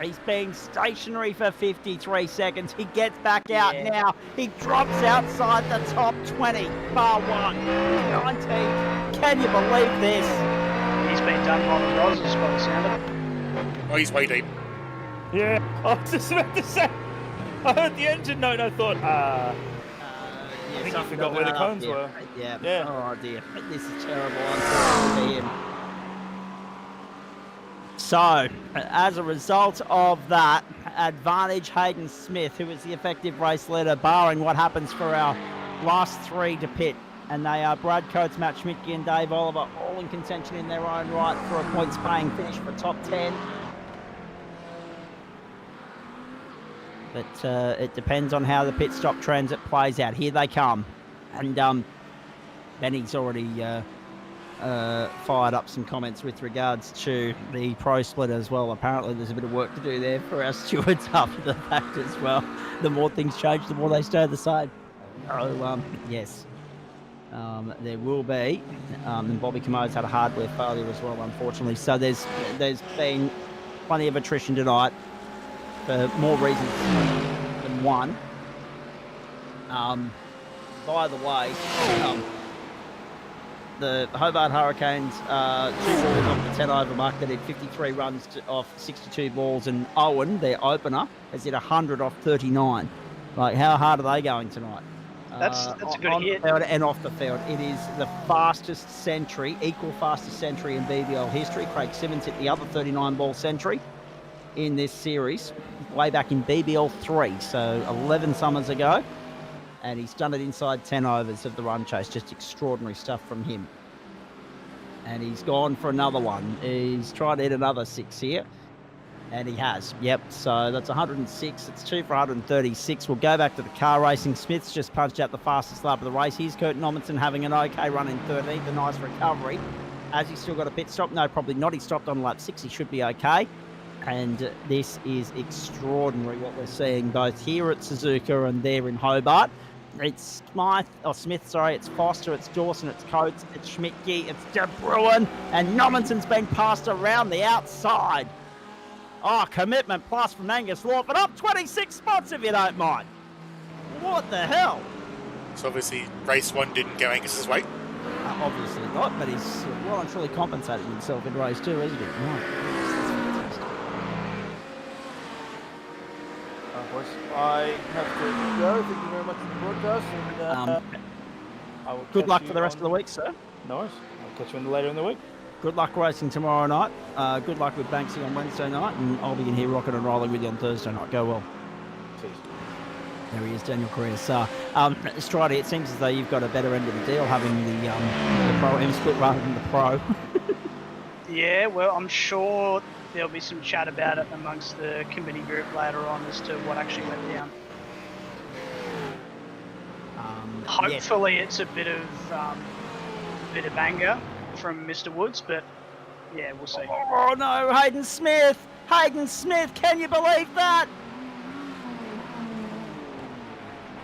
He's been stationary for 53 seconds. He gets back out now. He drops outside the top 20. Bar 1. 19. Can you believe this? been done by the Roses by the sound of it. Oh, he's way deep. Yeah, I was just about to say. I heard the engine note and I thought, I think you forgot where the cones were. Yeah. Oh dear, this is terrible. Unfortunately for him. So, as a result of that, advantage Hayden Smith, who is the effective race leader, barring what happens for our last three to pit. And they are Brad Coates, Matt Schmidtke and Dave Oliver, all in contention in their own right for a points-paying finish for top 10. But it depends on how the pit stop transit plays out. Here they come. And Benny's already fired up some comments with regards to the pro split as well. Apparently there's a bit of work to do there for our stewards after the fact as well. The more things change, the more they stay the same. So, yes. There will be, and Bobby Comode's had a hardware failure as well, unfortunately. So there's been plenty of attrition tonight for more reasons than one. By the way, the Hobart Hurricanes 2 balls off the 10 over mark. They did 53 runs off 62 balls, and Owen, their opener, has hit 100 off 39. Like, how hard are they going tonight? That's a good on hit. The field and off the field. It is the fastest century, equal fastest century in BBL history. Craig Simmons hit the other 39-ball century in this series way back in BBL 3, so 11 summers ago. And he's done it inside 10 overs of the run chase. Just extraordinary stuff from him. And he's gone for another one. He's tried to hit another 6 here. And he has. Yep. So that's 106. It's 2 for 136. We'll go back to the car racing. Smith's just punched out the fastest lap of the race. Here's Curtin Ommenson having an okay run in 13th. A nice recovery. Has he still got a pit stop? No, probably not. He stopped on lap 6. He should be okay. And this is extraordinary what we're seeing both here at Suzuka and there in Hobart. It's Smith, it's Foster, it's Dawson, it's Coates, it's Schmidtke, it's De Bruin, and Nomenson's been passed around the outside. Oh, commitment plus from Angus Lawford, up 26 spots if you don't mind. What the hell? So obviously race 1 didn't go Angus's way. Obviously not, but he's well and truly compensated himself in race 2, isn't he? Right. I have to go. Thank you very much for the broadcast. And, I will good luck for the rest of the week, sir. Nice. I'll catch you later in the week. Good luck racing tomorrow night. Good luck with Banksy on Wednesday night. And I'll be in here rocking and rolling with you on Thursday night. Go well. Cheers. There he is, Daniel Correa. Stridey, it seems as though you've got a better end of the deal having the Pro-M split rather than the Pro. Yeah, well, I'm sure there'll be some chat about it amongst the committee group later on as to what actually went down. Hopefully it's a bit of anger from Mr. Woods, but yeah, we'll see. Oh no, Hayden Smith! Hayden Smith, can you believe that?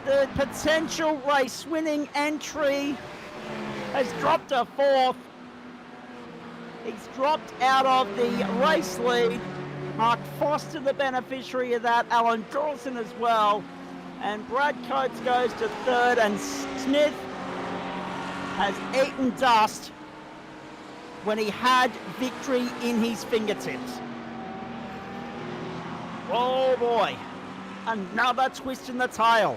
The potential race-winning entry has dropped to 4th. He's dropped out of the race lead. Mark Foster, the beneficiary of that. Alan Dawson as well. And Brad Coates goes to 3rd. And Smith has eaten dust when he had victory in his fingertips. Oh boy. Another twist in the tail.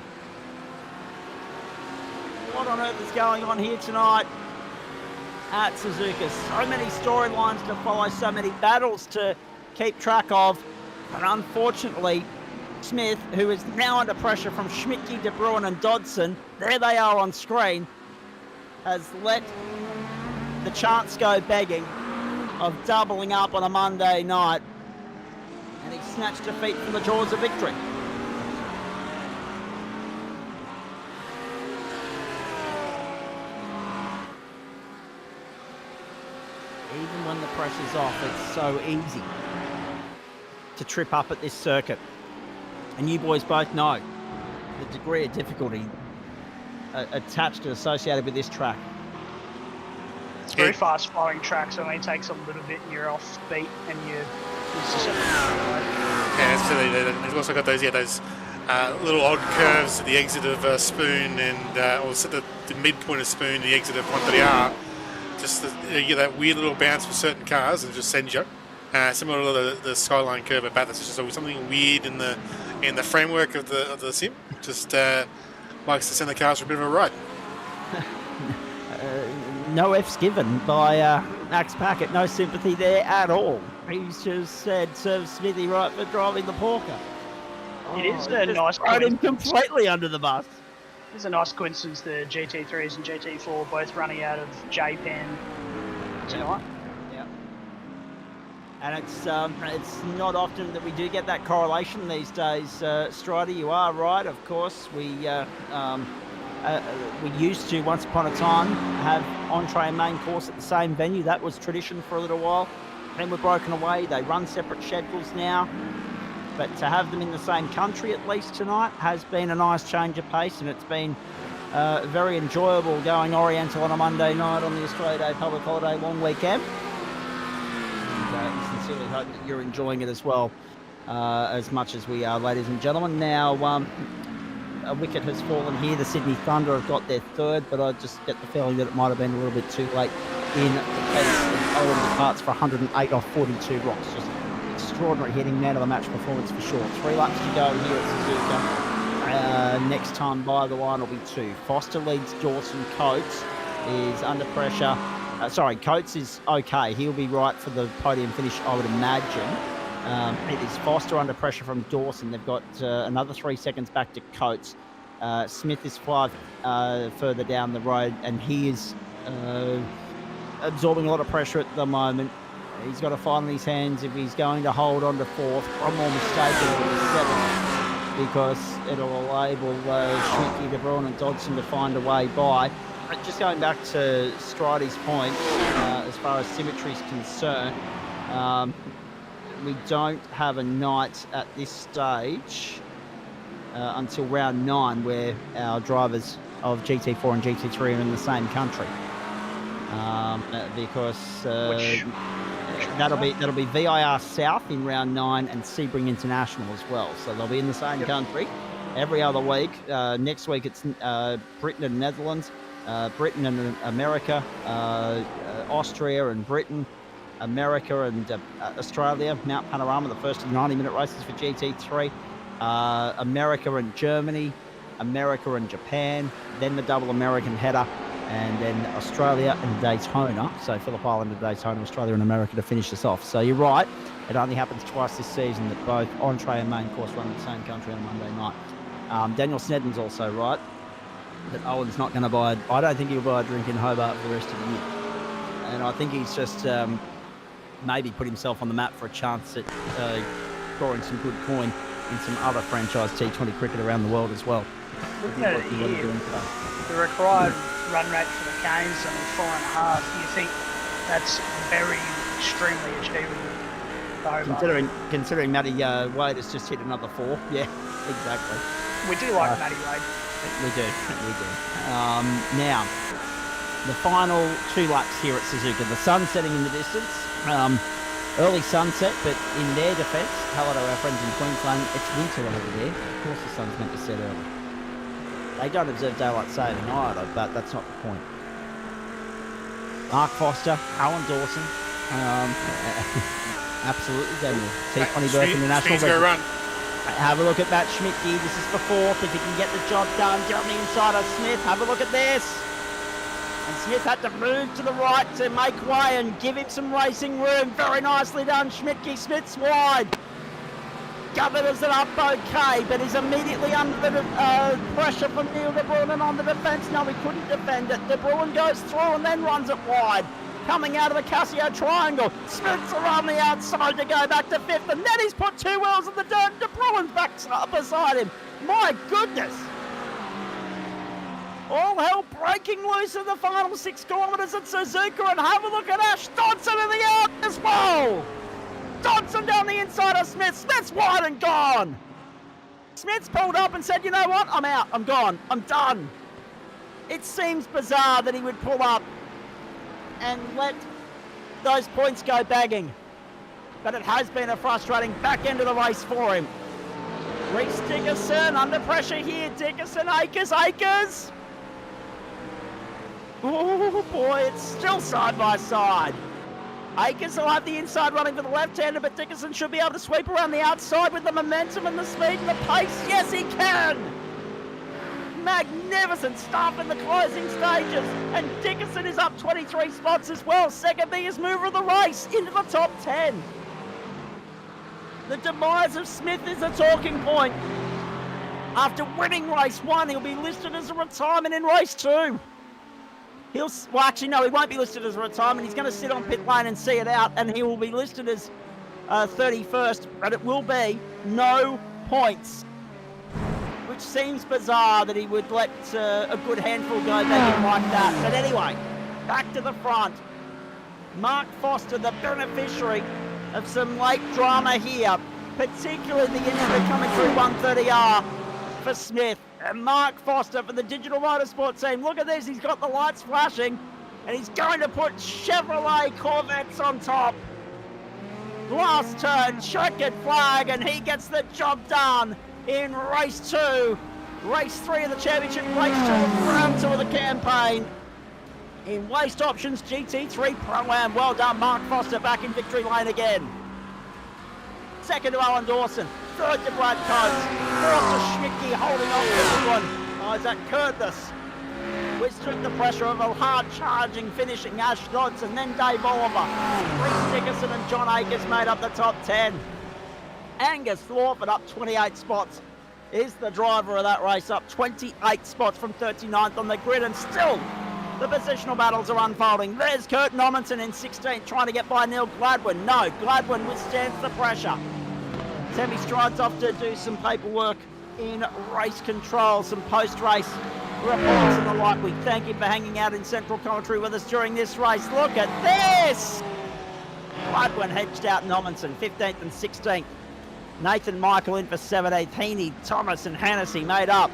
What on earth is going on here tonight at Suzuka? So many storylines to follow, so many battles to keep track of. And unfortunately, Smith, who is now under pressure from Schmidtke, De Bruin and Dodson, there they are on screen, has let the chance go begging of doubling up on a Monday night. And he snatched defeat from the jaws of victory. Even when the pressure's off, it's so easy to trip up at this circuit. And you boys both know the degree of difficulty attached and associated with this track. It's a very fast flowing track, so it only takes a little bit and you're off beat and you're Yeah, so they've also got those little odd curves at the exit of Spoon and also the midpoint of Spoon, the exit of Montreal. just you get that weird little bounce for certain cars and just sends you. Similar to the Skyline curve at Bathurst, it's just always something weird in the framework of the sim. Just likes to send the cars for a bit of a ride. No F's given by Max Packett. No sympathy there at all. He's just said, serve Smithy right for driving the Porker. It is a nice thrown him coincidence. completely under the bus. It's a nice coincidence the GT3s and GT4 both running out of J-Pen tonight. And it's not often that we do get that correlation these days, Strider. You are right, of course. We used to, once upon a time, have entree and main course at the same venue. That was tradition for a little while. Then we're broken away. They run separate schedules now. But to have them in the same country, at least tonight, has been a nice change of pace, and it's been very enjoyable going Oriental on a Monday night on the Australia Day Public Holiday long weekend. And sincerely hope that you're enjoying it as well, as much as we are, ladies and gentlemen. Now, a wicket has fallen here. The Sydney Thunder have got their third, but I just get the feeling that it might have been a little bit too late in the pace. Owen departs for 108 off 42 rocks. Just extraordinary hitting, man of the match performance for sure. 3 laps to go here at Suzuka. Next time by the line will be 2. Foster leads Dawson. Coates is under pressure. Coates is okay. He'll be right for the podium finish, I would imagine. It is Foster under pressure from Dawson. They've got another 3 seconds back to Coates. Smith is 5 further down the road, and he is absorbing a lot of pressure at the moment. He's got to find in his hands if he's going to hold on to 4th. One more mistake and it'll be 7th, because it'll enable Schmidt, De Bruin and Dodson to find a way by. But just going back to Strider's point, as far as symmetry is concerned, we don't have a night at this stage until round 9, where our drivers of GT4 and GT3 are in the same country, because that'll be VIR South in round 9 and Sebring International as well. So they'll be in the same country every other week. Next week it's Britain and Netherlands. Britain and America, Austria and Britain, America and Australia, Mount Panorama, the first of the 90-minute races for GT3, America and Germany, America and Japan, then the double American header, and then Australia and Daytona. So Phillip Island and Daytona, Australia and America to finish this off. So you're right, it only happens twice this season that both entree and main course run in the same country on Monday night. Daniel Snedden's also right that Owen's not going to buy, I don't think he'll buy a drink in Hobart for the rest of the year. And I think he's just maybe put himself on the map for a chance at drawing some good coin in some other franchise T20 cricket around the world as well. Looking at it here, the required run rate for the Canes is only 4.5. Do you think that's very extremely achievable for Hobart? Considering Matty Wade has just hit another 4. Yeah, exactly. We do like Matty Wade. We do. Now, the final 2 laps here at Suzuka. The sun's setting in the distance. Early sunset, but in their defence, hello to our friends in Queensland, it's winter over there. Of course the sun's meant to set early. They don't observe daylight saving either, but that's not the point. Mark Foster, Alan Dawson, absolutely Daniel. T20 Burke International. Run. Have a look at Matt Schmidt. This is for 4th. If he can get the job done, get on the inside of Smith. Have a look at this. And Smith had to move to the right to make way and give him some racing room. Very nicely done, Schmidtke. Smith's wide. Governs it up okay, but is immediately under the pressure from Neil De Bruin and on the defence. No, he couldn't defend it. De Bruin goes through and then runs it wide. Coming out of the Casio triangle. Smith's around the outside to go back to 5th, and then he's put 2 wheels in the dirt and De Bruin's back up beside him. My goodness. All hell breaking loose in the final 6 kilometres at Suzuka, and have a look at Ash Dodson in the out as well. Dodson down the inside of Smith. Smith's wide and gone. Smith's pulled up and said, you know what, I'm out, I'm gone, I'm done. It seems bizarre that he would pull up and let those points go bagging. But it has been a frustrating back end of the race for him. Reese Dickerson under pressure here. Dickerson, Akers. Oh boy, it's still side by side. Akers will have the inside running for the left-hander, but Dickinson should be able to sweep around the outside with the momentum and the speed and the pace. Yes, he can! Magnificent stuff in the closing stages, and Dickinson is up 23 spots as well. Second biggest mover of the race into the top 10. The demise of Smith is a talking point. After winning race 1, he'll be listed as a retirement in race 2. Well, actually, no, he won't be listed as a retirement. He's going to sit on pit lane and see it out, and he will be listed as 31st, but it will be no points, which seems bizarre that he would let a good handful go back in like that. But anyway, back to the front. Mark Foster, the beneficiary of some late drama here, particularly the incident coming through 130R for Smith. And Mark Foster for the Digital Motorsport team. Look at this, he's got the lights flashing, and he's going to put Chevrolet Corvettes on top. Last turn, checkered flag, and he gets the job done in race 2. Race 3 of the championship, race 2 of round 2 of the campaign. In Waste Options GT3 Pro-Am. Well done, Mark Foster, back in victory lane again. Second to Alan Dawson. Third to Brad Coates. Fourth to Schmicky, holding on to this one. Isaac Curtis withstood the pressure of a hard-charging, finishing Ash Dodds, and then Dave Oliver. Reece Dickinson and John Akers made up the top 10. Angus Thorford up 28 spots. Is the driver of that race, up 28 spots from 39th on the grid, and still the positional battles are unfolding. There's Kurt Nommensen in 16th, trying to get by Neil Gladwin. No, Gladwin withstands the pressure. Sammy strides off to do some paperwork in race control, some post-race reports and the like. We thank him for hanging out in central commentary with us during this race. Look at this! Gladwin hedged out Nommensen, 15th and 16th. Nathan Michael in for 17th. Heaney, Thomas and Hennessy made up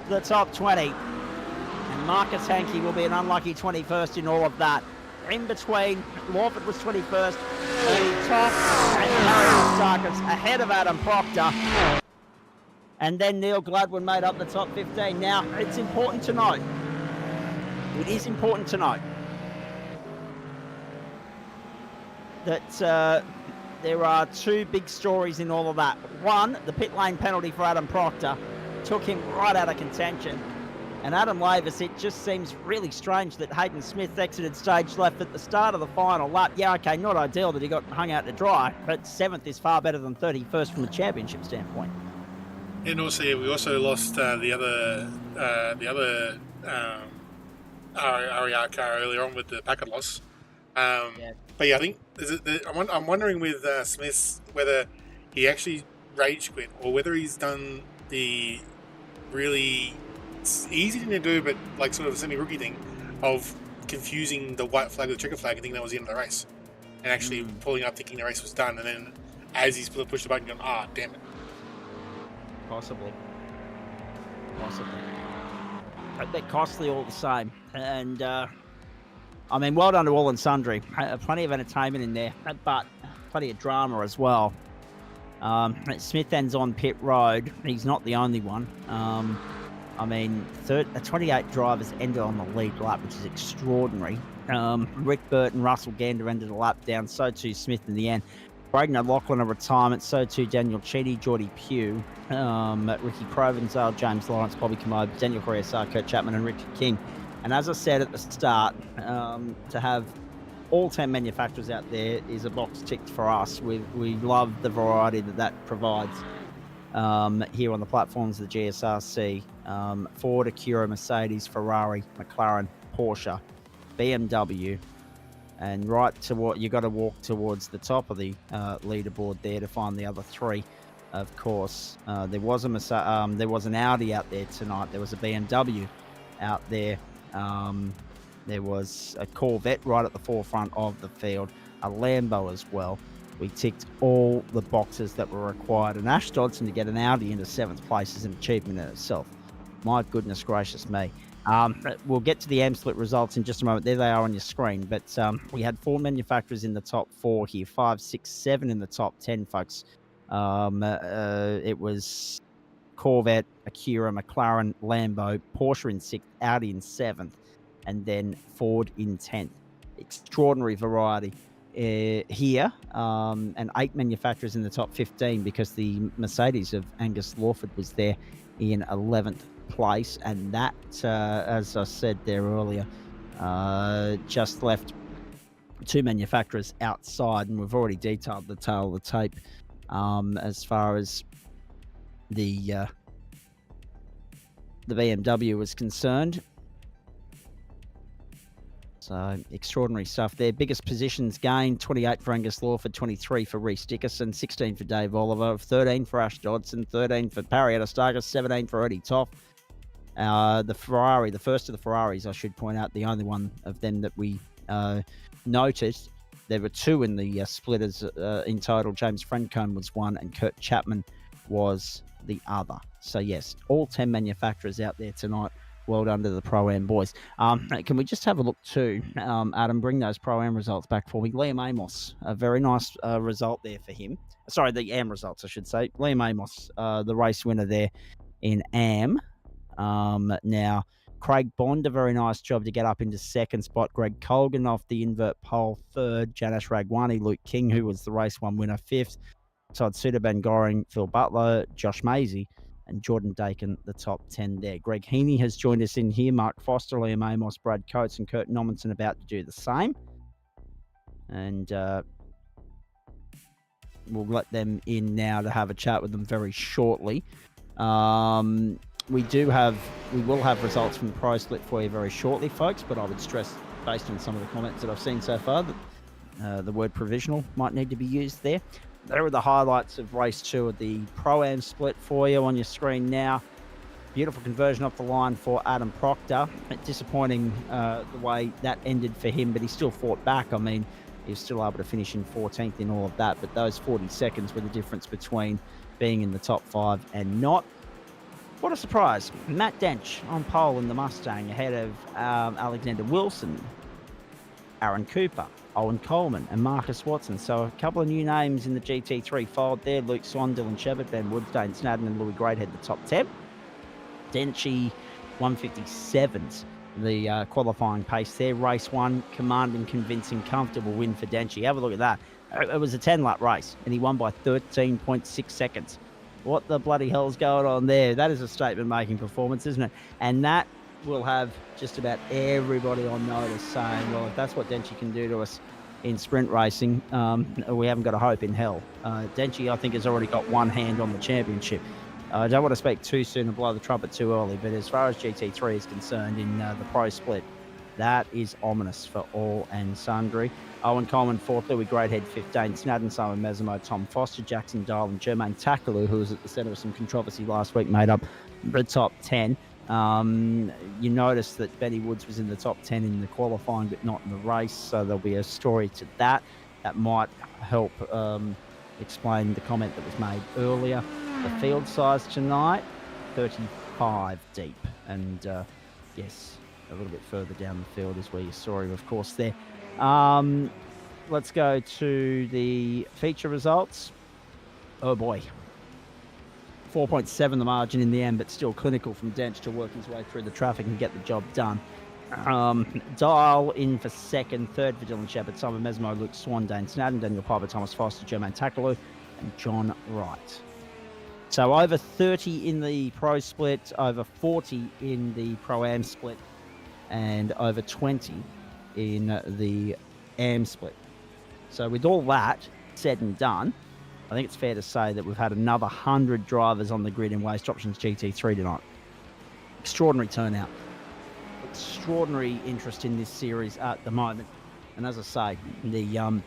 the top 20. And Marcus Hankey will be an unlucky 21st in all of that. In between, Lawford was 21st, Ernie Top and Harry Starkis ahead of Adam Proctor. And then Neil Gladwin made up the top 15. Now, it's important to note, it is important to note that there are two big stories in all of that. One, the pit lane penalty for Adam Proctor took him right out of contention. And Adam Lavis, it just seems really strange that Hayden Smith exited stage left at the start of the final lap. Yeah, okay, not ideal that he got hung out to dry, but 7th is far better than 31st from a championship standpoint. And also, yeah, we also lost the other RER car earlier on with the packet loss. Yeah. But yeah, I think I'm wondering with Smith whether he actually rage quit or whether he's done the really easy thing to do, but like sort of a semi-rookie thing of confusing the white flag with the checker flag and thinking that was the end of the race, and actually pulling up thinking the race was done, and then as he's pushed the button, going, damn it. Possibly. But they're costly all the same. And, I mean, well done to all and sundry. Plenty of entertainment in there, but plenty of drama as well. Smith ends on pit road. He's not the only one. I mean, 28 drivers ended on the lead lap, which is extraordinary. Rick Burton, Russell Gander ended a lap down, so too Smith in the end. Braden O'Loughlin a retirement, so too Daniel Cheedy, Geordie Pugh, Ricky Provenzale, James Lawrence, Bobby Commode, Daniel Correa, Kurt Chapman and Richard King. And as I said at the start, to have all 10 manufacturers out there is a box ticked for us. We love the variety that provides here on the platforms of the GSRC. Ford, Acura, Mercedes, Ferrari, McLaren, Porsche, BMW, and right to what you got to walk towards the top of the leaderboard there to find the other three. Of course, there was an Audi out there tonight. There was a BMW out there. There was a Corvette right at the forefront of the field, a Lambo as well. We ticked all the boxes that were required, and Ash Dodson to get an Audi into 7th place is an achievement in itself. My goodness gracious me. We'll get to the M-Split results in just a moment. There they are on your screen, but we had 4 manufacturers in the top 4 here, 5, 6, 7 in the top 10, folks. It was Corvette, Acura, McLaren, Lambo, Porsche in 6th, Audi in 7th, and then Ford in 10th. Extraordinary variety here, and 8 manufacturers in the top 15 because the Mercedes of Angus Lawford was there in 11th place, and that, as I said there earlier, just left 2 manufacturers outside, and we've already detailed the tail of the tape as far as the BMW was concerned. So extraordinary stuff there. Biggest positions gained: 28 for Angus Lawford, 23 for Rhys Dickerson, 16 for Dave Oliver, 13 for Ash Dodson, 13 for Parry Atastagas, 17 for Eddie Toff. The Ferrari, the first of the Ferraris, I should point out, the only one of them that we noticed. There were 2 in the splitters in total. James Frencombe was one, and Kurt Chapman was the other. So yes, all 10 manufacturers out there tonight. Well done to the Pro-Am boys. Can we just have a look too, Adam, bring those Pro-Am results back for me. Liam Amos, a very nice result there for him. Sorry, the AM results, I should say. Liam Amos, the race winner there in AM. Now, Craig Bond, a very nice job to get up into 2nd spot. Greg Colgan off the invert pole 3rd. Janish Ragwani, Luke King, who was the race 1 winner, 5th. Todd Suter, Ben Goring, Phil Butler, Josh Maisie, and Jordan Dakin, the top 10 there. Greg Heaney has joined us in here. Mark Foster, Liam Amos, Brad Coates, and Kurt Normanson about to do the same. And we'll let them in now to have a chat with them very shortly. We will have results from the Pro Split for you very shortly, folks, but I would stress, based on some of the comments that I've seen so far, that the word provisional might need to be used there. There are the highlights of race 2 of the Pro-Am split for you on your screen now. Beautiful conversion off the line for Adam Proctor. Disappointing the way that ended for him, but he still fought back. I mean, he was still able to finish in 14th in all of that, but those 40 seconds were the difference between being in the top 5 and not. What a surprise. Matt Dench on pole in the Mustang ahead of Alexander Wilson, Aaron Cooper, Owen Coleman, and Marcus Watson. So a couple of new names in the GT3 fold there. Luke Swan, Dylan Shepard, Ben Woods, Dane Snadden, and Louis Greathead, the top 10. Denchi, 157's the qualifying pace there. Race 1, commanding, convincing, comfortable win for Denchi. Have a look at that. It was a 10-lap race, and he won by 13.6 seconds. What the bloody hell's going on there? That is a statement-making performance, isn't it? And that will have just about everybody on notice saying, well, if that's what Denchi can do to us in sprint racing, we haven't got a hope in hell. Denchi, I think, has already got one hand on the championship. I don't want to speak too soon and blow the trumpet too early, but as far as GT3 is concerned in the Pro Split, that is ominous for all and sundry. Owen Coleman 4th, Louis Greathead 15th, Snadden, Simon Mesamo, Tom Foster, Jackson Dial, and Jermaine Takalu, who was at the centre of some controversy last week, made up the top 10. You notice that Benny Woods was in the top 10 in the qualifying, but not in the race, so there'll be a story to that. That might help explain the comment that was made earlier. The field size tonight, 35 deep, and yes, a little bit further down the field is where you saw him, of course, there. Let's go to the feature results. Oh boy. 4.7 the margin in the end, but still clinical from Dench to work his way through the traffic and get the job done. Dial in for 2nd, 3rd for Dylan Shepard, Simon Mesmo, Luke Swan, Dane Snadden, Daniel Piper, Thomas Foster, Jermaine Takalu, and John Wright. So over 30 in the Pro Split, over 40 in the Pro-Am Split, and over 20 in the AM Split. So with all that said and done, I think it's fair to say that we've had another 100 drivers on the grid in Waste Options GT3 tonight. Extraordinary turnout. Extraordinary interest in this series at the moment. And as I say, the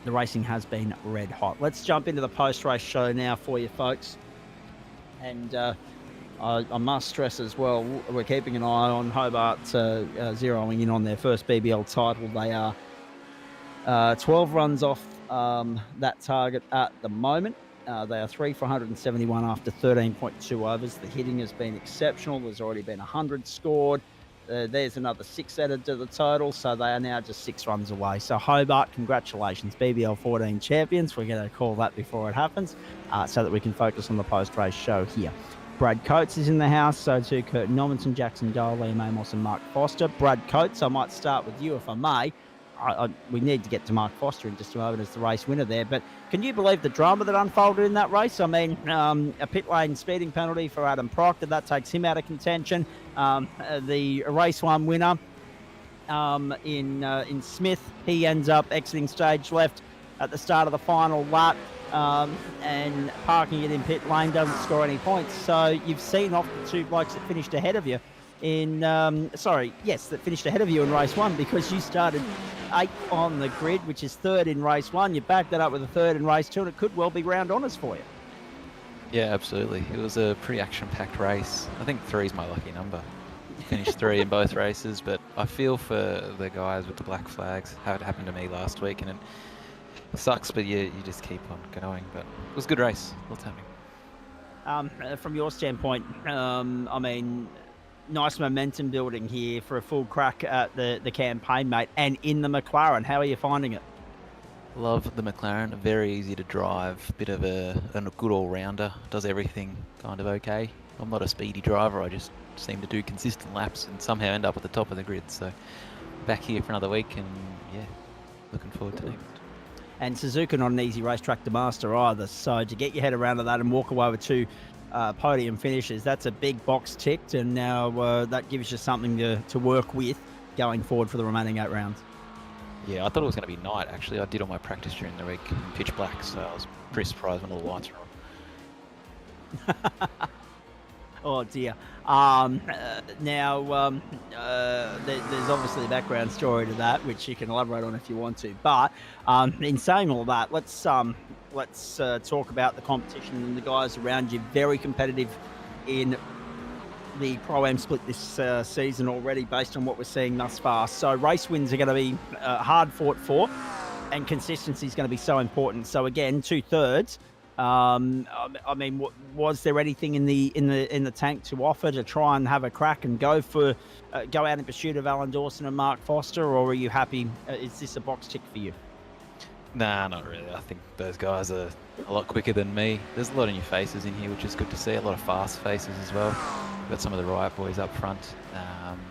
racing has been red hot. Let's jump into the post-race show now for you folks. And I must stress as well, we're keeping an eye on Hobart zeroing in on their first BBL title. They are 12 runs off that target at the moment. They are 3 for 171 after 13.2 overs. The hitting has been exceptional. There's already been 100 scored. There's another 6 added to the total, so they are now just 6 runs away. So Hobart, congratulations, BBL 14 champions. We're going to call that before it happens, so that we can focus on the post-race show here. Brad Coates is in the house, so too Kurt Normanson, Jackson Dole, Liam Amos and Mark Foster. Brad Coates, I might start with you if I may. We need to get to Mark Foster in just a moment as the race winner there, but can you believe the drama that unfolded in that race? I mean, a pit lane speeding penalty for Adam Proctor, that takes him out of contention. The race one winner in Smith, he ends up exiting stage left at the start of the final lap and parking it in pit lane, doesn't score any points. So you've seen off the two blokes that finished ahead of you that finished ahead of you in race one, because you started 8th on the grid, which is 3rd in race one. You backed that up with a 3rd in race two, and it could well be round honours for you. Yeah, absolutely. It was a pretty action-packed race. I think 3 is my lucky number. Finished 3 in both races, but I feel for the guys with the black flags, how it happened to me last week, and it sucks, but you just keep on going. But it was a good race. What's happening? From your standpoint, I mean, nice momentum building here for a full crack at the campaign, mate, and in the McLaren. How are you finding it? Love the McLaren. Very easy to drive. Bit of a good all-rounder. Does everything kind of okay. I'm not a speedy driver. I just seem to do consistent laps and somehow end up at the top of the grid. So back here for another week, and yeah, looking forward to next. And Suzuka not an easy racetrack to master either. So to get your head around to that and walk away with 2 podium finishes, that's a big box ticked, and now that gives you something to work with going forward for the remaining 8 rounds. Yeah, I thought it was going to be night, actually. I did all my practice during the week in pitch black, so I was pretty surprised when all the lights were on. Oh dear. There's obviously a background story to that, which you can elaborate on if you want to. But in saying all that, let's talk about the competition and the guys around you. Very competitive in the Pro-Am split this season already, based on what we're seeing thus far. So race wins are going to be hard fought for, and consistency is going to be so important. So again, 2/3. I mean, was there anything in the tank to offer to try and have a crack and go out in pursuit of Alan Dawson and Mark Foster, or are you happy? Is this a box tick for you? Nah, not really. I think those guys are a lot quicker than me. There's a lot of new faces in here, which is good to see. A lot of fast faces as well. We've got some of the Riot boys up front,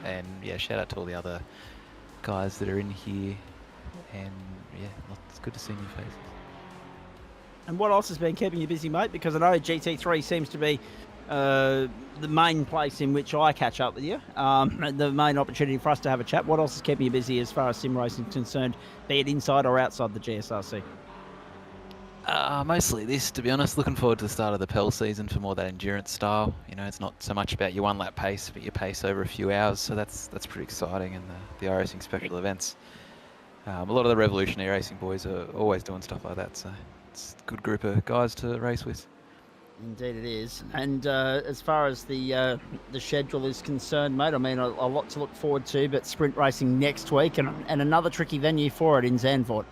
and yeah, shout out to all the other guys that are in here. And yeah, it's good to see new faces. And what else has been keeping you busy, mate? Because I know GT3 seems to be the main place in which I catch up with you, the main opportunity for us to have a chat. What else is keeping you busy as far as sim racing is concerned, be it inside or outside the GSRC? Mostly this, to be honest. Looking forward to the start of the PEL season for more of that endurance style. You know, it's not so much about your 1-lap pace, but your pace over a few hours. So that's pretty exciting, and the iRacing special events. A lot of the revolutionary racing boys are always doing stuff like that. So it's a good group of guys to race with. Indeed it is. And as far as the schedule is concerned, mate, I mean, a lot to look forward to, but sprint racing next week and another tricky venue for it in Zandvoort.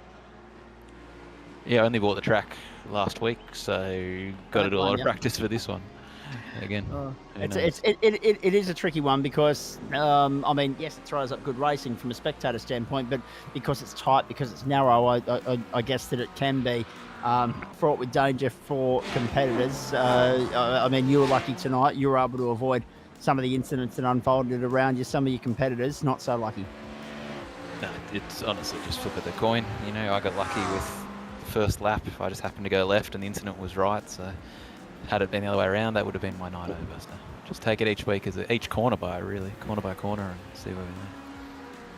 Yeah, I only bought the track last week, so got to do a lot of practice for this one. Again, it is a tricky one because, I mean, yes, it throws up good racing from a spectator standpoint, but because it's tight, because it's narrow, I guess that it can be fraught with danger for competitors. I mean, you were lucky tonight. You were able to avoid some of the incidents that unfolded around you. Some of your competitors, not so lucky. No, it's honestly just flip of the coin. You know, I got lucky with the first lap. I just happened to go left and the incident was right, so had it been the other way around, that would have been my night over. So just take it each week as each corner by corner, and see where we go.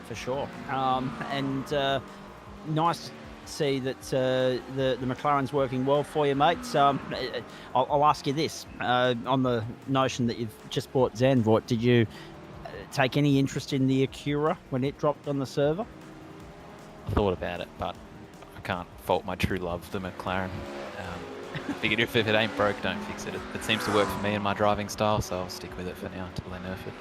For sure. And nice to see that the McLaren's working well for you, mate. I'll ask you this. On the notion that you've just bought Zandvoort, did you take any interest in the Acura when it dropped on the server? I thought about it, but I can't fault my true love, the McLaren. Figured if it ain't broke, don't fix it. It seems to work for me and my driving style, so I'll stick with it for now until they nerf it.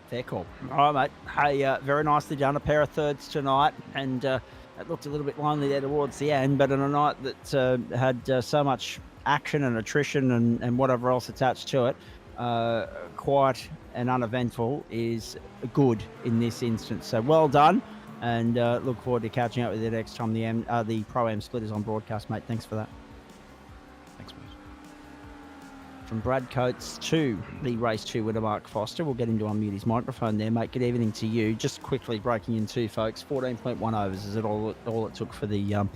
Fair call. All right, mate. Hey, very nicely done. A pair of thirds tonight, and it looked a little bit lonely there towards the end, but on a night that had so much action and attrition and whatever else attached to it, quiet and uneventful is good in this instance. So well done, and look forward to catching up with you next time the Pro-Am split is on broadcast, mate. Thanks for that. Thanks, mate. from Brad Coates to the race 2 winner, Mark Foster. We'll get him to unmute his microphone there, mate. Good evening to you. Just quickly breaking in too, folks. 14.1 overs is it all it took for the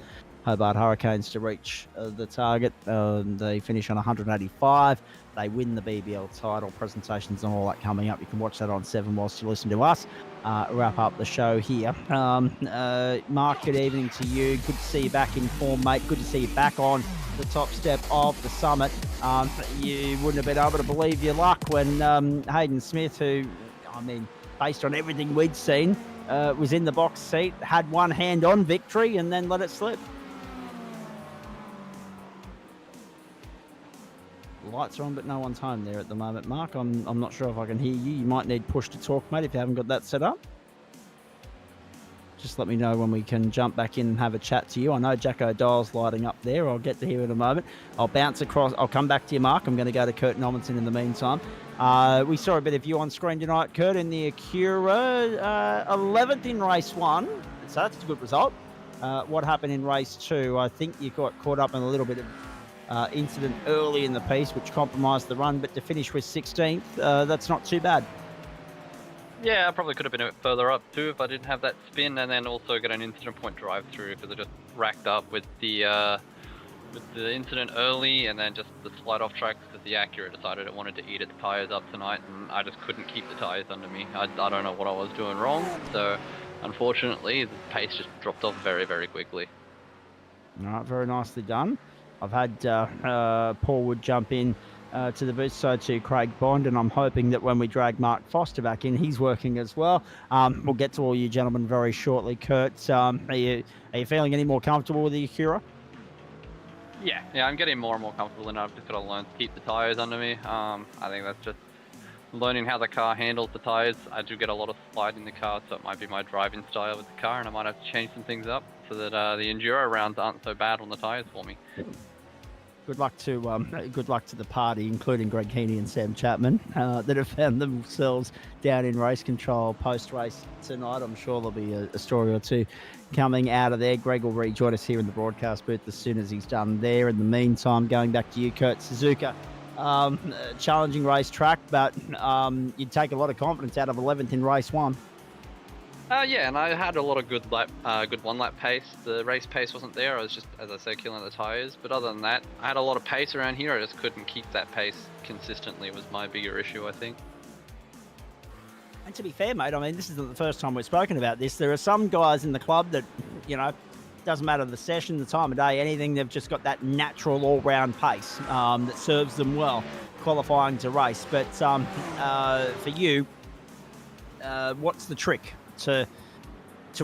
Hobart Hurricanes to reach the target. They finish on 185. They win the BBL title. Presentations and all that coming up. You can watch that on 7 whilst you listen to us wrap up the show here. Mark, good evening to you. Good to see you back in form, mate. Good to see you back on the top step of the summit. You wouldn't have been able to believe your luck when Hayden Smith, who, I mean, based on everything we'd seen, was in the box seat, had one hand on victory and then let it slip. Lights are on, but no one's home there at the moment, Mark. I'm not sure if I can hear you. You might need push to talk, mate, if you haven't got that set up. Just let me know when we can jump back in and have a chat to you. I know Jack O'Dial's lighting up there. I'll get to hear in a moment. I'll bounce across. I'll come back to you, Mark. I'm going to go to Kurt Nommensen in the meantime. We saw a bit of you on screen tonight, Kurt, in the Acura. 11th in race 1. So that's a good result. What happened in race 2? I think you got caught up in a little bit of incident early in the piece, which compromised the run, but to finish with 16th, that's not too bad. Yeah, I probably could have been a bit further up too if I didn't have that spin, and then also get an incident point drive through because I just racked up with the incident early, and then just the slide off tracks because the Acura decided it wanted to eat its tyres up tonight, and I just couldn't keep the tyres under me. I don't know what I was doing wrong, so unfortunately the pace just dropped off very, very quickly. All right, very nicely done. I've had Paul Wood jump in to the booth, so too Craig Bond, and I'm hoping that when we drag Mark Foster back in, he's working as well. We'll get to all you gentlemen very shortly. Kurt, are you feeling any more comfortable with the Acura? Yeah, I'm getting more and more comfortable, and I've just got to learn to keep the tyres under me. I think that's just learning how the car handles the tyres. I do get a lot of slide in the car, so it might be my driving style with the car, and I might have to change some things up so that the enduro rounds aren't so bad on the tyres for me. Good luck to the party, including Greg Heaney and Sam Chapman, that have found themselves down in race control post-race tonight. I'm sure there'll be a story or two coming out of there. Greg will rejoin us here in the broadcast booth as soon as he's done there. In the meantime, going back to you, Kurt, Suzuka. Challenging race track, but you'd take a lot of confidence out of 11th in race 1. Yeah, and I had a lot of good one-lap pace. The race pace wasn't there. I was just, as I say, killing the tyres. But other than that, I had a lot of pace around here. I just couldn't keep that pace consistently was my bigger issue, I think. And to be fair, mate, I mean, this isn't the first time we've spoken about this. There are some guys in the club that, doesn't matter the session, the time of day, anything, they've just got that natural all-round pace that serves them well, qualifying to race. But for you, what's the trick to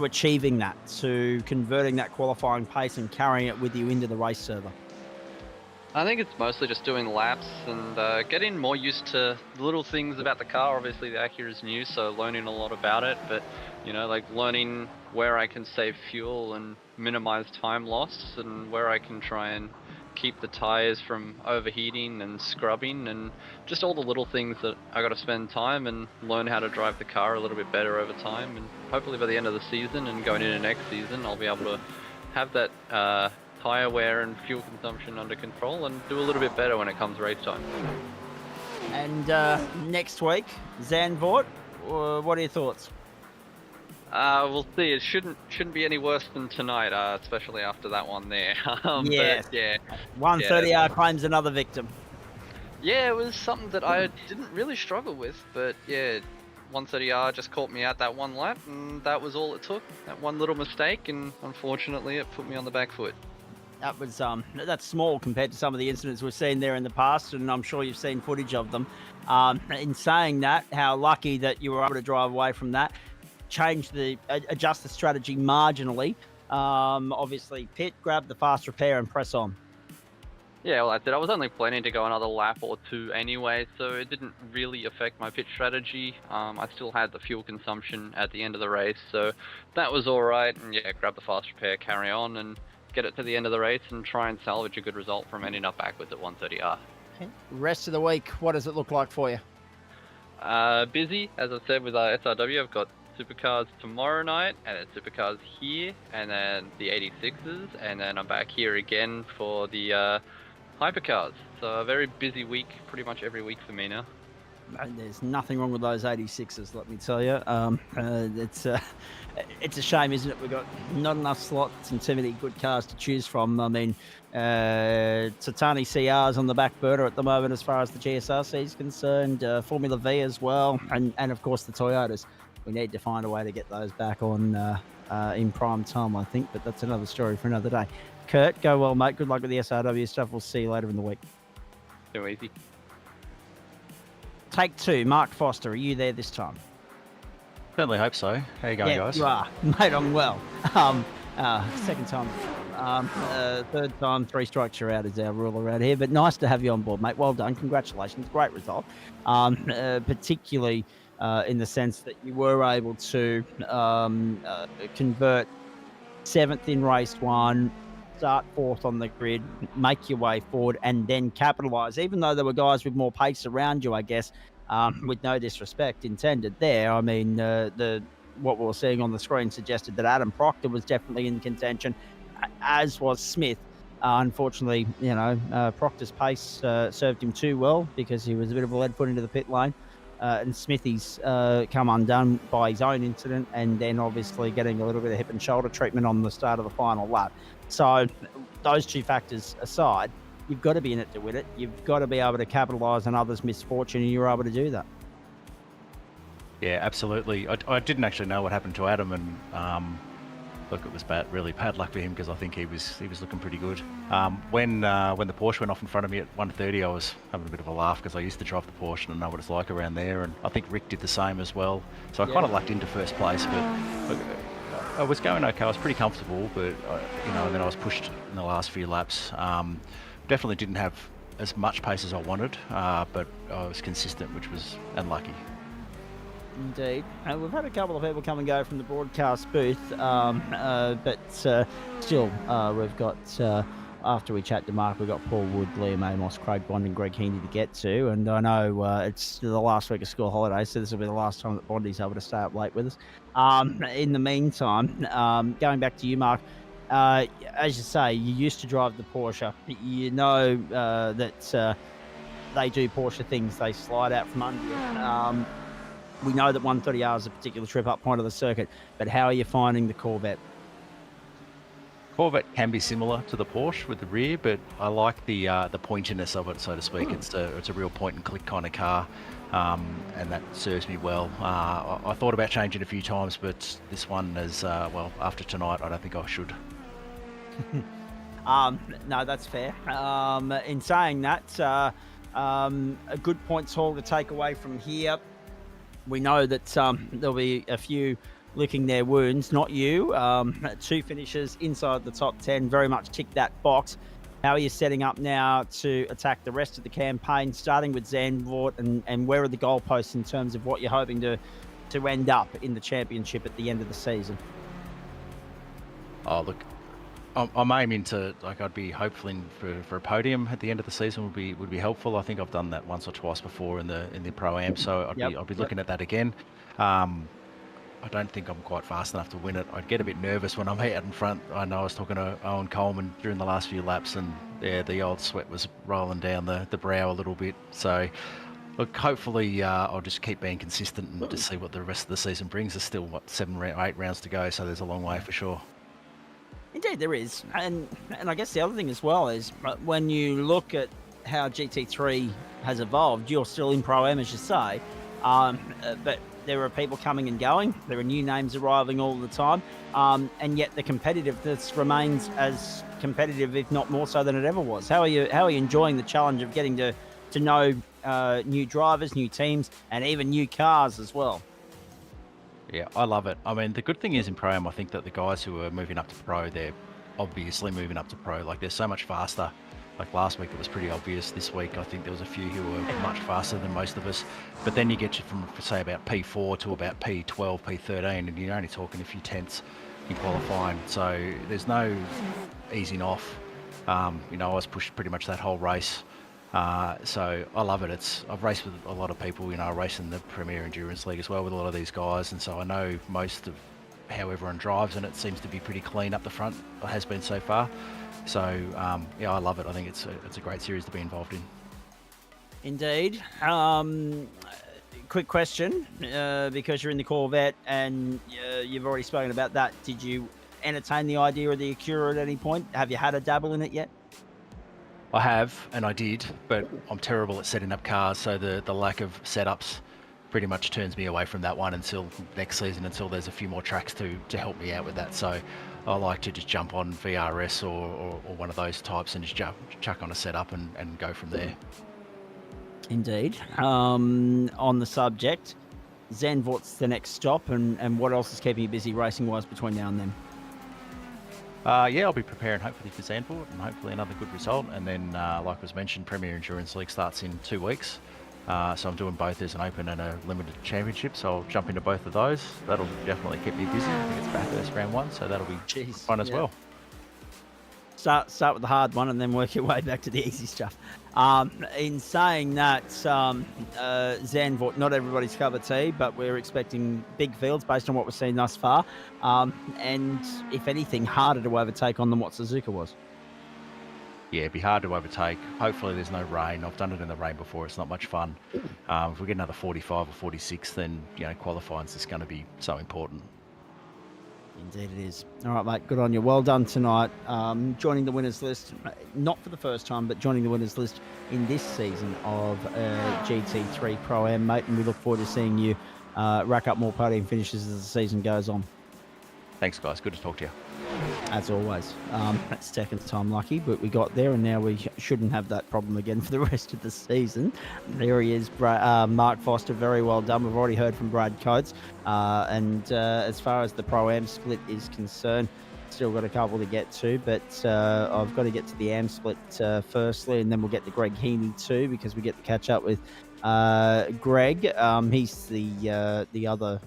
achieving that, to converting that qualifying pace and carrying it with you into the race server? I think it's mostly just doing laps and getting more used to the little things about the car. Obviously the Acura is new, so learning a lot about it, but like learning where I can save fuel and minimize time loss, and where I can try and keep the tires from overheating and scrubbing, and just all the little things that I got to spend time and learn how to drive the car a little bit better over time. And hopefully by the end of the season and going into next season, I'll be able to have that tire wear and fuel consumption under control and do a little bit better when it comes race time. And next week, Zandvoort, what are your thoughts? We'll see. It shouldn't be any worse than tonight, especially after that one there. Yes. But, yeah. 130R claims another victim. Yeah, it was something that I didn't really struggle with, but yeah, 130R just caught me out that one lap, and that was all it took. That one little mistake, and unfortunately, it put me on the back foot. That was that's small compared to some of the incidents we've seen there in the past, and I'm sure you've seen footage of them. In saying that, how lucky that you were able to drive away from that. Adjust the strategy marginally. Obviously pit, grab the fast repair and press on. Yeah, well, that's it. I was only planning to go another lap or two anyway, so it didn't really affect my pit strategy. I still had the fuel consumption at the end of the race, so that was all right. And yeah, grab the fast repair, carry on, and get it to the end of the race and try and salvage a good result from ending up backwards at 130R. Okay. Rest of the week, what does it look like for you? Busy, as I said, with SRW. I've got Supercars tomorrow night, and then Supercars here, and then the 86s, and then I'm back here again for the hypercars. So a very busy week, pretty much every week for me now. And there's nothing wrong with those 86s, let me tell you. It's a shame, isn't it? We've got not enough slots and too many good cars to choose from. I mean, Tatani CR's on the back burner at the moment as far as the GSRC is concerned, Formula V as well, and of course the Toyotas. We need to find a way to get those back on in prime time, I think, but that's another story for another day. Kurt, go well, mate. Good luck with the SRW stuff. We'll see you later in the week. Too easy. Take two. Mark Foster, are you there this time? Certainly hope so. How you going, guys? You are, mate. I'm well. Second time, third time, 3 strikes you're out is our rule around here. But nice to have you on board, mate. Well done. Congratulations. Great result. Particularly in the sense that you were able to convert 7th in race 1, start 4th on the grid, make your way forward, and then capitalise. Even though there were guys with more pace around you, I guess, with no disrespect intended there. I mean, what we were seeing on the screen suggested that Adam Proctor was definitely in contention, as was Smith. Unfortunately, Proctor's pace served him too well because he was a bit of a lead foot into the pit lane. And Smithy's come undone by his own incident, and then obviously getting a little bit of hip and shoulder treatment on the start of the final lap. So those 2 factors aside, you've got to be in it to win it. You've got to be able to capitalise on others' misfortune, and you're able to do that. Yeah, absolutely. I didn't actually know what happened to Adam, and look, it was really bad luck for him because I think he was looking pretty good. When the Porsche went off in front of me at 1:30, I was having a bit of a laugh because I used to drive the Porsche and I know what it's like around there, and I think Rick did the same as well. So I kind of lucked into first place, but look, I was going okay. I was pretty comfortable, but and then I was pushed in the last few laps. Definitely didn't have as much pace as I wanted, but I was consistent, which was unlucky. Indeed. We've had a couple of people come and go from the broadcast booth, but still, we've got, after we chat to Mark, we've got Paul Wood, Liam Amos, Craig Bond and Greg Heaney to get to, and I know it's the last week of school holidays, so this will be the last time that Bondy's able to stay up late with us. In the meantime, going back to you, Mark, as you say, you used to drive the Porsche. You know that they do Porsche things. They slide out from under you. We know that 130R is a particular trip up point of the circuit, but how are you finding the Corvette? Corvette can be similar to the Porsche with the rear, but I like the pointiness of it, so to speak. It's a real point and click kind of car, and that serves me well. I thought about changing a few times, but this one is after tonight, I don't think I should. No, that's fair. In saying that, a good points haul to take away from here. We know that there'll be a few licking their wounds, not you. 2 finishes inside the top 10, very much tick that box. How are you setting up now to attack the rest of the campaign, starting with Zandvoort, and where are the goalposts in terms of what you're hoping to end up in the championship at the end of the season? Oh, look, I'm aiming to, I'd be hopeful for a podium at the end of the season would be helpful. I think I've done that once or twice before in the Pro-Am, so I'd be looking at that again. I don't think I'm quite fast enough to win it. I'd get a bit nervous when I'm out in front. I know I was talking to Owen Coleman during the last few laps, and the old sweat was rolling down the brow a little bit. So look, hopefully I'll just keep being consistent and just see what the rest of the season brings. There's still 7 or 8 rounds to go, so there's a long way for sure. Indeed, there is. And I guess the other thing as well is when you look at how GT3 has evolved, you're still in Pro-Am, as you say, but there are people coming and going. There are new names arriving all the time, and yet the competitiveness remains as competitive, if not more so than it ever was. How are you enjoying the challenge of getting to know new drivers, new teams, and even new cars as well? Yeah, I love it. I mean, the good thing is in Pro-Am, I think that the guys who are moving up to Pro, they're obviously moving up to Pro. Like, they're so much faster. Like last week, it was pretty obvious. This week, I think there was a few who were much faster than most of us. But then you get from, say, about P4 to about P12, P13, and you're only talking a few tenths in qualifying. So there's no easing off. I was pushed pretty much that whole race. So I love it. I've raced with a lot of people. I race in the Premier Endurance League as well with a lot of these guys, and so I know most of how everyone drives, and it seems to be pretty clean up the front. It has been so far. So yeah, I love it. I think it's a great series to be involved in. Indeed. Quick question, because you're in the Corvette and you've already spoken about that. Did you entertain the idea of the Acura at any point? Have you had a dabble in it yet? I have, and I did, but I'm terrible at setting up cars, so the lack of setups pretty much turns me away from that one until next season, until there's a few more tracks to help me out with that. So I like to just jump on VRS or one of those types and just chuck on a setup and go from there. Indeed. On the subject, Zen, what's the next stop, and what else is keeping you busy racing-wise between now and then? Yeah, I'll be preparing hopefully for Zandvoort and hopefully another good result. And then, like was mentioned, Premier Endurance League starts in 2 weeks. So I'm doing both as an open and a limited championship. So I'll jump into both of those. That'll definitely keep me busy. I think it's Bathurst round 1, so that'll be fun as well. Start with the hard one and then work your way back to the easy stuff. In saying that, Zandvoort, not everybody's cup of tea, but we're expecting big fields based on what we've seen thus far. And if anything, harder to overtake on than what Suzuka was. Yeah, it'd be hard to overtake. Hopefully there's no rain. I've done it in the rain before. It's not much fun. If we get another 45 or 46, then qualifying is going to be so important. Indeed it is. All right, mate, good on you. Well done tonight. Joining the winners list, not for the first time, but joining the winners list in this season of GT3 Pro-Am, mate, and we look forward to seeing you rack up more podium finishes as the season goes on. Thanks, guys. Good to talk to you. As always. That's second time lucky, but we got there, and now we shouldn't have that problem again for the rest of the season. There he is, Mark Foster. Very well done. We've already heard from Brad Coates. And as far as the Pro-Am split is concerned, still got a couple to get to, but I've got to get to the Am split firstly, and then we'll get to Greg Heaney too, because we get to catch up with Greg. He's the other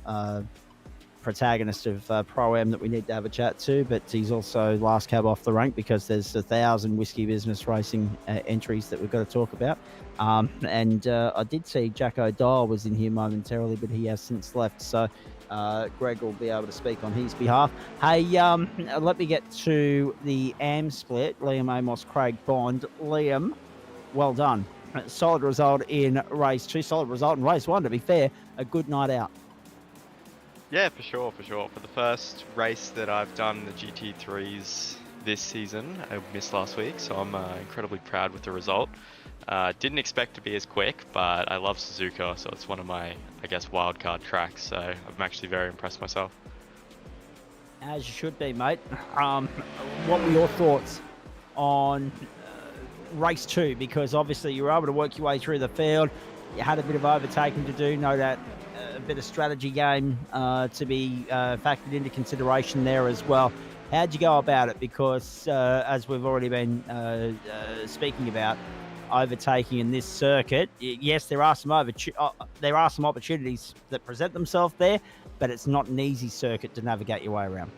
protagonist of Pro-Am that we need to have a chat to, but he's also last cab off the rank because there's 1,000 whiskey business racing entries that we've got to talk about. And I did see Jack O'Donnell was in here momentarily, but he has since left, so Greg will be able to speak on his behalf. Hey, let me get to the Am split. Liam Amos, Craig Bond. Liam, well done. Solid result in race 2, solid result in race 1, to be fair. A good night out. Yeah, for sure. For the first race that I've done the GT3s this season, I missed last week, so I'm incredibly proud with the result. Didn't expect to be as quick, but I love Suzuka, so it's one of my, I guess, wildcard tracks, so I'm actually very impressed myself. As you should be, mate. What were your thoughts on race 2? Because obviously you were able to work your way through the field. You had a bit of overtaking to do, no doubt. A bit of strategy game to be factored into consideration there as well. How'd you go about it? Because as we've already been speaking about, overtaking in this circuit, yes, there are some opportunities that present themselves there, but it's not an easy circuit to navigate your way around.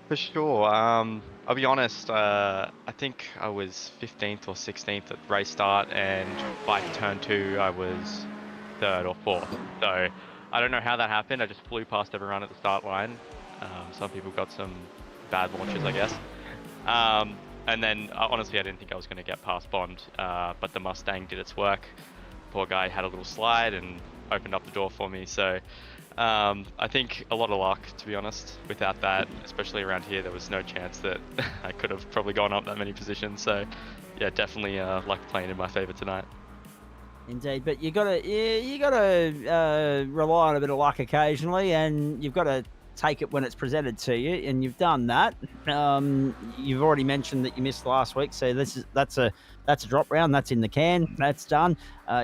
For sure. I'll be honest, I think I was 15th or 16th at race start, and by turn 2 I was 3rd or 4th. So I don't know how that happened. I just flew past everyone at the start line. Some people got some bad launches, I guess. And then honestly, I didn't think I was going to get past Bond, but the Mustang did its work. Poor guy had a little slide and opened up the door for me. So I think a lot of luck, to be honest. Without that, especially around here, there was no chance that I could have probably gone up that many positions. So yeah, definitely luck playing in my favor tonight. Indeed, but you gotta rely on a bit of luck occasionally, and you've got to take it when it's presented to you, and you've done that. You've already mentioned that you missed last week, so that's a drop round. That's in the can. That's done.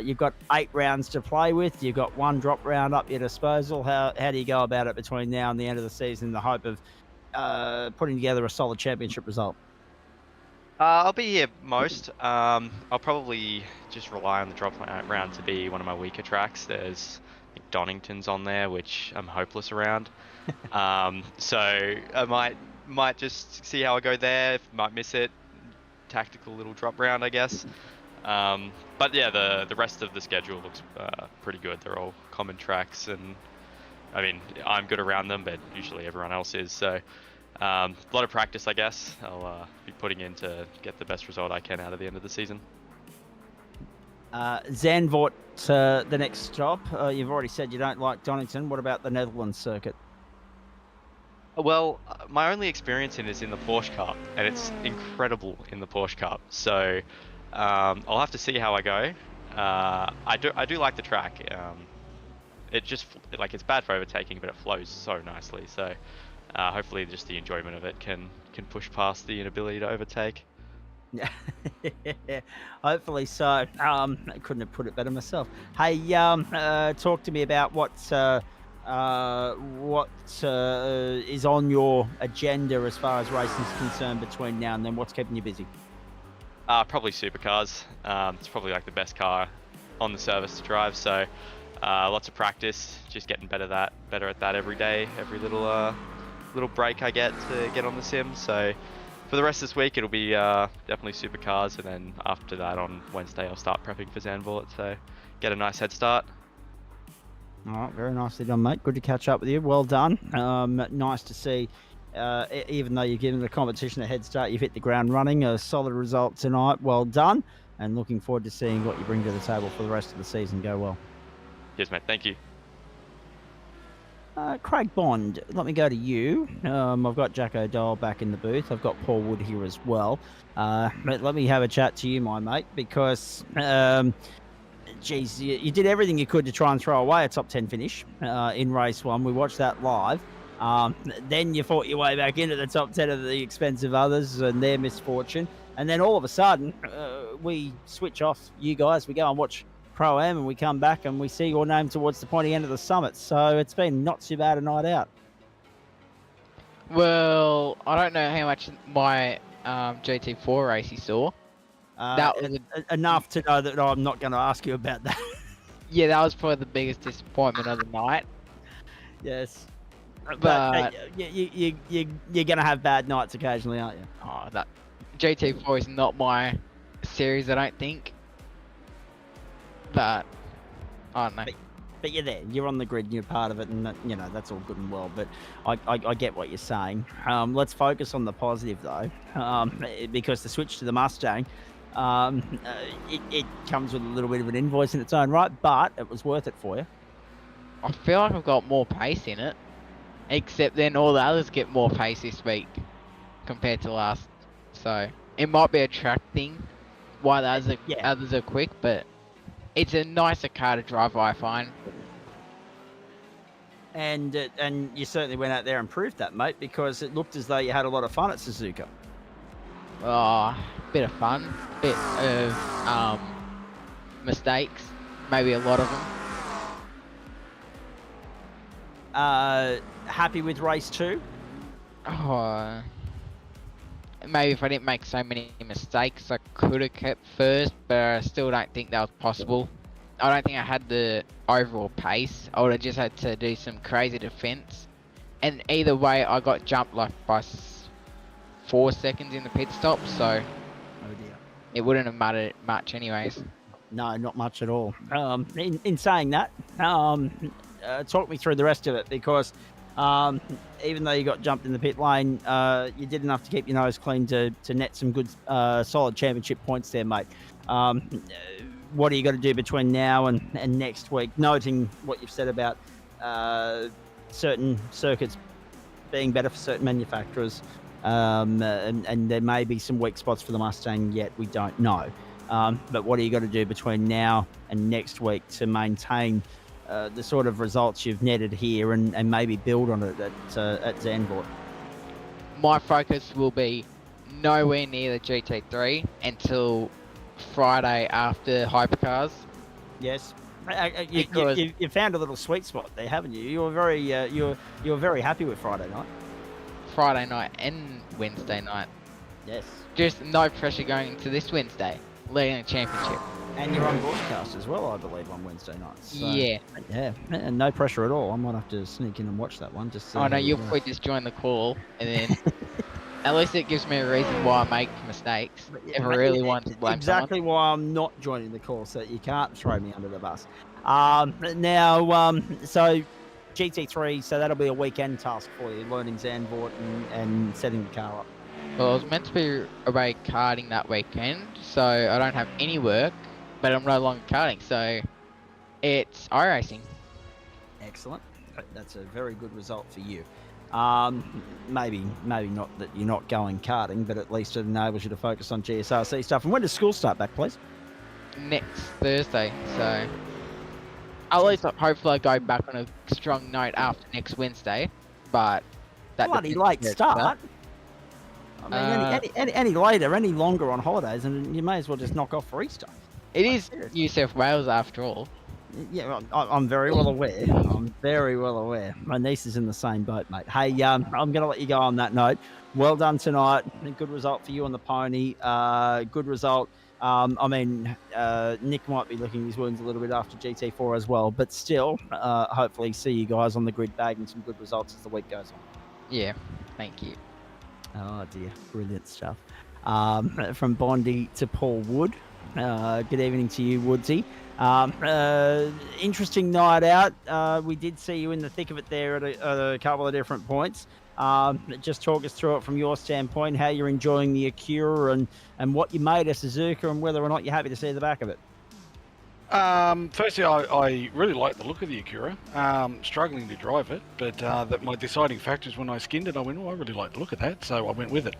You've got 8 rounds to play with. You've got 1 drop round up your disposal. How do you go about it between now and the end of the season in the hope of putting together a solid championship result? I'll be here most. I'll probably just rely on the drop round to be one of my weaker tracks. There's I think Donington's on there, which I'm hopeless around. So I might just see how I go there. Might miss it. Tactical little drop round, I guess. But yeah, the rest of the schedule looks pretty good. They're all common tracks, and I mean I'm good around them, but usually everyone else is. So A lot of practice, I guess. I'll be putting in to get the best result I can out of the end of the season. Zandvoort, the next stop. You've already said you don't like Donington. What about the Netherlands circuit? Well, my only experience in is in the Porsche Cup, and it's incredible in the Porsche Cup. So I'll have to see how I go. I do like the track. It just it's bad for overtaking, but it flows so nicely. So hopefully, just the enjoyment of it can push past the inability to overtake. Yeah, hopefully so. I couldn't have put it better myself. Hey, talk to me about what is on your agenda as far as racing is concerned between now and then. What's keeping you busy? Probably supercars. It's probably like the best car on the service to drive. So lots of practice, just getting better at that every day. Every little break I get to get on the sim. So for the rest of this week, it'll be definitely supercars, and then after that on Wednesday, I'll start prepping for Zandvoort. So get a nice head start. All right, very nicely done, mate. Good to catch up with you. Well done. Nice to see. Even though you've given the competition a head start, you've hit the ground running. A solid result tonight. Well done. And looking forward to seeing what you bring to the table for the rest of the season. Go well. Cheers, mate. Thank you. Craig Bond, let me go to you. I've got Jack O'Dowell back in the booth. I've got Paul Wood here as well. But let me have a chat to you, my mate, because, geez, you did everything you could to try and throw away a top 10 finish in race one. We watched that live. Then you fought your way back into the top 10 of the expense of others and their misfortune. And then all of a sudden, we switch off you guys. We go and watch Pro-Am, and we come back and we see your name towards the pointy end of the summit. So it's been not too bad a night out. Well, I don't know how much my GT4 race you saw. That was enough to know that I'm not going to ask you about that. Yeah, that was probably the biggest disappointment of the night. Yes. But you're going to have bad nights occasionally, aren't you? Oh, that GT4 is not my series, I don't think. But I don't know. But you're there. You're on the grid. You're part of it, and that, that's all good and well. But I get what you're saying. Let's focus on the positive though, because the switch to the Mustang, it comes with a little bit of an invoice in its own right, but it was worth it for you. I feel like I've got more pace in it, except then all the others get more pace this week compared to last. So it might be a track thing, why the others are quick, but it's a nicer car to drive, I find. And you certainly went out there and proved that, mate, because it looked as though you had a lot of fun at Suzuka. Oh, bit of fun, bit of mistakes, maybe a lot of them. Happy with race 2? Oh, maybe if I didn't make so many mistakes, I could have kept first, but I still don't think that was possible. I don't think I had the overall pace. I would have just had to do some crazy defense. And either way, I got jumped like by 4 seconds in the pit stop, so oh dear, it wouldn't have mattered much anyways. No, not much at all. In saying that, talk me through the rest of it, because even though you got jumped in the pit lane, you did enough to keep your nose clean to net some good, solid championship points there, mate. What are you got to do between now and next week, noting what you've said about certain circuits being better for certain manufacturers, and there may be some weak spots for the Mustang yet, we don't know. But what are you got to do between now and next week to maintain the sort of results you've netted here and maybe build on it at Zandvoort? My focus will be nowhere near the GT3 until Friday after Hypercars. Yes. You found a little sweet spot there, haven't you? You were very happy with Friday night. Friday night and Wednesday night. Yes. Just no pressure going into this Wednesday, leading a championship. And you're on broadcast as well, I believe, on Wednesday nights. So, yeah. Yeah, and no pressure at all. I might have to sneak in and watch that one. Just. Oh no, you'll probably just join the call, and then at least it gives me a reason why I make mistakes. If I really want to blame exactly someone. why I'm not joining the call, so that you can't throw me under the bus. Now, so GT3, so that'll be a weekend task for you, learning Zandvoort and setting the car up. Well, I was meant to be away karting that weekend, so I don't have any work, but I'm no longer karting, so it's iRacing. Excellent. That's a very good result for you. Maybe not that you're not going karting, but at least it enables you to focus on GSRC stuff. And when does school start back, please? Next Thursday, so at least hopefully I go back on a strong note after next Wednesday, but that bloody late start. I mean, any later, any longer on holidays, and you may as well just knock off for Easter. It is New South Wales after all. Yeah, I'm very well aware. I'm very well aware. My niece is in the same boat, mate. Hey, I'm going to let you go on that note. Well done tonight. Good result for you on the pony. Good result. I mean, Nick might be licking his wounds a little bit after GT4 as well, but still, hopefully see you guys on the grid bagging some good results as the week goes on. Yeah, thank you. Oh, dear. Brilliant stuff. From Bondi to Paul Wood. Good evening to you, Woodsy. Interesting night out. We did see you in the thick of it there at a couple of different points. Just talk us through it from your standpoint, how you're enjoying the Acura and what you made of Suzuka and whether or not you're happy to see the back of it. Firstly, I really like the look of the Acura. Struggling to drive it, but that my deciding factors when I skinned it, I went, I really like the look of that, so I went with it.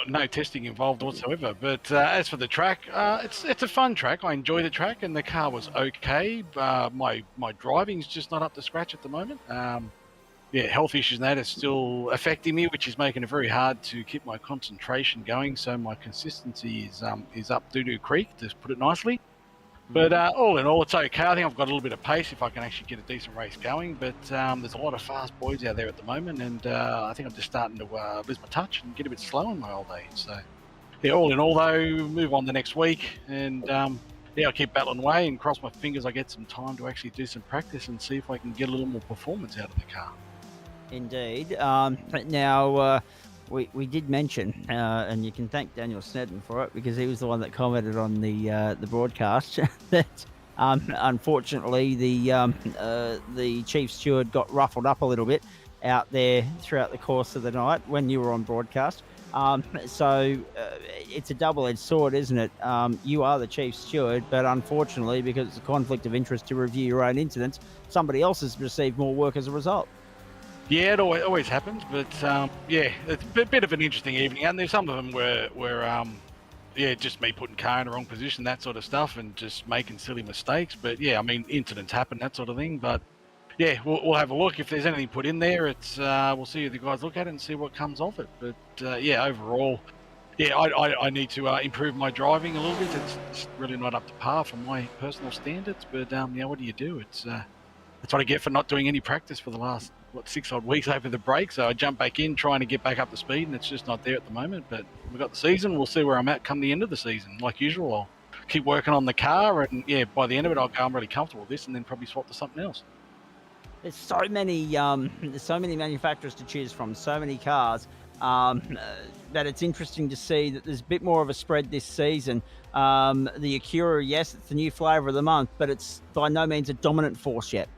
No testing involved whatsoever, but as for the track, it's a fun track. I enjoy the track, and the car was okay. My driving's just not up to scratch at the moment. Health issues and that are still affecting me, which is making it very hard to keep my concentration going. So my consistency is up doo-doo creek, to put it nicely. But all in all, it's okay. I think I've got a little bit of pace if I can actually get a decent race going. But there's a lot of fast boys out there at the moment, and I think I'm just starting to lose my touch and get a bit slow in my old age. So, yeah, all in all, though, move on the next week, and I'll keep battling away and cross my fingers I get some time to actually do some practice and see if I can get a little more performance out of the car. Indeed. Now, we did mention, and you can thank Daniel Snedden for it because he was the one that commented on the broadcast that unfortunately the chief steward got ruffled up a little bit out there throughout the course of the night when you were on broadcast. So it's a double-edged sword, isn't it? You are the chief steward, but unfortunately, because it's a conflict of interest to review your own incidents, somebody else has received more work as a result. Yeah, it always happens, but it's a bit of an interesting evening, and there's some of them where just me putting car in the wrong position, that sort of stuff, and just making silly mistakes. But yeah, I mean, incidents happen, that sort of thing. But yeah, we'll have a look if there's anything put in there. It's we'll see if the guys look at it and see what comes of it. But overall, I need to improve my driving a little bit. It's really not up to par for my personal standards. But what do you do? That's what I get for not doing any practice for the last 6 odd weeks over the break. So I jump back in trying to get back up to speed, and it's just not there at the moment. But we've got the season. We'll see where I'm at come the end of the season. Like usual, I'll keep working on the car, and by the end of it, I'll go, I'm really comfortable with this, and then probably swap to something else. There's so many manufacturers to choose from, so many cars, that it's interesting to see that there's a bit more of a spread this season. The Acura, yes, it's the new flavour of the month, but it's by no means a dominant force yet.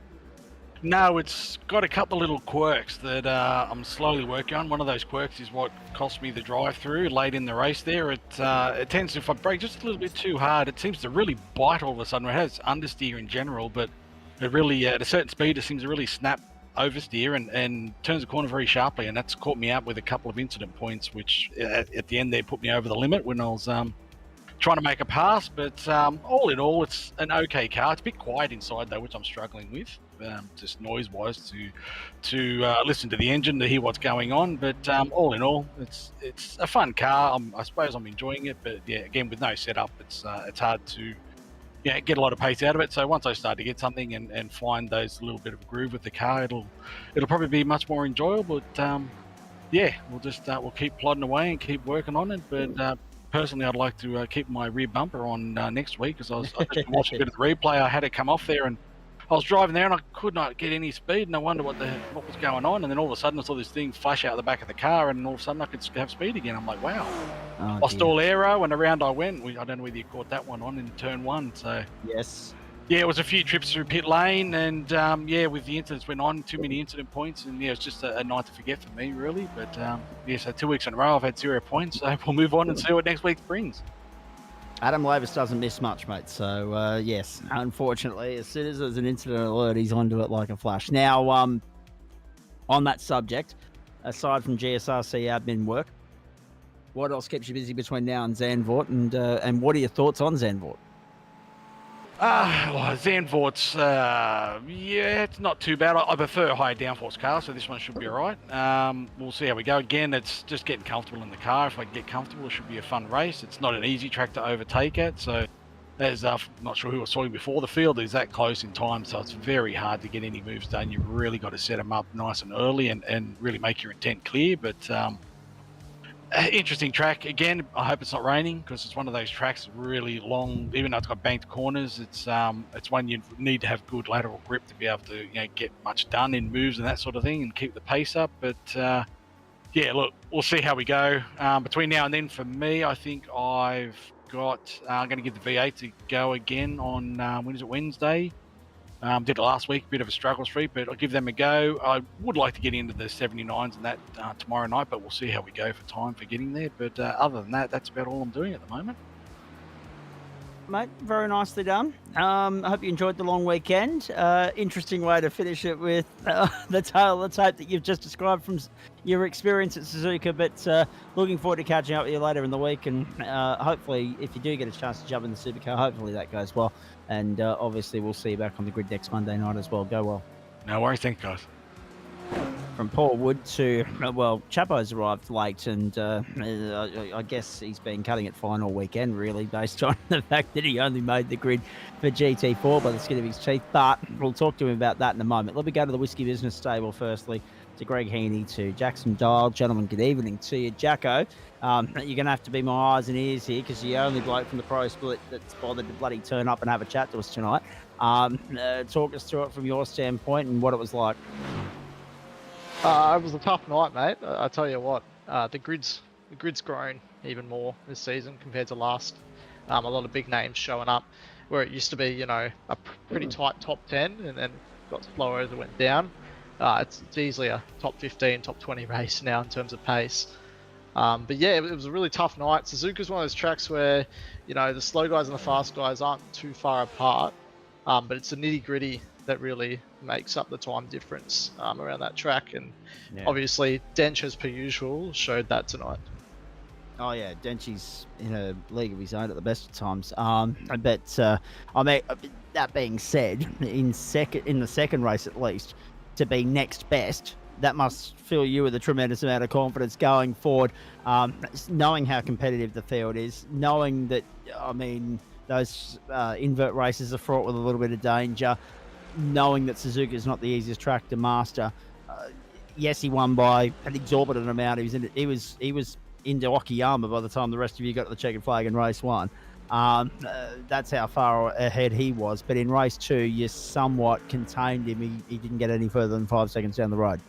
No, it's got a couple of little quirks that I'm slowly working on. One of those quirks is what cost me the drive-through late in the race there. It tends to, if I brake just a little bit too hard, it seems to really bite all of a sudden. It has understeer in general, but it really, at a certain speed, it seems to really snap oversteer and turns the corner very sharply, and that's caught me out with a couple of incident points, which at the end there put me over the limit when I was trying to make a pass. But all in all, it's an okay car. It's a bit quiet inside though, which I'm struggling with. Just noise-wise to listen to the engine to hear what's going on, but all in all, it's a fun car. I suppose I'm enjoying it, but yeah, again with no setup, it's hard to get a lot of pace out of it. So once I start to get something and find those little bit of a groove with the car, it'll probably be much more enjoyable. But we'll keep plodding away and keep working on it. But personally, I'd like to keep my rear bumper on next week, because I just watched a bit of the replay. I had it come off there, and I was driving there and I could not get any speed, and I wondered what was going on. And then all of a sudden I saw this thing flash out the back of the car, and all of a sudden I could have speed again. I'm like, wow. Lost all aero, and around I went. I don't know whether you caught that one on in turn one. So yes. Yeah, it was a few trips through pit lane, and yeah, with the incidents went on, too many incident points, and yeah, it's just a night to forget for me, really. But yeah, so 2 weeks in a row, I've had 0 points. So we'll move on and see what next week brings. Adam Lavis doesn't miss much, mate. So yes, unfortunately, as soon as there's an incident alert, he's onto it like a flash. Now, on that subject, aside from GSRC admin work, what else keeps you busy between now and Zandvoort, and what are your thoughts on Zandvoort? Well, Zandvoort's, yeah, it's not too bad. I prefer higher downforce cars, so this one should be all right. We'll see how we go. Again, it's just getting comfortable in the car. If I can get comfortable, it should be a fun race. It's not an easy track to overtake at, so as not sure who was talking before, the field is that close in time, so it's very hard to get any moves done. You've really got to set them up nice and early and really make your intent clear, but interesting track. Again, I hope it's not raining, because it's one of those tracks really long. Even though it's got banked corners, it's one you need to have good lateral grip to be able to get much done in moves and that sort of thing and keep the pace up. But yeah, look, we'll see how we go. Between now and then, for me, I think I'm going to give the V8 to go again on when is it, Wednesday? Did it last week, bit of a struggle streak, but I'll give them a go. I would like to get into the 79s and that tomorrow night, but we'll see how we go for time for getting there. But other than that, that's about all I'm doing at the moment. Mate, very nicely done. I hope you enjoyed the long weekend. Interesting way to finish it with the tale of the tape that you've just described from your experience at Suzuka, but looking forward to catching up with you later in the week, and hopefully, if you do get a chance to jump in the supercar, hopefully that goes well. And obviously, we'll see you back on the grid next Monday night as well. Go well. No worries. Thanks, guys. From Paul Wood to, well, Chapo's arrived late, and I guess he's been cutting it fine all weekend, really, based on the fact that he only made the grid for GT4 by the skin of his teeth. But we'll talk to him about that in a moment. Let me go to the Whiskey Business Stable firstly, to Greg Heaney, to Jackson Dial. Gentlemen, good evening to you. Jacko, you're going to have to be my eyes and ears here, because you're the only bloke from the pro split that's bothered to bloody turn up and have a chat to us tonight. Talk us through it from your standpoint and what it was like. It was a tough night, mate. I tell you what, the grid's grown even more this season compared to last. A lot of big names showing up, where it used to be, a pretty tight top 10, and then got slower as it went down. It's easily a top 15, top 20 race now in terms of pace. But yeah, it was a really tough night. Suzuka's one of those tracks where, the slow guys and the fast guys aren't too far apart, but it's the nitty gritty that really makes up the time difference around that track. And obviously, Dench, as per usual, showed that tonight. Oh yeah, Denchi's in a league of his own at the best of times. But I mean, that being said, in the second race at least, to be next best, that must fill you with a tremendous amount of confidence going forward. Knowing how competitive the field is, knowing that, I mean, those invert races are fraught with a little bit of danger, knowing that Suzuka is not the easiest track to master. Yes, he won by an exorbitant amount. He was into Okayama by the time the rest of you got to the checkered flag in race one. That's how far ahead he was. But in race two, you somewhat contained him. He didn't get any further than 5 seconds down the road.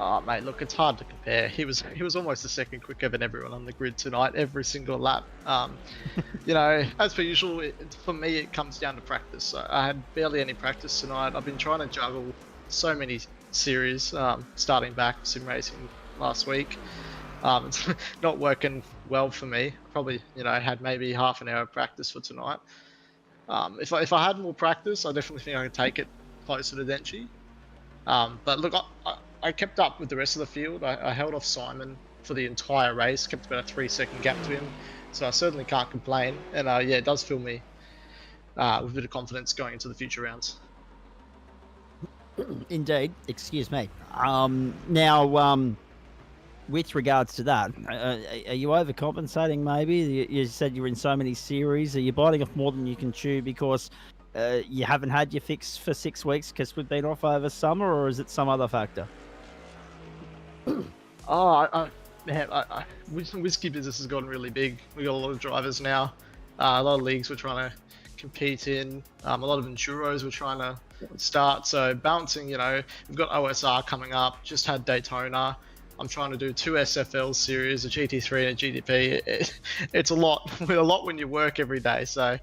Oh, mate, look, it's hard to compare. He was almost a second quicker than everyone on the grid tonight, every single lap. As per usual, for me, it comes down to practice. So I had barely any practice tonight. I've been trying to juggle so many series, starting back sim racing last week. It's not working well for me. Probably, had maybe half an hour of practice for tonight. If I had more practice, I definitely think I could take it closer to Denchi. But look, I kept up with the rest of the field. I held off Simon for the entire race, kept about a 3-second gap to him. So I certainly can't complain. And it does fill me with a bit of confidence going into the future rounds. Indeed. Excuse me. Now, with regards to that, are you overcompensating maybe? You said you're in so many series. Are you biting off more than you can chew because you haven't had your fix for 6 weeks because we've been off over summer, or is it some other factor? Whiskey business has gotten really big. We got a lot of drivers now, a lot of leagues we're trying to compete in, a lot of enduros we're trying to start. So balancing, we've got OSR coming up, just had Daytona. I'm trying to do 2 SFL series, a GT3 and a GTP. It's a lot, a lot when you work every day. So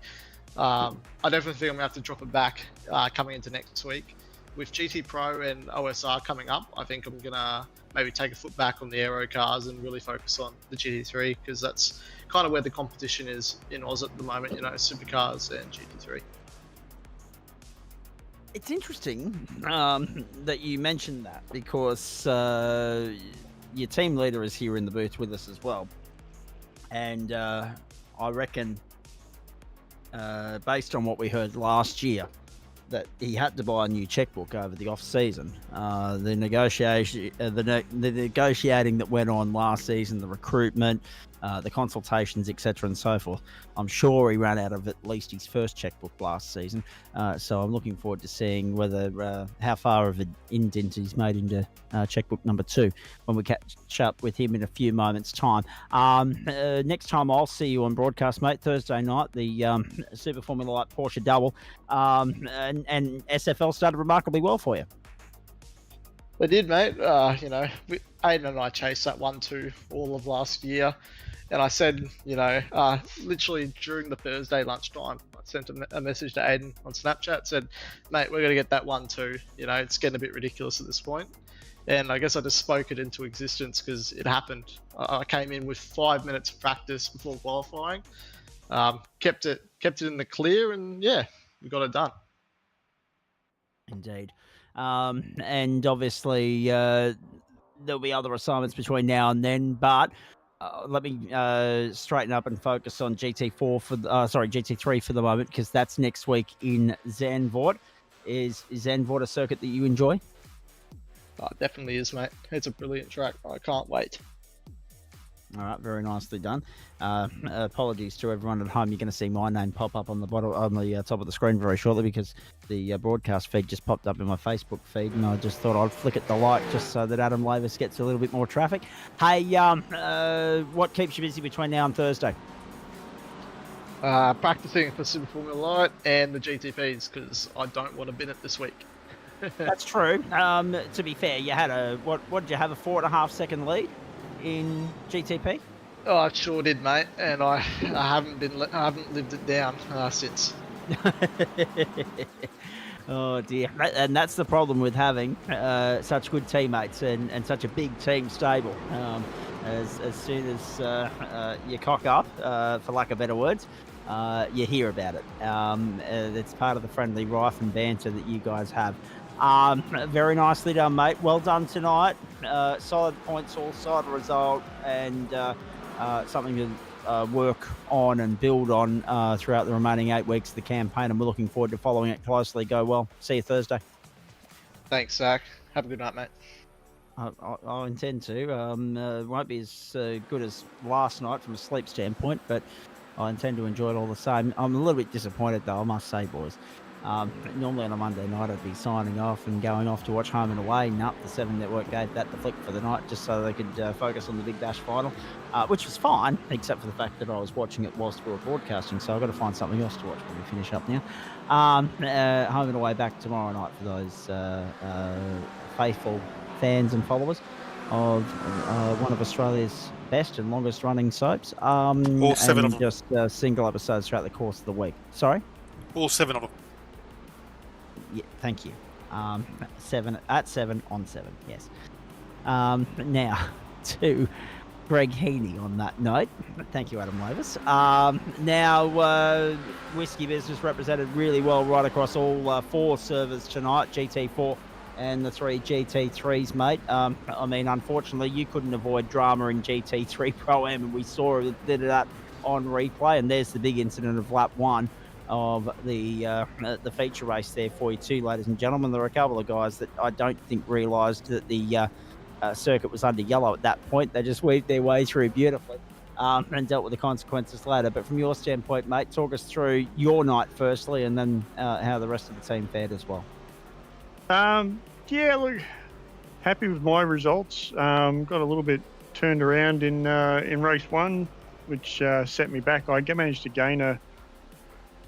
I definitely think I'm gonna have to drop it back coming into next week. With GT Pro and OSR coming up, I think I'm gonna maybe take a foot back on the aero cars and really focus on the GT3, because that's kind of where the competition is in Oz at the moment, you know, supercars and GT3. It's interesting that you mentioned that, because your team leader is here in the booth with us as well. And I reckon, based on what we heard last year, that he had to buy a new checkbook over the off season. The negotiating that went on last season, the recruitment, the consultations, etc., and so forth. I'm sure he ran out of at least his first checkbook last season. So I'm looking forward to seeing whether how far of an indent he's made into checkbook number 2 when we catch up with him in a few moments' time. Next time I'll see you on broadcast, mate, Thursday night, the Super Formula Light Porsche Double, and SFL started remarkably well for you. They did, mate. You know, Aiden and I chased that 1-2 all of last year. And I said, you know, literally during the Thursday lunchtime, I sent a message to Aiden on Snapchat, said, mate, we're going to get that 1-2. You know, it's getting a bit ridiculous at this point. And I guess I just spoke it into existence because it happened. I came in with 5 minutes of practice before qualifying, kept it in the clear, and yeah, we got it done. Indeed. And obviously there'll be other assignments between now and then, but let me straighten up and focus on GT3 for the moment, because that's next week in Zandvoort. Is Zandvoort a circuit that you enjoy? Oh, it definitely is, mate. It's a brilliant track. I can't wait. All right, very nicely done. Apologies to everyone at home. You're going to see my name pop up on the bottom, on the top of the screen very shortly, because the broadcast feed just popped up in my Facebook feed, and I just thought I'd flick it the light just so that Adam Lavis gets a little bit more traffic. Hey, what keeps you busy between now and Thursday? Practicing for Super Formula Light and the GTPs, because I don't want to bin it this week. That's true. To be fair, you had what did you have, a 4.5 second lead in GTP? Oh, I sure did, mate, and I haven't lived it down since. Oh dear, and that's the problem with having such good teammates and such a big team stable. As soon as you cock up, for lack of better words, you hear about it. It's part of the friendly rife and banter that you guys have. Very nicely done, mate. Well done tonight. Solid points, all solid result, and something to work on and build on throughout the remaining 8 weeks of the campaign, and we're looking forward to following it closely. Go well. See you Thursday. Thanks, Zach. Have a good night, mate. I intend to. Won't be as good as last night from a sleep standpoint, but I intend to enjoy it all the same. I'm a little bit disappointed, though, I must say, boys. Normally on a Monday night I'd be signing off and going off to watch Home and Away. Nope, the 7 Network gave that the flick for the night just so they could focus on the Big Dash final, which was fine, except for the fact that I was watching it whilst we were broadcasting, so I've got to find something else to watch when we finish up now. Home and Away back tomorrow night for those faithful fans and followers of one of Australia's best and longest running soaps. All 7 of them. Just single episodes throughout the course of the week. Sorry? All 7 of them. Yeah, thank you. 7 at 7 on 7. Yes. Now to Greg Heaney on that note. Thank you, Adam Lavis. Now Whiskey Business represented really well right across all 4 servers tonight. GT4 and the 3 GT3s, mate. I mean, unfortunately, you couldn't avoid drama in GT3 Pro-Am, and we saw that on replay. And there's the big incident of lap 1 of the feature race there for you too, ladies and gentlemen. There were a couple of guys that I don't think realised that the circuit was under yellow at that point. They just weaved their way through beautifully and dealt with the consequences later. But from your standpoint, mate, talk us through your night firstly, and then how the rest of the team fared as well. Yeah, look, happy with my results. Got a little bit turned around in race 1, which set me back. I managed to gain a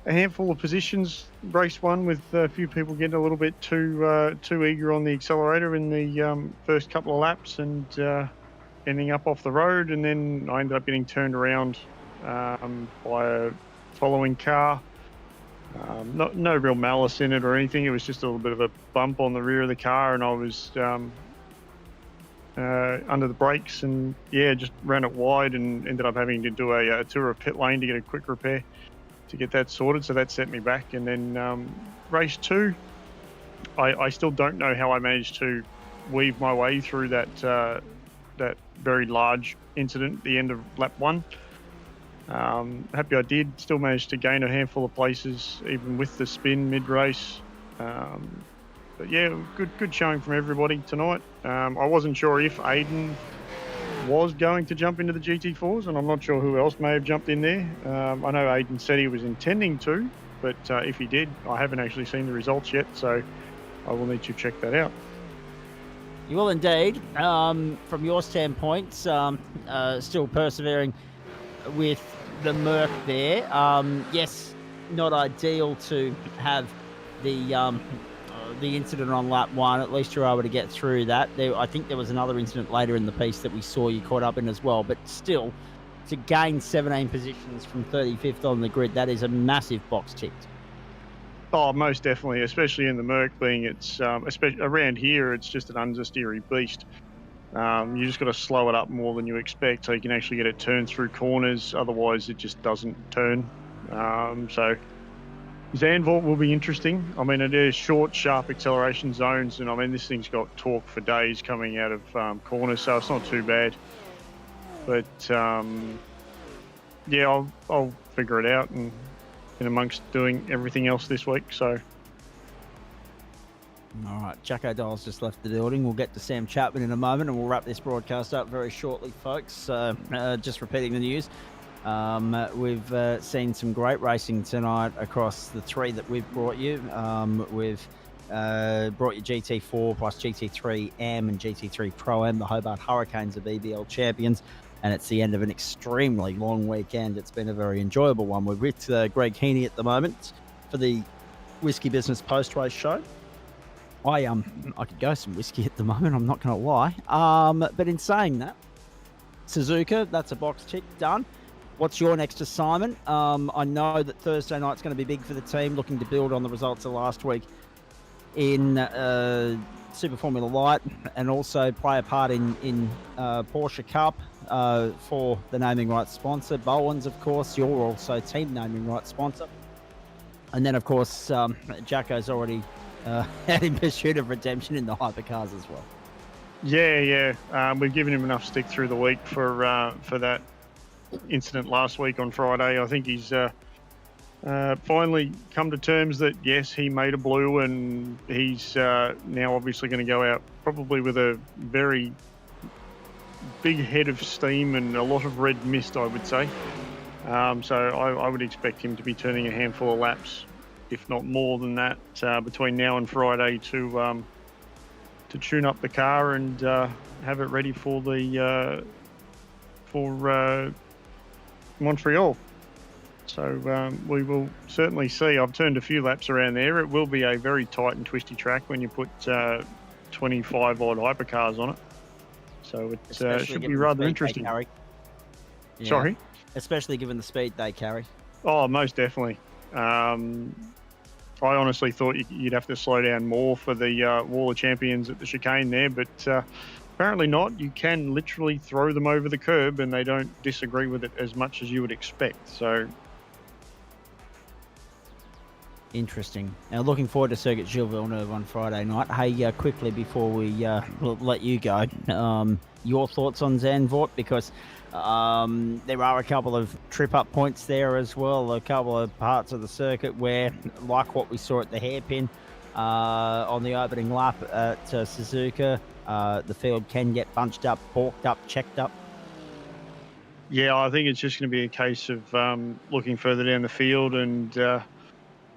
handful of positions race 1, with a few people getting a little bit too eager on the accelerator in the first couple of laps and ending up off the road, and then I ended up getting turned around by a following car No real malice in it or anything. It was just a little bit of a bump on the rear of the car, and I was under the brakes, and just ran it wide and ended up having to do a tour of pit lane to get a quick repair to get that sorted. So that set me back. And then race 2, I still don't know how I managed to weave my way through that very large incident at the end of lap 1. Happy I did. Still managed to gain a handful of places even with the spin mid-race. But yeah, good showing from everybody tonight. I wasn't sure if Aiden was going to jump into the GT4s, and I'm not sure who else may have jumped in there. I know Aiden said he was intending to, but if he did, I haven't actually seen the results yet, so I will need to check that out. You will indeed. From your standpoint, still persevering with the Merc there. Yes, not ideal to have the incident on lap 1. At least you're able to get through that. I think there was another incident later in the piece that we saw you caught up in as well. But still, to gain 17 positions from 35th on the grid, that is a massive box ticked. Oh, most definitely, especially in the Merc, being especially around here, it's just an understeery beast. You just got to slow it up more than you expect so you can actually get it turned through corners. Otherwise, it just doesn't turn. So Zandvoort will be interesting. I mean, it is short, sharp acceleration zones, and I mean, this thing's got torque for days coming out of corners, so it's not too bad. But yeah, I'll figure it out and in amongst doing everything else this week. So. All right, Jacko Dial's just left the building. We'll get to Sam Chapman in a moment, and we'll wrap this broadcast up very shortly, folks. Just repeating the news. We've seen some great racing tonight across the 3 that we've brought you. We've brought you GT4 plus GT3 M and GT3 Pro M. The Hobart Hurricanes are BBL champions, and it's the end of an extremely long weekend. It's been a very enjoyable one. We're with Greg Heaney at the moment for the Whiskey Business post-race show. I could go some whiskey at the moment, I'm not going to lie. But in saying that, Suzuka, that's a box tick, done. What's your next assignment? I know that Thursday night's going to be big for the team, looking to build on the results of last week in Super Formula Light, and also play a part in Porsche Cup for the naming rights sponsor. Bowens, of course, you're also team naming rights sponsor. And then, of course, Jacko's already out in pursuit of redemption in the hypercars as well. Yeah. We've given him enough stick through the week for that incident last week on Friday. I think he's finally come to terms that, yes, he made a blue, and he's now obviously going to go out probably with a very big head of steam and a lot of red mist, I would say. So I would expect him to be turning a handful of laps, if not more than that, between now and Friday to tune up the car and have it ready for the Montreal. So we will certainly see. I've turned a few laps around there. It will be a very tight and twisty track when you put 25 odd hypercars on it. So it should be rather interesting. Yeah. Sorry? Especially given the speed they carry. Oh, most definitely. I honestly thought you'd have to slow down more for the Wall of Champions at the chicane there, but apparently not. You can literally throw them over the curb and they don't disagree with it as much as you would expect. So interesting. Now, looking forward to Circuit Gilles Villeneuve on Friday night. Hey, quickly before we let you go, your thoughts on Zandvoort? Because there are a couple of trip-up points there as well, a couple of parts of the circuit where, like what we saw at the hairpin on the opening lap at Suzuka, the field can get bunched up, balked up, checked up. Yeah, I think it's just going to be a case of looking further down the field and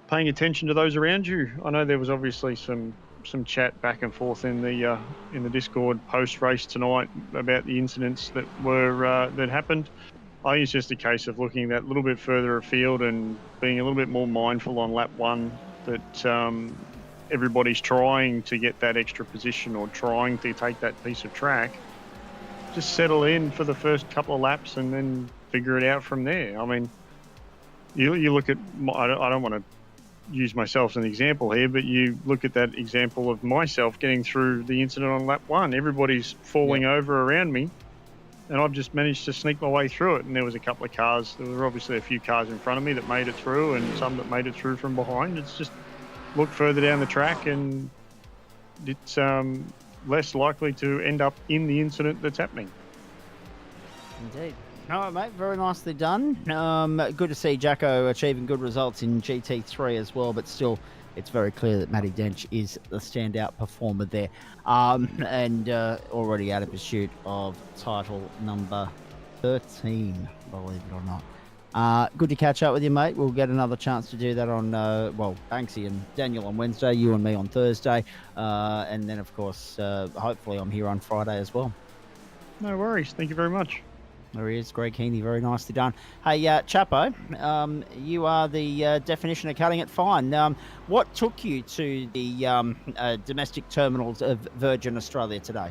paying attention to those around you. I know there was obviously some chat back and forth in the Discord post-race tonight about the incidents that were that happened. I think it's just a case of looking that little bit further afield and being a little bit more mindful on lap 1 that everybody's trying to get that extra position or trying to take that piece of track. Just settle in for the first couple of laps and then figure it out from there. I mean, you look at, I don't want to use myself as an example here, but you look at that example of myself getting through the incident on lap 1. Everybody's falling over around me, and I've just managed to sneak my way through it. And there was a couple of cars. There were obviously a few cars in front of me that made it through, and some that made it through from behind. It's just look further down the track, and it's less likely to end up in the incident that's happening. Indeed. All right, mate. Very nicely done. Good to see Jacko achieving good results in GT3 as well, but still, it's very clear that Matty Dench is the standout performer there, and already out of pursuit of title number 13, believe it or not. Good to catch up with you, mate. We'll get another chance to do that on, Banksy and Daniel on Wednesday, you and me on Thursday, and then, of course, hopefully I'm here on Friday as well. No worries. Thank you very much. There he is, Greg Heaney. Very nicely done. Hey, Chapo, you are the definition of cutting it fine. What took you to the domestic terminals of Virgin Australia today?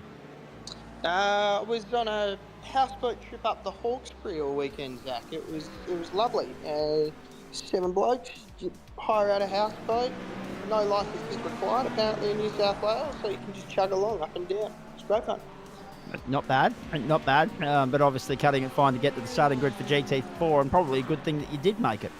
I was on a houseboat trip up the Hawkesbury all weekend, Zach. It was lovely. 7 blokes, you hire out a houseboat, no license is required apparently in New South Wales, so you can just chug along up and down. It's great fun. Not bad, but obviously cutting it fine to get to the starting grid for GT4, and probably a good thing that you did make it.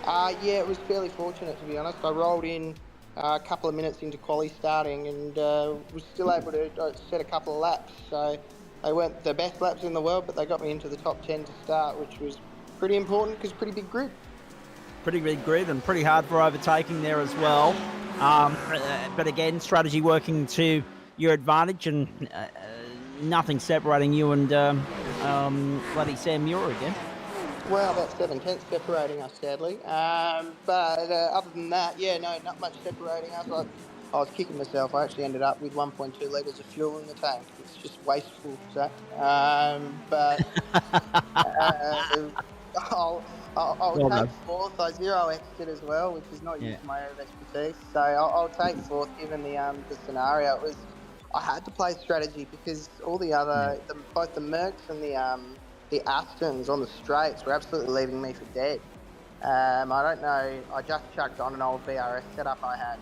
Yeah, it was fairly fortunate, to be honest. I rolled in a couple of minutes into quali starting and was still able to set a couple of laps. So they weren't the best laps in the world, but they got me into the top 10 to start, which was pretty important because pretty big grid. Pretty big grid and pretty hard for overtaking there as well. But again, strategy working to your advantage, and nothing separating you and bloody Sam Muir again. Well, about 7/10 separating us, sadly. But other than that, yeah, no, not much separating us. I was kicking myself. I actually ended up with 1.2 litres of fuel in the tank. It's just wasteful, Zach. But I'll take fourth. I zero exited as well, which is not used to my area of expertise. So I'll take fourth given the scenario. It was. I had to play strategy because all the other, both the Mercs and the Astons on the straights were absolutely leaving me for dead. I don't know. I just chucked on an old VRS setup I had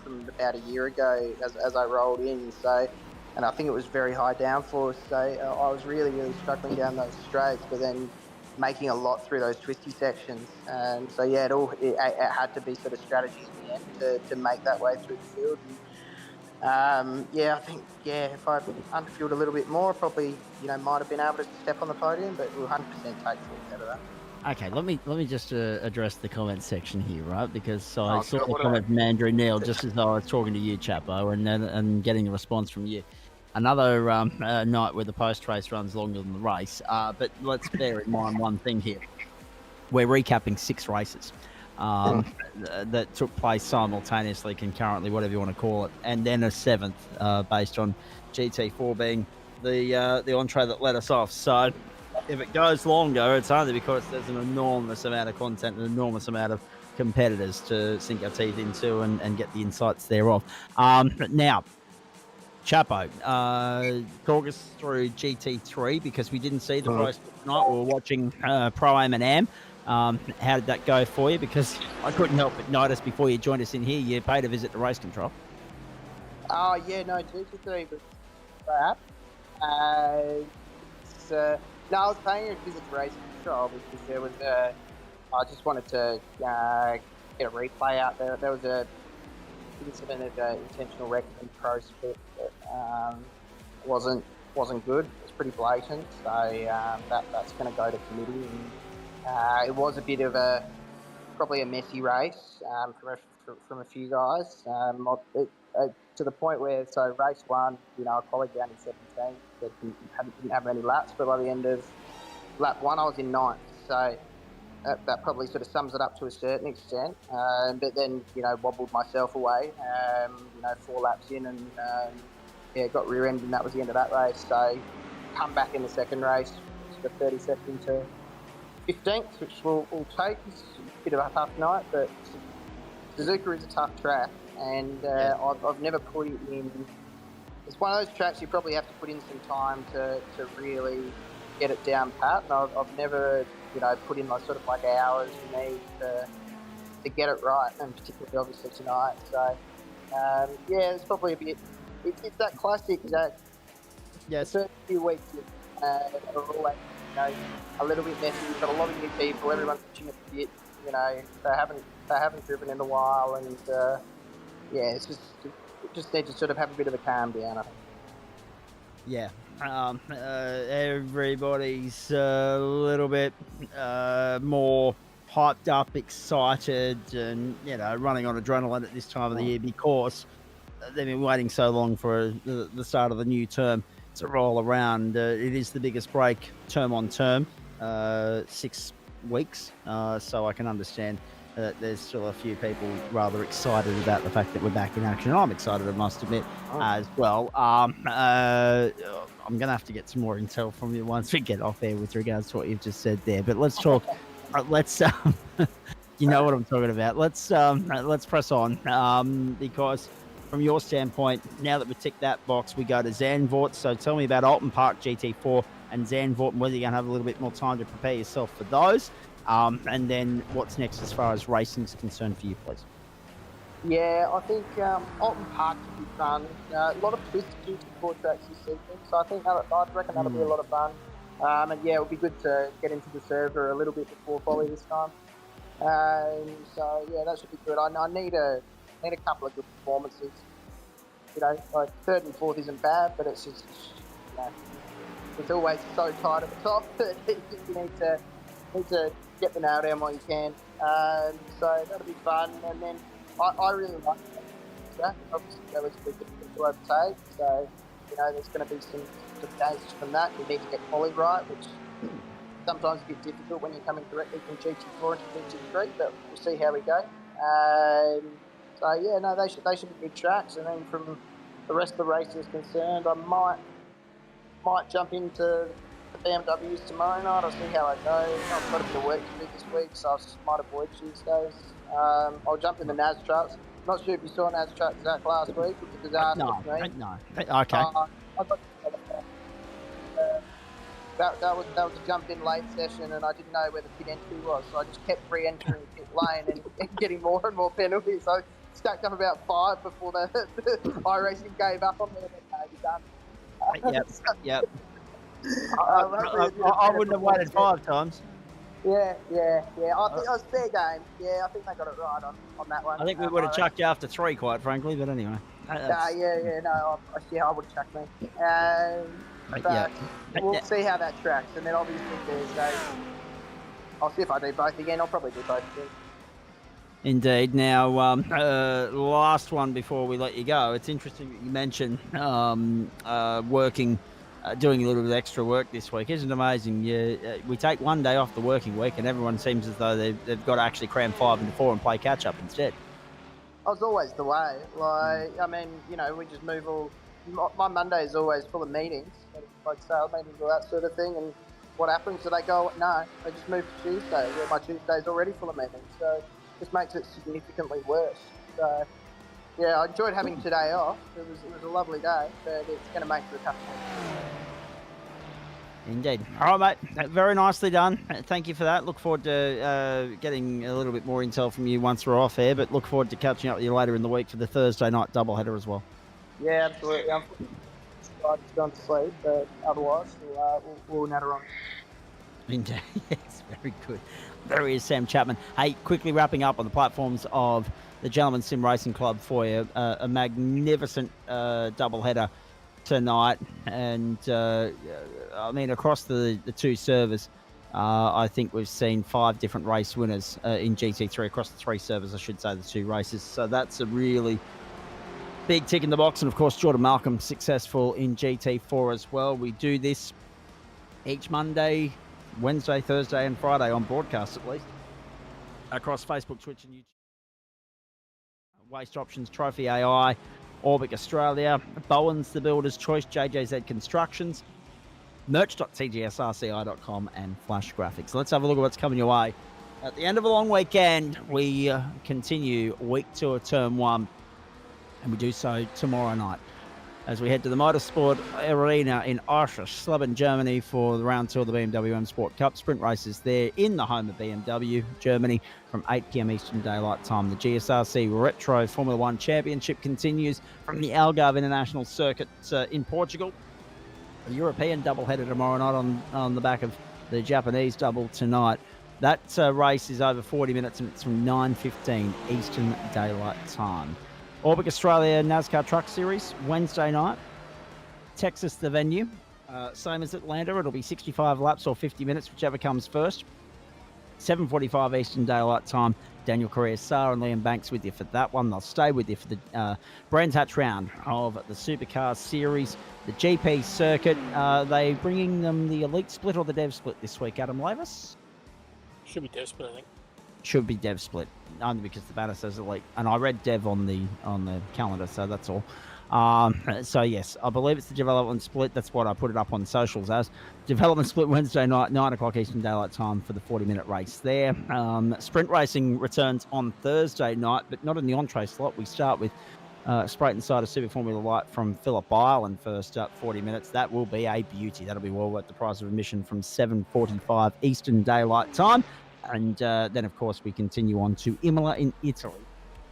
from about a year ago as I rolled in. So, and I think it was very high downforce. So I was really struggling down those straights, but then making a lot through those twisty sections. And so yeah, it had to be sort of strategy in the end to make that way through the field. And, I think if I underfueled a little bit more, probably might have been able to step on the podium, but we'll 100% take fourth out of that. Okay, let me just address the comment section here, right? Because I saw the comment from Andrew Neal just as I was talking to you, Chapo, and getting a response from you. Another night where the post-race runs longer than the race. But let's bear in mind one thing here. We're recapping 6 races that took place simultaneously, concurrently, whatever you want to call it, and then a 7th based on GT4 being the entree that let us off. So if it goes longer, it's only because there's an enormous amount of content, an enormous amount of competitors to sink our teeth into and get the insights thereof. Now, Chapo, talk us through GT3 because we didn't see the race tonight. We were watching Pro-Am and Am. How did that go for you? Because I couldn't help but notice before you joined us in here, you paid a visit to race control. Oh, yeah, no, GT3 was crap. I was paying a visit to race control because there was I just wanted to get a replay out there. There was a incident of intentional wreck in pro split that wasn't good. It was pretty blatant, so that's going to go to committee. And it was a bit of probably a messy race from a few guys. To the point where, so race 1, I qualified down in 17th, didn't have any laps, but by the end of lap 1, I was in 9th. So that probably sort of sums it up to a certain extent. But then, wobbled myself away, 4 laps in and, got rear-ended, and that was the end of that race. So come back in the second race, sort of 32nd to 15th, which we'll take. It's a bit of a tough night, but Suzuka is a tough track, and I've never put it in. It's one of those tracks you probably have to put in some time to really get it down pat. And I've never, put in like hours for me to get it right, and particularly obviously tonight. So yeah, it's probably a bit. It's that classic that yes. the first few weeks are always, you know, a little bit messy. You've got a lot of new people. Everyone's itching at the bit. You know, they haven't driven in a while, and yeah, it's just need to sort of have a bit of a calm down, I think. Yeah, everybody's a little bit more hyped up, excited, and running on adrenaline at this time of the year because they've been waiting so long for the start of the new term to roll around. It is the biggest break term on term, 6 weeks, so I can understand that there's still a few people rather excited about the fact that we're back in action. And I'm excited, I must admit, as well. I'm going to have to get some more intel from you once we get off air with regards to what you've just said there. But let's talk. Let's you know what I'm talking about. Let's press on because from your standpoint, now that we tick that box, we go to Zandvoort. So tell me about Alton Park GT4 and Zandvoort and whether you're going to have a little bit more time to prepare yourself for those. And then what's next as far as racing is concerned for you, please? Yeah, I think Alton Park should be fun. A lot of twisted GT4 tracks this season, so I reckon that'll be a lot of fun. And yeah, it'll be good to get into the server a little bit before Folly this time. So yeah, that should be good. I need a couple of good performances. You know, like 3rd and 4th isn't bad, but it's just, you know, it's always so tight at the top that you need to get the nail down while you can. So that'll be fun. And then I really like that. Obviously, that was a bit difficult to overtake. So, you know, there's going to be some days from that. You need to get quali right, which sometimes a bit difficult when you're coming directly from GT4 into GT3, but we'll see how we go. So yeah, no, they should be good tracks. And then from the rest of the races concerned, I might jump into the BMWs tomorrow night. I'll see how I go. I've got a bit of work to do this week, so I might avoid Tuesdays. I'll jump in the NAS trucks. Not sure if you saw NAS trucks Zach last week. It was a disaster for me. No. Okay. I got that was a jump in late session, and I didn't know where the pit entry was, so I just kept re-entering pit lane and getting more and more penalties. I stacked up about 5 before the iRacing gave up on me. You're done. Yep. I wouldn't have waited 5 times. Yeah. I think it was fair game. Yeah, I think they got it right on that one. I think we would have chucked you after 3, quite frankly, but anyway. No, I would chuck me. But we'll see how that tracks, and then obviously Thursday, I'll see if I do both again. I'll probably do both again. Indeed. Now, last one before we let you go. It's interesting that you mentioned doing a little bit of extra work this week. Isn't it amazing? We take one day off the working week, and everyone seems as though they've got to actually cram 5 into 4 and play catch up instead. That was always the way. Like, I mean, you know, we just move all. My Monday is always full of meetings, like sales meetings, all that sort of thing. And what happens? Do they go? No, they just move to Tuesday. Well, my Tuesday's already full of meetings, so it just makes it significantly worse. So, yeah, I enjoyed having today off. It was a lovely day, but it's going to make for a tough one. Indeed. All right, mate. Very nicely done. Thank you for that. Look forward to getting a little bit more intel from you once we're off air, but look forward to catching up with you later in the week for the Thursday night doubleheader as well. Yeah, absolutely. I'm going to sleep, but otherwise we'll natter on. Indeed. Yes, very good. There is Sam Chapman. Hey, quickly wrapping up on the platforms of the Gentleman Sim Racing Club for you. A magnificent doubleheader tonight, and I mean across the 2 servers, I think we've seen 5 different race winners in GT3 across the 3 servers, I should say, the 2 races. So that's a really big tick in the box. And of course, Jordan Malcolm successful in GT4 as well. We do this each Monday, Wednesday, Thursday, and Friday on broadcast, at least, across Facebook, Twitch, and YouTube. Waste Options, Trophy AI, Orbic Australia, Bowen's The Builder's Choice, JJZ Constructions, merch.tgsrci.com, and Flash Graphics. Let's have a look at what's coming your way. At the end of a long weekend, we continue week 2 of term 1, and we do so tomorrow night. as we head to the Motorsport Arena in Oschersleben, Germany for the round 2 of the BMW M Sport Cup. Sprint races there in the home of BMW, Germany, from 8 p.m. Eastern Daylight Time. The GSRC Retro Formula 1 Championship continues from the Algarve International Circuit in Portugal. The European doubleheader tomorrow night on the back of the Japanese double tonight. That race is over 40 minutes and it's from 9:15 Eastern Daylight Time. Orbic Australia NASCAR Truck Series, Wednesday night. Texas, the venue. Same as Atlanta. It'll be 65 laps or 50 minutes, whichever comes first. 7:45 Eastern Daylight Time. Daniel Correa-Sarr and Liam Banks with you for that one. They'll stay with you for the Brands Hatch round of the Supercar Series. The GP circuit, they bringing them the Elite Split or the Dev Split this week, Adam Lavis? Should be Dev Split, I think. Should be Dev Split, only because the banner says Elite, and I read Dev on the calendar, so that's all. So yes, I believe it's the development split. That's what I put it up on socials as. Development split Wednesday night, 9 o'clock Eastern Daylight Time for the 40-minute race there. Sprint racing returns on Thursday night, but not in the entree slot. We start with straight inside a Super Formula Light from Phillip Island first up, 40 minutes. That will be a beauty. That'll be well worth the price of admission from 7:45 Eastern Daylight Time. And then, of course, we continue on to Imola in Italy.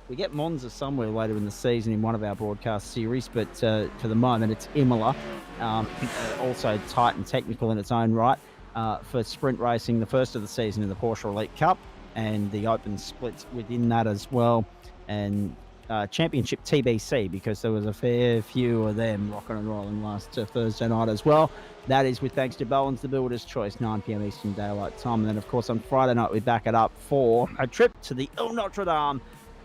We get Monza somewhere later in the season in one of our broadcast series, but for the moment, it's Imola. Also tight and technical in its own right for sprint racing, the first of the season in the Porsche Elite Cup, and the open splits within that as well. And Championship TBC, because there was a fair few of them rocking and rolling last Thursday night as well. That is with thanks to Bowen's The Builder's Choice, 9 p.m. Eastern Daylight Time. And then, of course, on Friday night, we back it up for a trip to the Ile Notre Dame,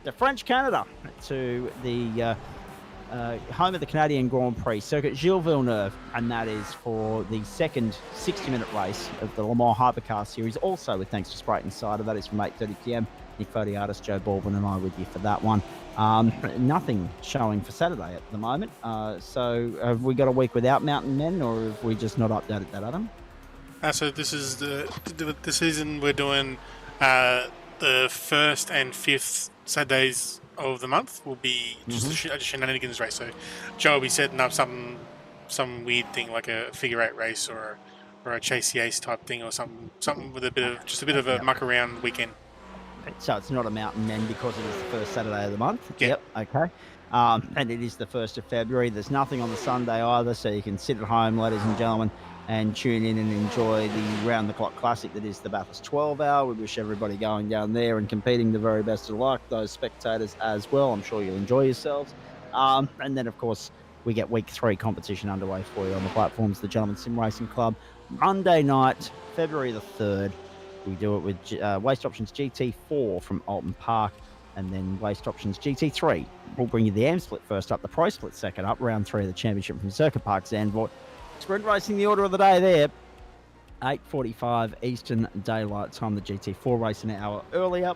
to French Canada, to the home of the Canadian Grand Prix, Circuit Gilles Villeneuve. And that is for the second 60-minute race of the Le Mans Hypercar Series, also with thanks to Sprite Insider. That is from 8:30 p.m. Nick Fodiatis, Joe Baldwin and I with you for that one. Nothing showing for Saturday at the moment. So have we got a week without Mountain Men, or have we just not updated that, Adam? So this is the season we're doing the first and fifth Saturdays of the month will be just a shenanigans race. So Joe will be setting up some weird thing like a figure eight race or a chase the ace type thing or something with a bit of a muck around weekend. So it's not a Mountain Men because it is the first Saturday of the month. Yep. Okay. And it is the 1st of February. There's nothing on the Sunday either, so you can sit at home, ladies and gentlemen, and tune in and enjoy the round-the-clock classic that is the Bathurst 12 Hour. We wish everybody going down there and competing the very best of luck, those spectators as well. I'm sure you'll enjoy yourselves. And then, of course, we get Week 3 competition underway for you on the platforms, the Gentleman Sim Racing Club. Monday night, February the 3rd. We do it with Waste Options GT4 from Alton Park, and then Waste Options GT3. We'll bring you the AM Split first up, the Pro Split second up, round 3 of the championship from Circuit Park Zandvoort. Sprint racing, the order of the day there. 8:45 Eastern Daylight Time, the GT4 race an hour earlier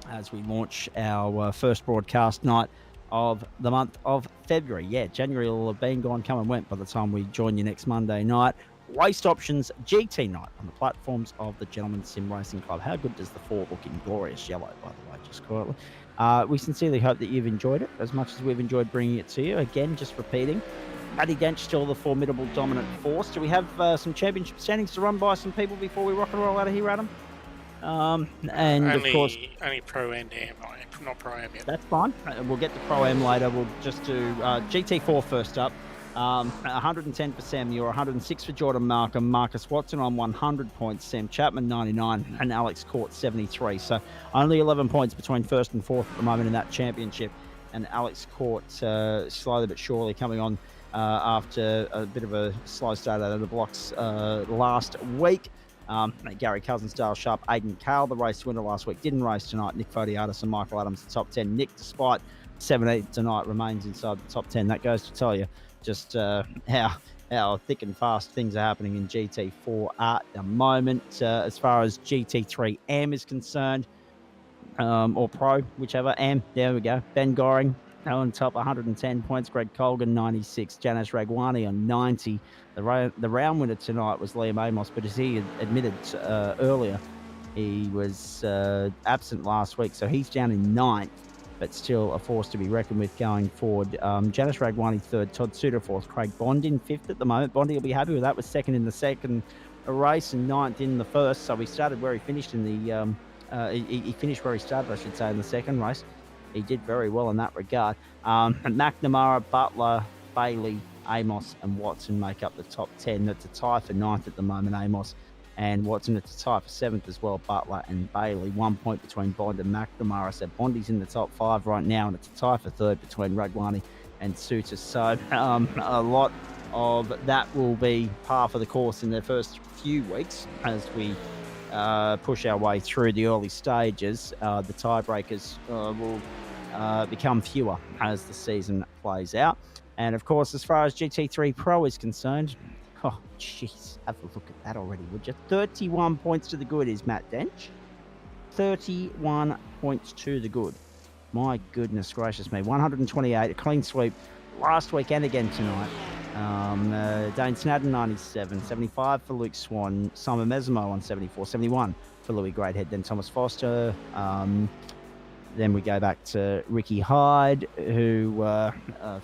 as we launch our first broadcast night of the month of February. Yeah, January will have been gone, come and went by the time we join you next Monday night. Waste Options GT night on the platforms of the Gentleman Sim Racing Club. How good does the 4 look in glorious yellow, by the way, just quietly. We sincerely hope that you've enjoyed it as much as we've enjoyed bringing it to you. Again, just repeating, Matty Dench still the formidable dominant force. Do we have some championship standings to run by some people before we rock and roll out of here, Adam? And only, of course, only Pro and Am, not Pro Am yet. That's fine. We'll get to Pro Am later. We'll just do GT4 first up. 110 for Sam Muir, 106 for Jordan Markham, Marcus Watson on 100 points, Sam Chapman 99, and Alex Court 73. So only 11 points between first and fourth at the moment in that championship. And Alex Court slowly but surely coming on after a bit of a slow start out of the blocks last week. Gary Cousins, Dale Sharp, Aidan Cale, the race winner last week, didn't race tonight. Nick Fodiatis and Michael Adams, the top 10. Nick, despite 17th tonight, remains inside the top 10. That goes to tell you just how thick and fast things are happening in GT4 at the moment. As far as GT3 AM is concerned, or Pro, whichever, AM, there we go. Ben Goring on top, 110 points. Greg Colgan, 96. Janis Ragwani on 90. The round winner tonight was Liam Amos, but as he admitted earlier, he was absent last week, so he's down in 9th. but still a force to be reckoned with going forward. Janice Ragwani third, Todd Suter fourth, Craig Bond in fifth at the moment. Bondy will be happy with that, was second in the second race and ninth in the first. So he started where he finished in the he finished where he started, I should say, in the second race. He did very well in that regard. McNamara, Butler, Bailey, Amos and Watson make up the top 10. That's a tie for ninth at the moment, Amos and Watson. It's a tie for seventh as well, Butler and Bailey. 1 point between Bond and McNamara. So Bondy's in the top 5 right now, and it's a tie for third between Ragwani and Suter. So a lot of that will be par for the course in the first few weeks as we push our way through the early stages. The tiebreakers will become fewer as the season plays out. And of course, as far as GT3 Pro is concerned, oh, jeez, have a look at that already, would you? 31 points to the good is Matt Dench. 31 points to the good. My goodness gracious me. 128, a clean sweep last week and again tonight. Dane Snadden, 97. 75 for Luke Swan. Simon Mesmo on 74. 71 for Louis Greathead. Then Thomas Foster. Then we go back to Ricky Hyde, who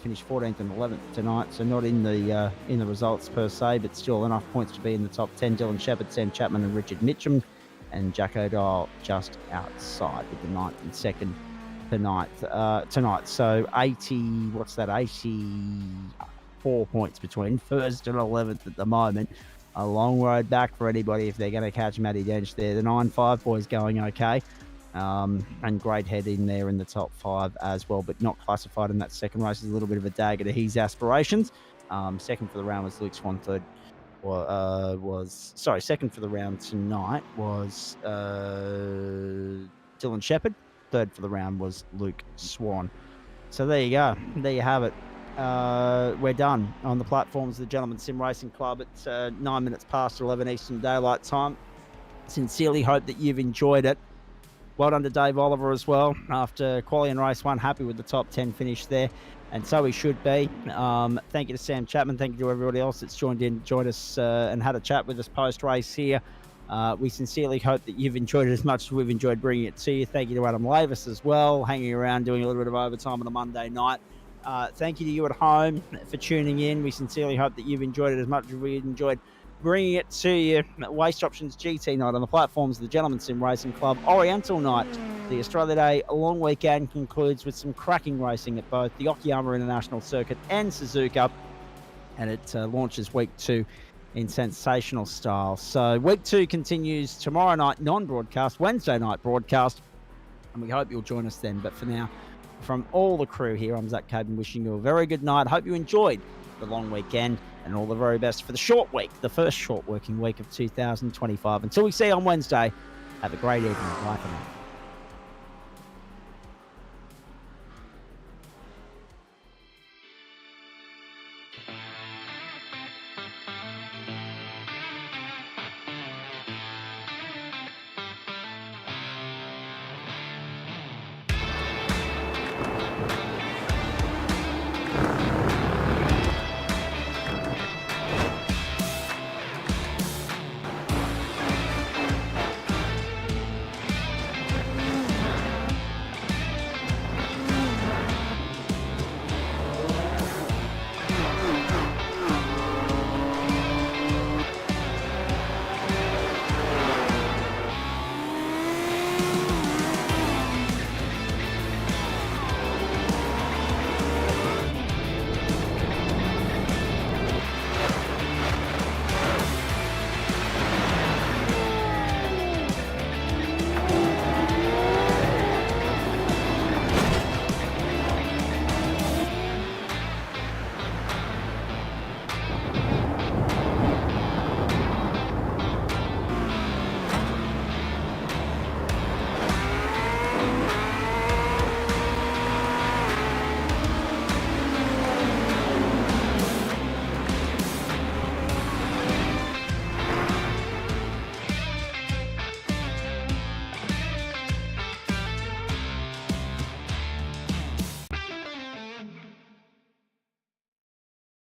finished 14th and 11th tonight, so not in the results per se, but still enough points to be in the top 10. Dylan Shepherd, Sam Chapman, and Richard Mitchum, and Jack O'Donnell just outside with the 9th and 2nd tonight. So 84 points between 1st and 11th at the moment. A long road back for anybody if they're going to catch Matty Dench there. The 9-5 boys going okay. And Greathead in there in the top 5 as well, but not classified in that second race. Is a little bit of a dagger to his aspirations. Second for the round was Luke Swan. Third second for the round tonight was Dylan Shepherd. Third for the round was Luke Swan. So there you go. There you have it. We're done on the platforms of the Gentleman Sim Racing Club. It's 9 minutes past 11 Eastern Daylight Time. Sincerely hope that you've enjoyed it. Well done to Dave Oliver as well. After quality in race 1, happy with the top 10 finish there, and so he should be. Thank you to Sam Chapman. Thank you to everybody else that's joined us and had a chat with us post-race here. We sincerely hope that you've enjoyed it as much as we've enjoyed bringing it to you. Thank you to Adam Lavis as well, hanging around, doing a little bit of overtime on a Monday night. Thank you to you at home for tuning in. We sincerely hope that you've enjoyed it as much as we enjoyed bringing it to you. Waste Options GT night on the platforms of the Gentleman Sim Racing Club. Oriental night, the Australia Day long weekend, concludes with some cracking racing at both the Okayama International Circuit and Suzuka, and it launches week 2 in sensational style. So week 2 continues tomorrow night, non-broadcast, Wednesday night broadcast, and we hope you'll join us then. But for now, from all the crew here, I'm Zach Caden, wishing you a very good night. Hope you enjoyed the long weekend, and all the very best for the short week, the first short working week of 2025. Until we see you on Wednesday, have a great evening. Bye for now.